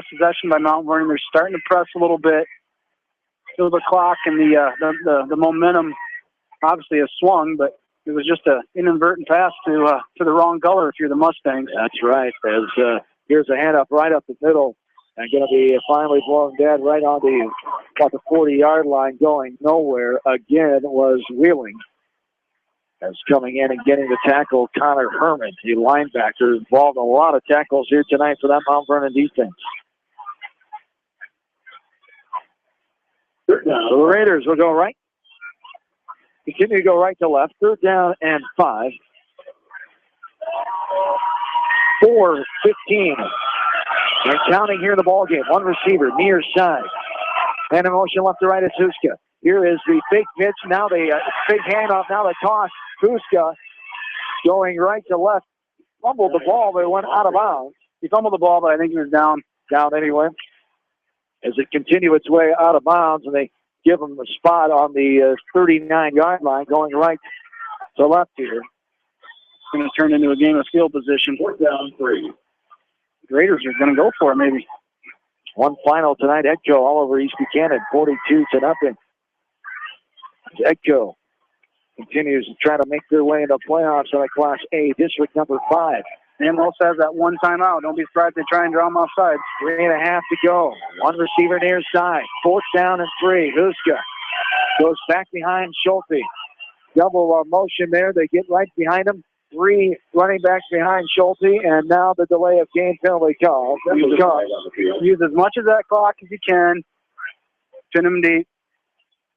possession by Mount Vernon, they're starting to press a little bit. Feel the clock and the momentum obviously has swung, but it was just an inadvertent pass to the wrong color if you're the Mustangs. That's right. As here's a handoff right up the middle and going to be finally blown dead right on the 40-yard line, going nowhere. Again was Wheeling. As coming in and getting the tackle, Connor Herman, the linebacker, involved in a lot of tackles here tonight for that Mount Vernon defense. The Raiders will go right. Continue to go right to left. 3rd down and 5. 4:15. And counting here in the ball game. One receiver, near side. And in motion left to right is Huska. Here is the fake pitch. Now the big handoff. Now the toss. Huska going right to left. Fumbled the ball, but it went out of bounds. He fumbled the ball, but I think he was down. Down anyway. As it continued its way out of bounds, and they give him a spot on the 39-yard line, going right to left here. It's going to turn into a game of field position. 4th down, 3. The Raiders are going to go for it, maybe. One final tonight. Edco all over East Buchanan, 42-0. Edco continues to try to make their way into playoffs in a Class A district number 5. Amos has that one timeout. Don't be surprised they try and draw him off sides. 3.5 to go. One receiver near side. 4th down and 3. Huska goes back behind Schulte. Double motion there. They get right behind him. 3 running backs behind Schulte, and now the delay of game penalty call. Use as much of that clock as you can. Pin him deep.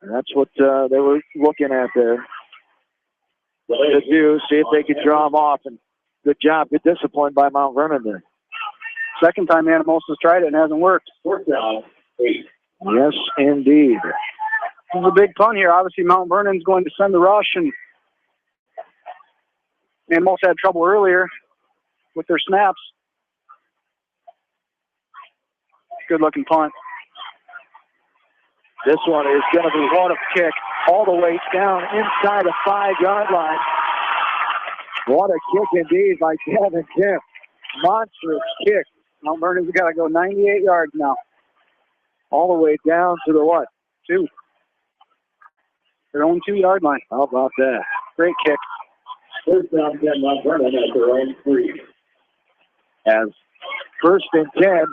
And that's what they were looking at there. To do, see if they could draw him off. And good job, good discipline by Mount Vernon there. Second time Anamosa's tried it and hasn't worked. 4th down, 8. Yes, indeed. This is a big pun here. Obviously, Mount Vernon's going to send the rush, and Anamosa had trouble earlier with their snaps. Good-looking punt. This one is going to be one of kick. all the way down inside the 5-yard line. What a kick indeed by Kevin Kemp. Monstrous kick. Mount Vernon's got to go 98 yards now. All the way down to the what? 2. Their own 2-yard line. How about that? Great kick. First down, 10, Mount Vernon at their own 3. As first and 10.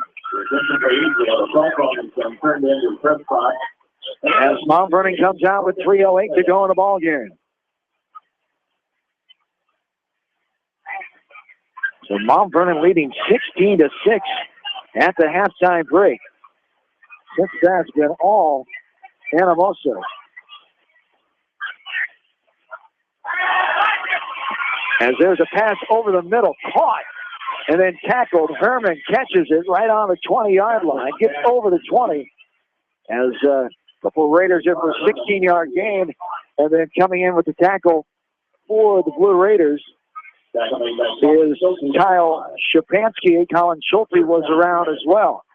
As Mount Vernon comes out with 3:08 to go in the ball game. So Mount Vernon leading 16-6 at the halftime break. Since that's been all Anamosa. As there's a pass over the middle, caught, and then tackled. Herman catches it right on the 20-yard line, gets over the 20, as a couple of Raiders in for a 16-yard gain, and then coming in with the tackle for the Blue Raiders is Kyle Shapansky. Colin Schulte was around as well.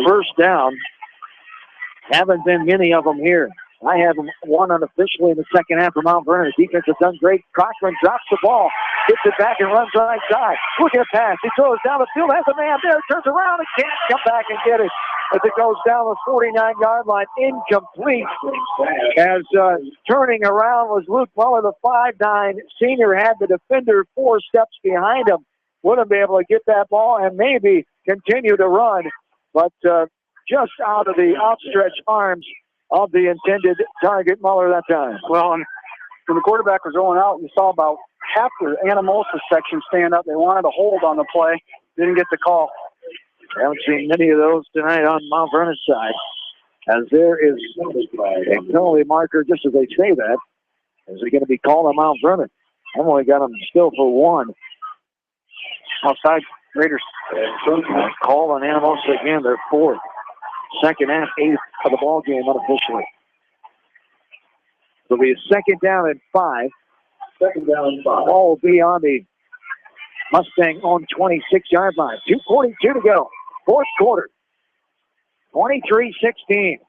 First down, haven't been many of them here. I have one unofficially in the second half for Mount Vernon. The defense has done great. Cochran drops the ball, gets it back and runs right side. Look at a pass. He throws down the field, has a man there, turns around and can't come back and get it. As it goes down the 49-yard line, incomplete. As turning around was Luke Muller, the 5'9" senior, had the defender 4 steps behind him. Wouldn't be able to get that ball and maybe continue to run, but just out of the outstretched arms of the intended target, Muller, that time. Well, and when the quarterback was rolling out, you saw about half the Anamosa section stand up. They wanted a hold on the play. Didn't get the call. I haven't seen many of those tonight on Mount Vernon's side, as there is a penalty marker, just as they say that, is it going to be called on Mount Vernon? I've only got them still for 1. Outside Raiders. Call on Anamosa again, they're 4th. Second half, 8th of the ball game unofficially. It'll be a second down and 5. Second down and 5. Ball will be on the Mustang on 26-yard line. 2:42 to go. Fourth quarter. 23-16.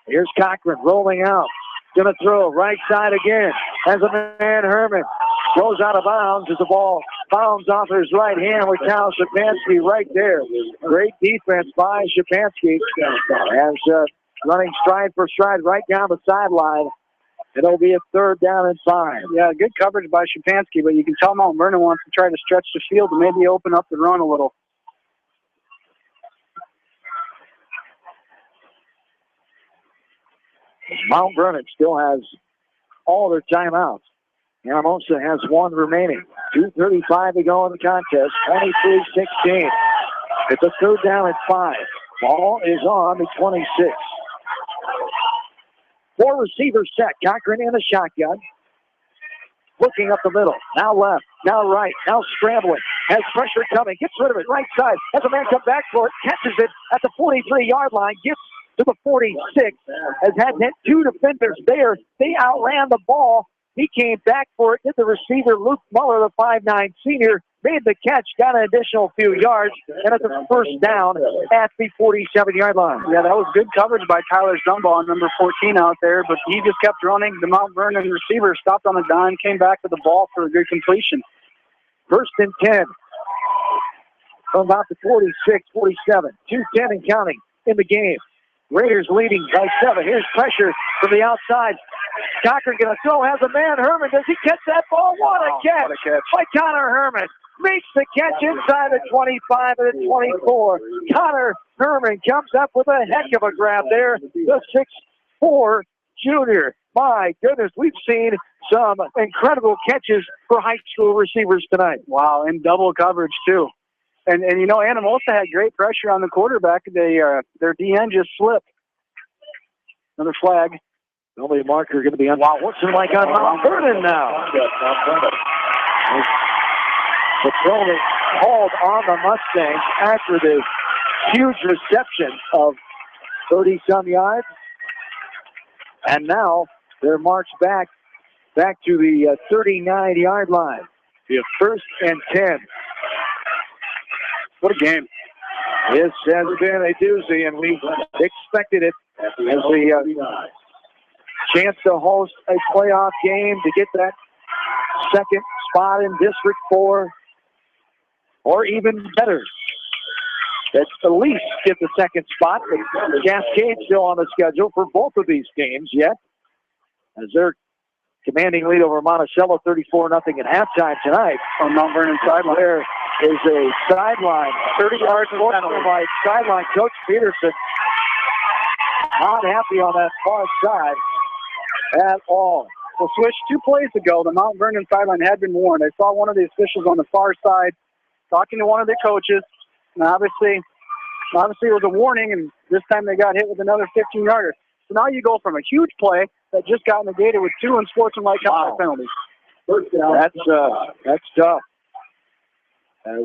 Here's Cochran rolling out. Gonna throw right side again. Has a man, Herman. Goes out of bounds as the ball bounds off his right hand with Kyle Shapansky right there. Great defense by Shapansky. As running stride for stride right down the sideline. It'll be a third down and 5. Yeah, good coverage by Shapansky, but you can tell Mount Vernon wants to try to stretch the field and maybe open up the run a little. Mount Vernon still has all their timeouts. Anamosa has 1 remaining. 2:35 to go in the contest. 23-16. It's a third down and 5. Ball is on the 26. 4 receivers set. Cochran in the shotgun. Looking up the middle. Now left. Now right. Now scrambling. Has pressure coming. Gets rid of it. Right side. Has a man come back for it. Catches it at the 43-yard line. Gets to the 46. Has had 2 defenders there. They outran the ball. He came back for it. Did the receiver, Luke Muller, the 5'9" senior, made the catch, got an additional few yards, and it's a first down at the 47-yard line. Yeah, that was good coverage by Tyler Zumbaugh, number 14 out there, but he just kept running. The Mount Vernon receiver stopped on the dime, came back with the ball for a good completion. First and 10 from about the 46, 47, 2:10 and counting in the game. Raiders leading by 7. Here's pressure from the outside. Cochran going to throw, has a man, Herman. Does he catch that ball? What a catch by Connor Herman. Makes the catch inside the 25 and the 24. Connor Herman comes up with a heck of a grab there. The 6'4" junior. My goodness, we've seen some incredible catches for high school receivers tonight. Wow, and double coverage too. And you know, Anamosa had great pressure on the quarterback. Their DN just slipped. Another flag. Penalty marker going to be on. Wow, what's it like on Mount Vernon now? The penalty called on the Mustangs after the huge reception of 30-some yards. And now they're marched back to the 39-yard line. The first and 10. What a game. This has been a doozy, and we expected it as the chance to host a playoff game to get that second spot in District 4, or even better, at least get the second spot. Cascade's still on the schedule for both of these games yet, as they're commanding lead over Monticello 34-0 at halftime tonight. On Mount Vernon sideline. There is a sideline, 30 yards by sideline. Coach Peterson not happy on that far side at all. Well, Swish, 2 plays ago, the Mount Vernon sideline had been warned. I saw one of the officials on the far side talking to one of the coaches, and obviously it was a warning, and this time they got hit with another 15-yarder. So now you go from a huge play that just got negated with 2 unsportsmanlike conduct penalties. That's tough. As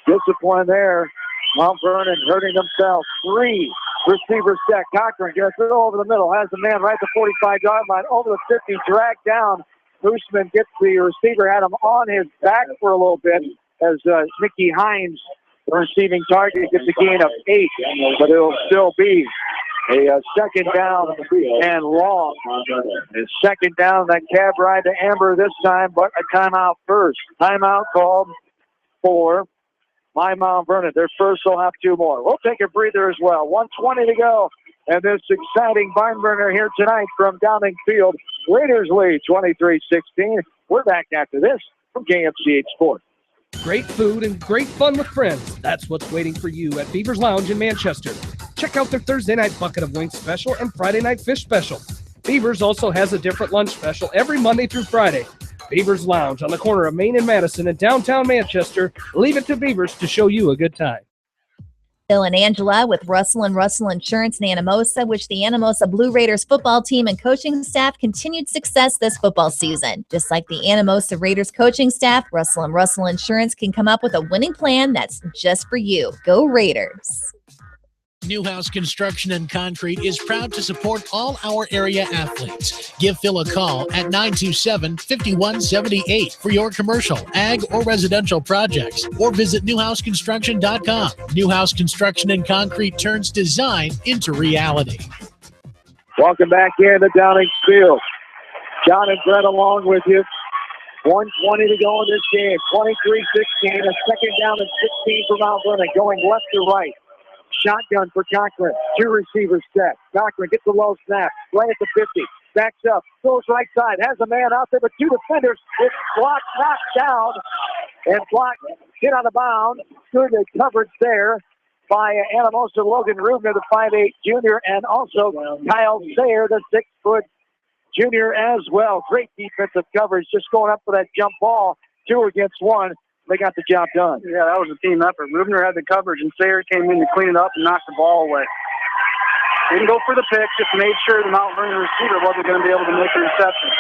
discipline there, Mount Vernon hurting themselves. 3 receivers set. Cochran gets it over the middle, has the man right at the 45-yard line, over the 50, dragged down. Boostman gets the receiver, had him on his back for a little bit as Mickey Hines, the receiving target, gets a gain of 8, but it'll still be a second down and long. A second down, that cab ride to Amber this time, but a timeout first. Timeout called for Mount Vernon. Their first, will have 2 more. We'll take a breather as well. 1:20 to go. And this exciting barn burner here tonight from Downing Field. Raiders lead 23-16. We're back after this from KFCH Sports. Great food and great fun with friends. That's what's waiting for you at Beaver's Lounge in Manchester. Check out their Thursday night bucket of wings special and Friday night fish special. Beaver's also has a different lunch special every Monday through Friday. Beaver's Lounge on the corner of Main and Madison in downtown Manchester. Leave it to Beaver's to show you a good time. Bill and Angela with Russell & Russell Insurance in Anamosa wish the Anamosa Blue Raiders football team and coaching staff continued success this football season. Just like the Anamosa Raiders coaching staff, Russell & Russell Insurance can come up with a winning plan that's just for you. Go Raiders. Newhouse Construction and Concrete is proud to support all our area athletes. Give Phil a call at 927-5178 for your commercial, ag, or residential projects, or visit newhouseconstruction.com. Newhouse Construction and Concrete turns design into reality. Welcome back here to Downing Field. John and Brett along with you. 1:20 to go in this game. 23-16. A second down and 16 for Mount Vernon, going left to right. Shotgun for Cochran. 2 receivers set. Cochran gets the low snap. Right at the 50. Backs up. Goes right side. Has a man out there, but 2 defenders. It's blocked, knocked down, and blocked. Hit on the bound. Good coverage there by Anamosa Logan Rubner, the 5'8 junior, and also Kyle Sayer, the 6-foot junior as well. Great defensive coverage. Just going up for that jump ball. 2 against 1. They got the job done. Yeah, that was a team effort. Rubner had the coverage, and Sayer came in to clean it up and knock the ball away. Didn't go for the pick, just made sure the Mount Vernon receiver wasn't going to be able to make the reception.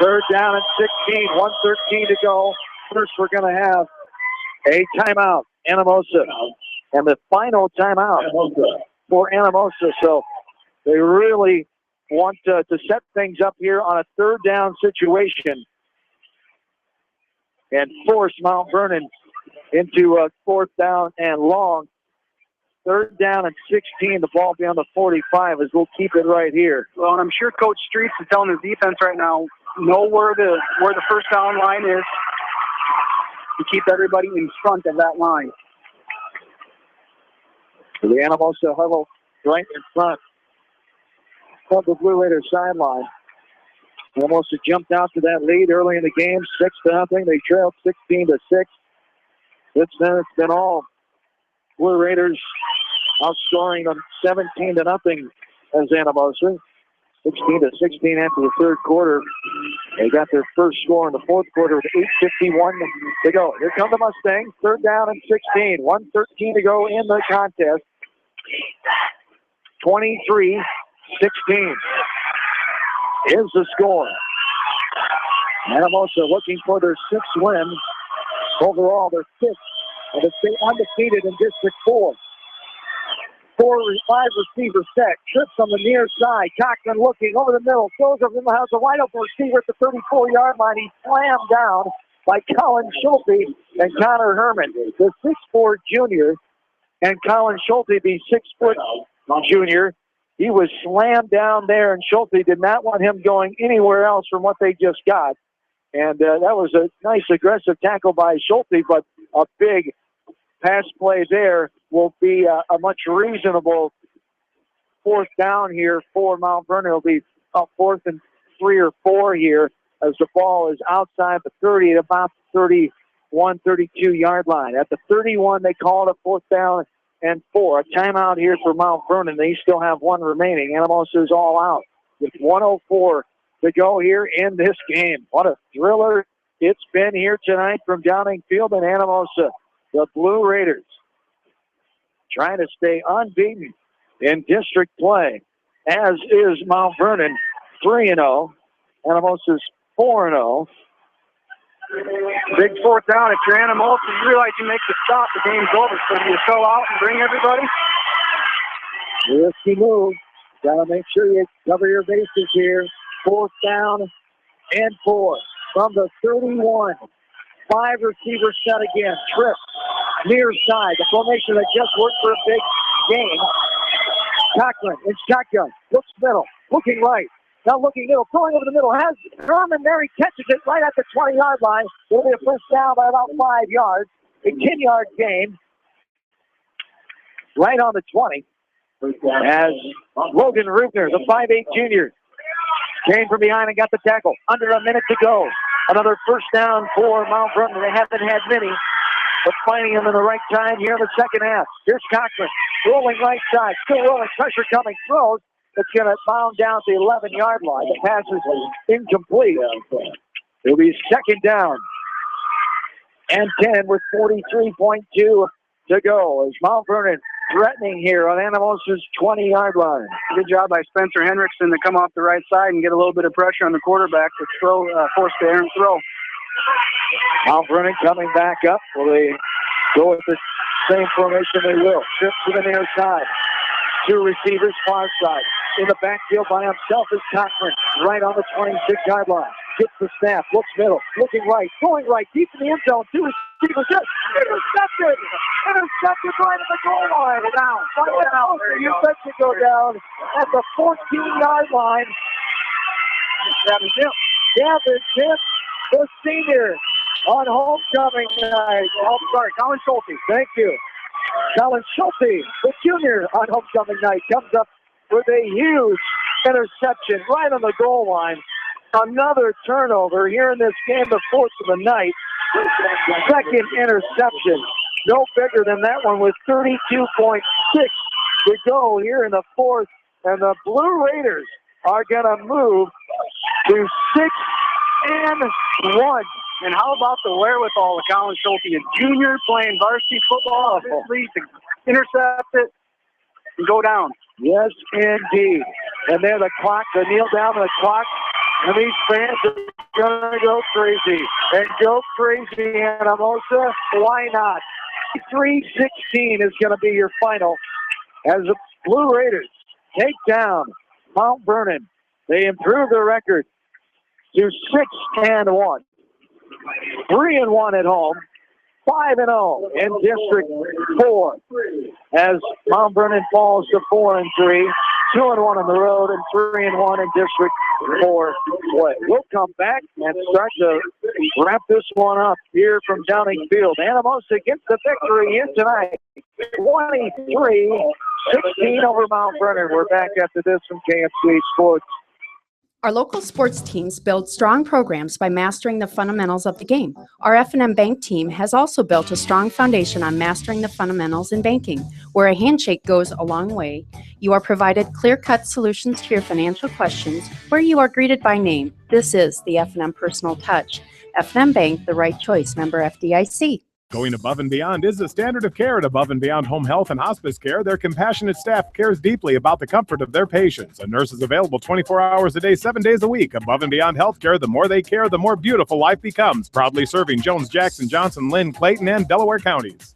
Third down and 16, 1:13 to go. First, we're going to have a timeout, Anamosa. And the final timeout for Anamosa. So they really want to set things up here on a third down situation and force Mount Vernon into a 4th down and long. Third down and 16, the ball be on the 45 as we'll keep it right here. Well, and I'm sure Coach Streets is telling his defense right now, know where the first down line is to keep everybody in front of that line. So the Anamosa huddle right in front of the Blue Raiders sideline. Anamosa jumped out to that lead early in the game, 6-0. They trailed 16-6. Since then, it's been all Blue Raiders outscoring them 17-0 as Anamosa. 16-16 after the third quarter. They got their first score in the fourth quarter with 8:51 to go. Here come the Mustangs. Third down and 16. 1:13 to go in the contest. 23-16 is the score. Anamosa looking for their 6th win. Overall, their 5th. And to stay undefeated in District 4. 5 receivers set. Trips on the near side. Cochran looking over the middle. Throws over the house. A wide open receiver at the 34-yard line. He's slammed down by Colin Schulte and Connor Herman. The 6'4 junior and Colin Schulte, the 6-foot junior, He was slammed down there, and Schulte did not want him going anywhere else from what they just got. And that was a nice aggressive tackle by Schulte, but a big pass play there will be a much reasonable fourth down here for Mount Vernon. It'll be about 4th and 3 or 4 here as the ball is outside the 30 at about 31, 32-yard line. At the 31, they call it a 4th down and 4. A timeout here for Mount Vernon. They still have one remaining. Anamosa is all out with 1:04 to go here in this game. What a thriller it's been here tonight from Downing Field in Anamosa. The Blue Raiders trying to stay unbeaten in district play, as is Mount Vernon, 3-0. Anamosa's 4-0. Big fourth down. If you're Anamosa, you realize you make the stop, the game's over. So do you go out and bring everybody? Risky move. Got to make sure you cover your bases here. 4th down and 4 from the 31. 5 receiver set again. Trip near side. The formation that just worked for a big game. Cochran in shotgun. Looks middle. Looking right. Now looking middle. Throwing over the middle. Has Herman there. He catches it right at the 20-yard line. It'll be a first down by about 5 yards. A 10-yard gain. Right on the 20. As Logan Rubner, the 5'8 junior, came from behind and got the tackle. Under a minute to go. Another first down for Mount Vernon. They haven't had many, but finding them in the right time here in the second half. Here's Cochran, rolling right side, still rolling, pressure coming, throws. It's going to bound down to the 11-yard line. The pass is incomplete. It'll be second down and 10 with 43.2 to go as Mount Vernon threatening here on Anamosa's 20-yard line. Good job by Spencer Henriksen to come off the right side and get a little bit of pressure on the quarterback to throw, force the errant throw. Mount Vernon coming back up. Will they go with the same formation? They will. Trip to the near side. 2 receivers far side. In the backfield by himself is Cochran. Right on the 26-yard line. Gets the snap. Looks middle. Looking right. Going right. Deep in the end zone. 2 receivers. Intercepted. Intercepted right at the goal line. Down. You bet you go down at the 14-yard line. Gavin Kemp, the senior, on homecoming night. Oh, sorry, Colin Schulte. Thank you. Colin Schulte, the junior, on homecoming night, comes up with a huge interception right on the goal line. Another turnover here in this game, the 4th of the night. Second interception. No bigger than that one with 32.6 to go here in the 4th. And the Blue Raiders are going to move to 6-1. And how about the wherewithal of Colin Schulte, a junior playing varsity football, to intercept it and go down. Yes, indeed. And there the clock, the kneel down to the clock, and these fans are going to go crazy. And go crazy, Anamosa. Why not? 3-16 is going to be your final as the Blue Raiders take down Mount Vernon. They improve their record to 6-1. 3-1 at home, 5-0 in District 4. As Mount Vernon falls to 4-3, 2-1 on the road, and 3-1 in District 4 play. We'll come back and start to wrap this one up here from Downing Field. Anamosa gets the victory here tonight, 23-16 over Mount Vernon. We're back after this from KFC Sports. Our local sports teams build strong programs by mastering the fundamentals of the game. Our F&M Bank team has also built a strong foundation on mastering the fundamentals in banking, where a handshake goes a long way. You are provided clear-cut solutions to your financial questions, where you are greeted by name. This is the F&M Personal Touch. F&M Bank, the right choice. Member FDIC. Going above and beyond is the standard of care at Above and Beyond Home Health and Hospice Care. Their compassionate staff cares deeply about the comfort of their patients. A nurse is available 24 hours a day, 7 days a week. Above and Beyond Healthcare, the more they care, the more beautiful life becomes. Proudly serving Jones, Jackson, Johnson, Lynn, Clayton, and Delaware counties.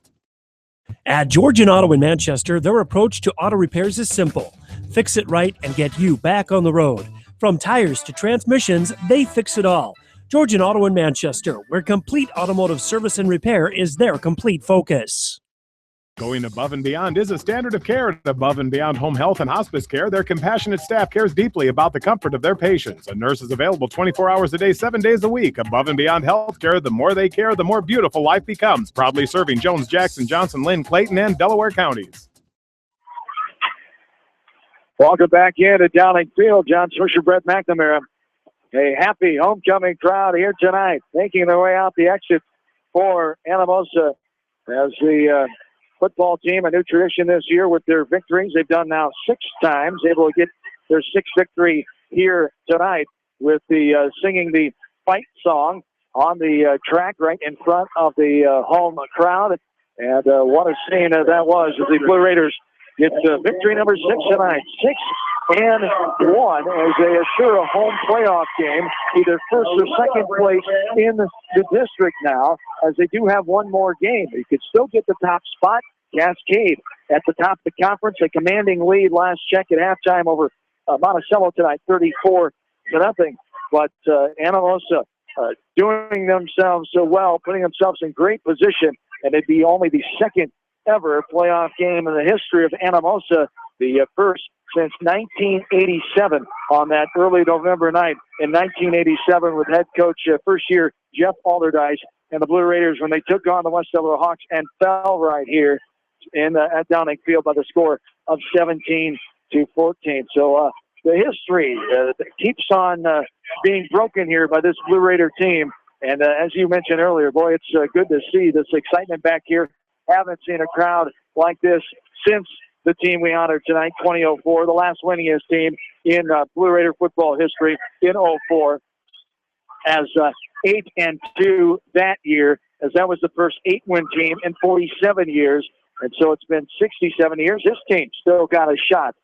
At Georgian Auto in Manchester, their approach to auto repairs is simple. Fix it right and get you back on the road. From tires to transmissions, they fix it all. Georgian Auto in Manchester, where complete automotive service and repair is their complete focus. Going above and beyond is a standard of care at Above and Beyond Home Health and Hospice Care. Their compassionate staff cares deeply about the comfort of their patients. A nurse is available 24 hours a day, 7 days a week. Above and Beyond Healthcare, the more they care, the more beautiful life becomes. Proudly serving Jones, Jackson, Johnson, Lynn, Clayton, and Delaware counties. Welcome back in at Dowling Field. John Swisher, Brett McNamara. A happy homecoming crowd here tonight, making their way out the exit for Anamosa as the football team, a new tradition this year with their victories. They've done now 6 times, able to get their 6th victory here tonight with the singing the fight song on the track right in front of the home crowd. And what a scene that was as the Blue Raiders get victory number 6 tonight. 6-1 as they assure a home playoff game, either first or second place in the district now, as they do have one more game. They could still get the top spot. Cascade at the top of the conference, a commanding lead last check at halftime over Monticello tonight, 34-0. But Anamosa doing themselves so well, putting themselves in great position, and it'd be only the second ever playoff game in the history of Anamosa, the first since 1987 on that early November night in 1987 with head coach first year Jeff Alderdice and the Blue Raiders when they took on the West Delaware Hawks and fell right here at Downing Field by the score of 17-14. So the history keeps on being broken here by this Blue Raider team. And as you mentioned earlier, boy, it's good to see this excitement back here. Haven't seen a crowd like this since the team we honored tonight, 2004, the last winningest team in Blue Raider football history in 04, as 8-2 that year, as that was the first 8-win team in 47 years. And so it's been 67 years. This team still got a shot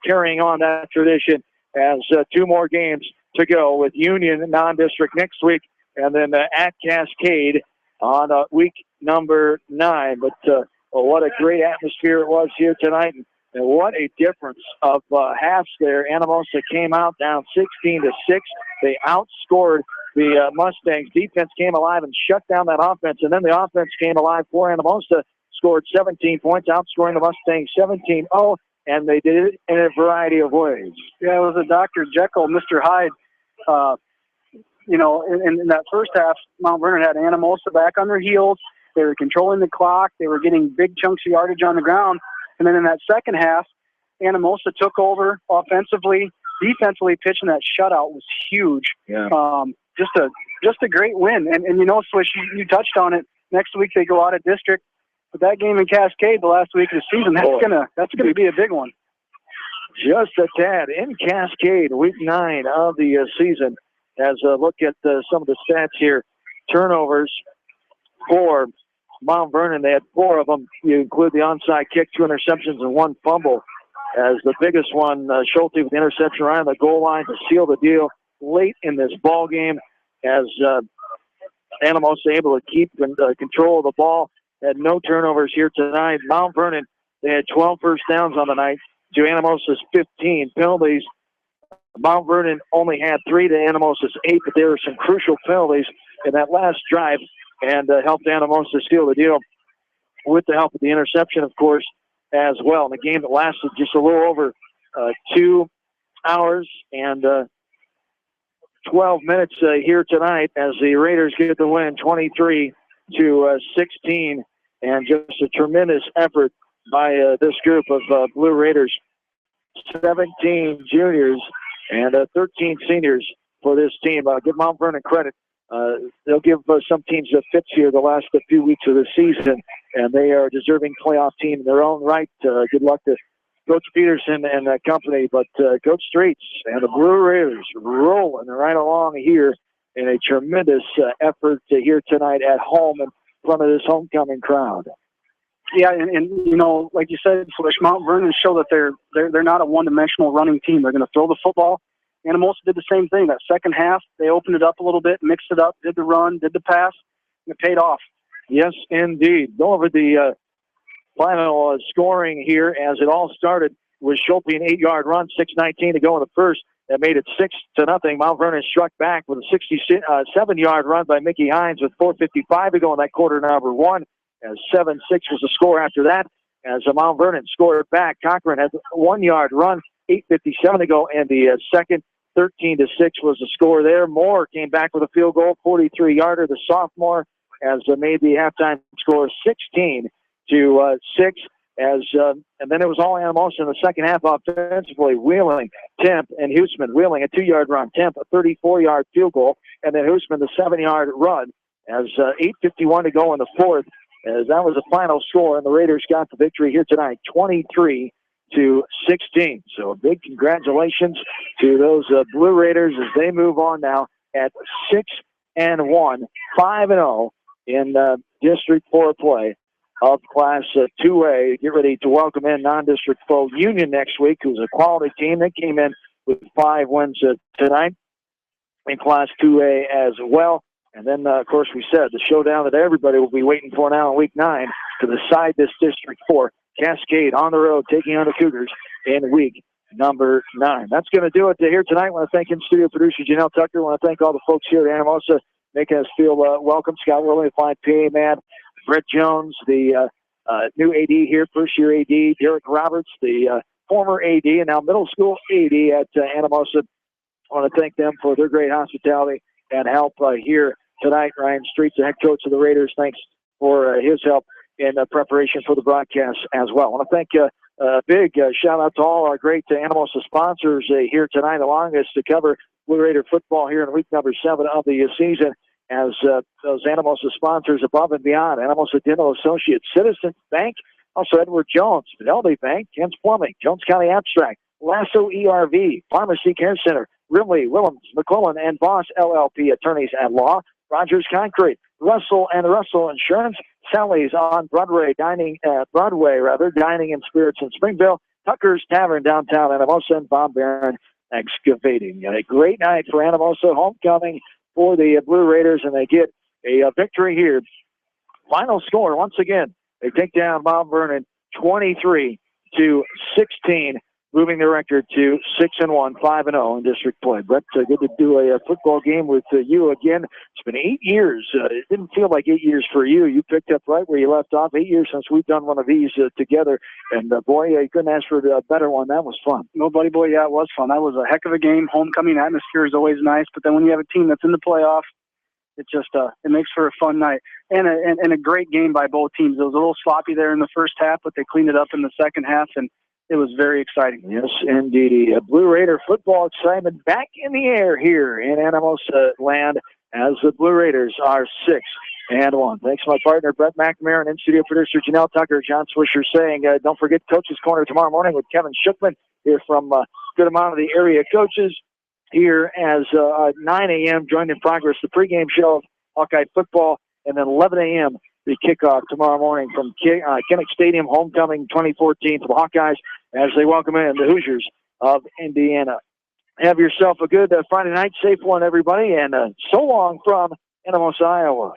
carrying on that tradition as 2 more games to go with Union non-district next week and then at Cascade on week number 9. But what a great atmosphere it was here tonight. And what a difference of halves there. Anamosa came out down 16-6. They outscored the Mustangs. Defense came alive and shut down that offense. And then the offense came alive for Anamosa, scored 17 points, outscoring the Mustangs 17-0. And they did it in a variety of ways. Yeah, it was a Dr. Jekyll, Mr. Hyde. In that first half, Mount Vernon had Anamosa back on their heels. They were controlling the clock. They were getting big chunks of yardage on the ground. And then in that second half, Anamosa took over offensively. Defensively, pitching that shutout was huge. Yeah. Just a great win. And Swish, you touched on it. Next week they go out of district. But that game in Cascade the last week of the season, that's gonna be a big one. Just a tad in Cascade, week 9 of the season. As a look at some of the stats here, turnovers for Mount Vernon, they had 4 of them. You include the onside kick, 2 interceptions, and 1 fumble. As the biggest one, Schulte with the interception right on the goal line to seal the deal late in this ball game. As Anamosa able to keep control of the ball, had no turnovers here tonight. Mount Vernon, they had 12 first downs on the night to Anamosa's 15 penalties. Mount Vernon only had 3 to Anamosa's 8, but there were some crucial penalties in that last drive and helped Anamosa seal the deal with the help of the interception, of course, as well. In a game that lasted just a little over 2 hours and 12 minutes here tonight as the Raiders get the win 23-16, and just a tremendous effort by this group of Blue Raiders. 17 juniors and 13 seniors for this team. Give Mount Vernon credit. They'll give some teams a fits here the last few weeks of the season, and they are a deserving playoff team in their own right. Good luck to Coach Peterson and company, but Coach Streets and the Blue Raiders rolling right along here in a tremendous effort here tonight at home in front of this homecoming crowd. Yeah, and like you said, Swish, Mount Vernon show that they're not a one-dimensional running team. They're going to throw the football. Anamosa did the same thing. That second half, they opened it up a little bit, mixed it up, did the run, did the pass, and it paid off. Yes, indeed. Go over the final scoring here as it all started with Schulte, an 8-yard run, 6:19 to go in the first. That made it 6-0. Mount Vernon struck back with a 67-yard run by Mickey Hines with 4:55 to go in that quarter number 1. As 7-6 was the score after that. as Mount Vernon scored back. Cochran has a 1-yard run, 8:57 to go, and the second. 13-6 was the score there. Moore came back with a field goal, 43-yarder. The sophomore has made the halftime score 16-6. And then it was all Anamosa in the second half offensively. Wheeling, Temp, and Huseman. Wheeling, a 2-yard run. Temp, a 34-yard field goal. And then Huseman, the 7-yard run. As 8:51 to go in the fourth. As that was the final score, and the Raiders got the victory here tonight, 23-16. So a big congratulations to those Blue Raiders as they move on now at 6-1, 5-0 in District 4 play of Class 2A. Get ready to welcome in non-district foe Union next week, who's a quality team. They came in with 5 wins tonight in Class 2A as well. And then, of course, we said the showdown that everybody will be waiting for now in Week 9 to decide this District 4. Cascade on the road, taking on the Cougars in week number 9. That's going to do it here tonight. I want to thank in-studio producer Janelle Tucker. I want to thank all the folks here at Anamosa making us feel welcome. Scott Willie, the fine PA man. Brett Jones, the new AD here, first-year AD. Derek Roberts, the former AD and now middle school AD at Anamosa. I want to thank them for their great hospitality and help here tonight. Ryan Streets, the head coach of the Raiders, thanks for his help in preparation for the broadcast as well. I want to thank a big shout-out to all our great Anamosa sponsors here tonight, allowing us to cover Blue Raider football here in week number 7 of the season, as those Anamosa sponsors above and beyond: Anamosa Dental Associates, Citizens Bank, also Edward Jones, Fidelity Bank, Kent's Plumbing, Jones County Abstract, Lasso ERV, Pharmacy Care Center, Rimley, Willems, McClellan, and Boss LLP Attorneys at Law, Rogers Concrete, Russell and Russell Insurance, Sally's on Broadway dining and spirits in Springville, Tucker's Tavern downtown Anamosa, and Bob Barron Excavating. A great night for Anamosa, homecoming for the Blue Raiders, and they get a victory here. Final score, once again, they take down Mount Vernon 23-16, moving the record to 6-1, 5-0 in district play. Brett, good to do a football game with you again. It's been 8 years. It didn't feel like 8 years for you. You picked up right where you left off. 8 years since we've done one of these together. And, boy, you couldn't ask for a better one. That was fun. No, buddy boy, yeah, it was fun. That was a heck of a game. Homecoming atmosphere is always nice. But then when you have a team that's in the playoff, it just it makes for a fun night. And a great game by both teams. It was a little sloppy there in the first half, but they cleaned it up in the second half, and it was very exciting. Yes, indeed. Blue Raider football excitement back in the air here in Anamosa land as the Blue Raiders are 6-1. Thanks to my partner, Brett McNamara, and in-studio producer Janelle Tucker. John Swisher saying, don't forget Coach's Corner tomorrow morning with Kevin Shookman here from a good amount of the area coaches here as 9 a.m. joined in progress the pregame show of Hawkeye football, and then 11 a.m. the kickoff tomorrow morning from Kinnick Stadium, homecoming 2014 for the Hawkeyes as they welcome in the Hoosiers of Indiana. Have yourself a good Friday night, safe one, everybody, and so long from Anamosa, Iowa.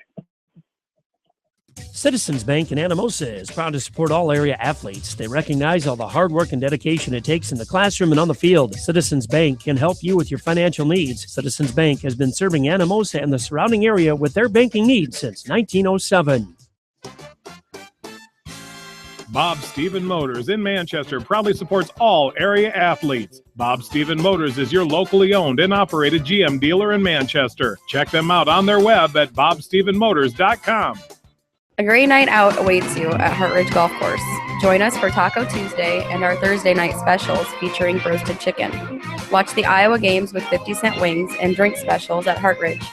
Citizens Bank in Anamosa is proud to support all area athletes. They recognize all the hard work and dedication it takes in the classroom and on the field. Citizens Bank can help you with your financial needs. Citizens Bank has been serving Anamosa and the surrounding area with their banking needs since 1907. Bob Stephen Motors in Manchester proudly supports all area athletes. Bob Stephen Motors is your locally owned and operated GM dealer in Manchester. Check them out on their web at bobstephenmotors.com. A great night out awaits you at Hartridge Golf Course. Join us for Taco Tuesday and our Thursday night specials featuring roasted chicken. Watch the Iowa games with 50-cent wings and drink specials at Hartridge,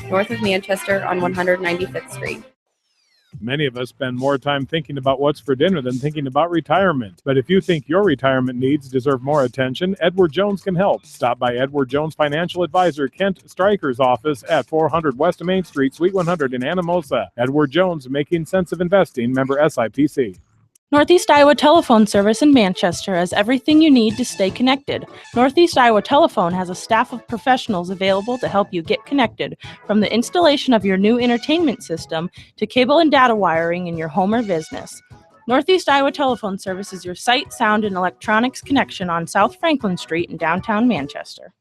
north of Manchester on 195th Street. Many of us spend more time thinking about what's for dinner than thinking about retirement. But if you think your retirement needs deserve more attention, Edward Jones can help. Stop by Edward Jones Financial Advisor Kent Stryker's office at 400 West Main Street, Suite 100 in Anamosa. Edward Jones, making sense of investing, member SIPC. Northeast Iowa Telephone Service in Manchester has everything you need to stay connected. Northeast Iowa Telephone has a staff of professionals available to help you get connected, from the installation of your new entertainment system to cable and data wiring in your home or business. Northeast Iowa Telephone Service is your sight, sound, and electronics connection on South Franklin Street in downtown Manchester.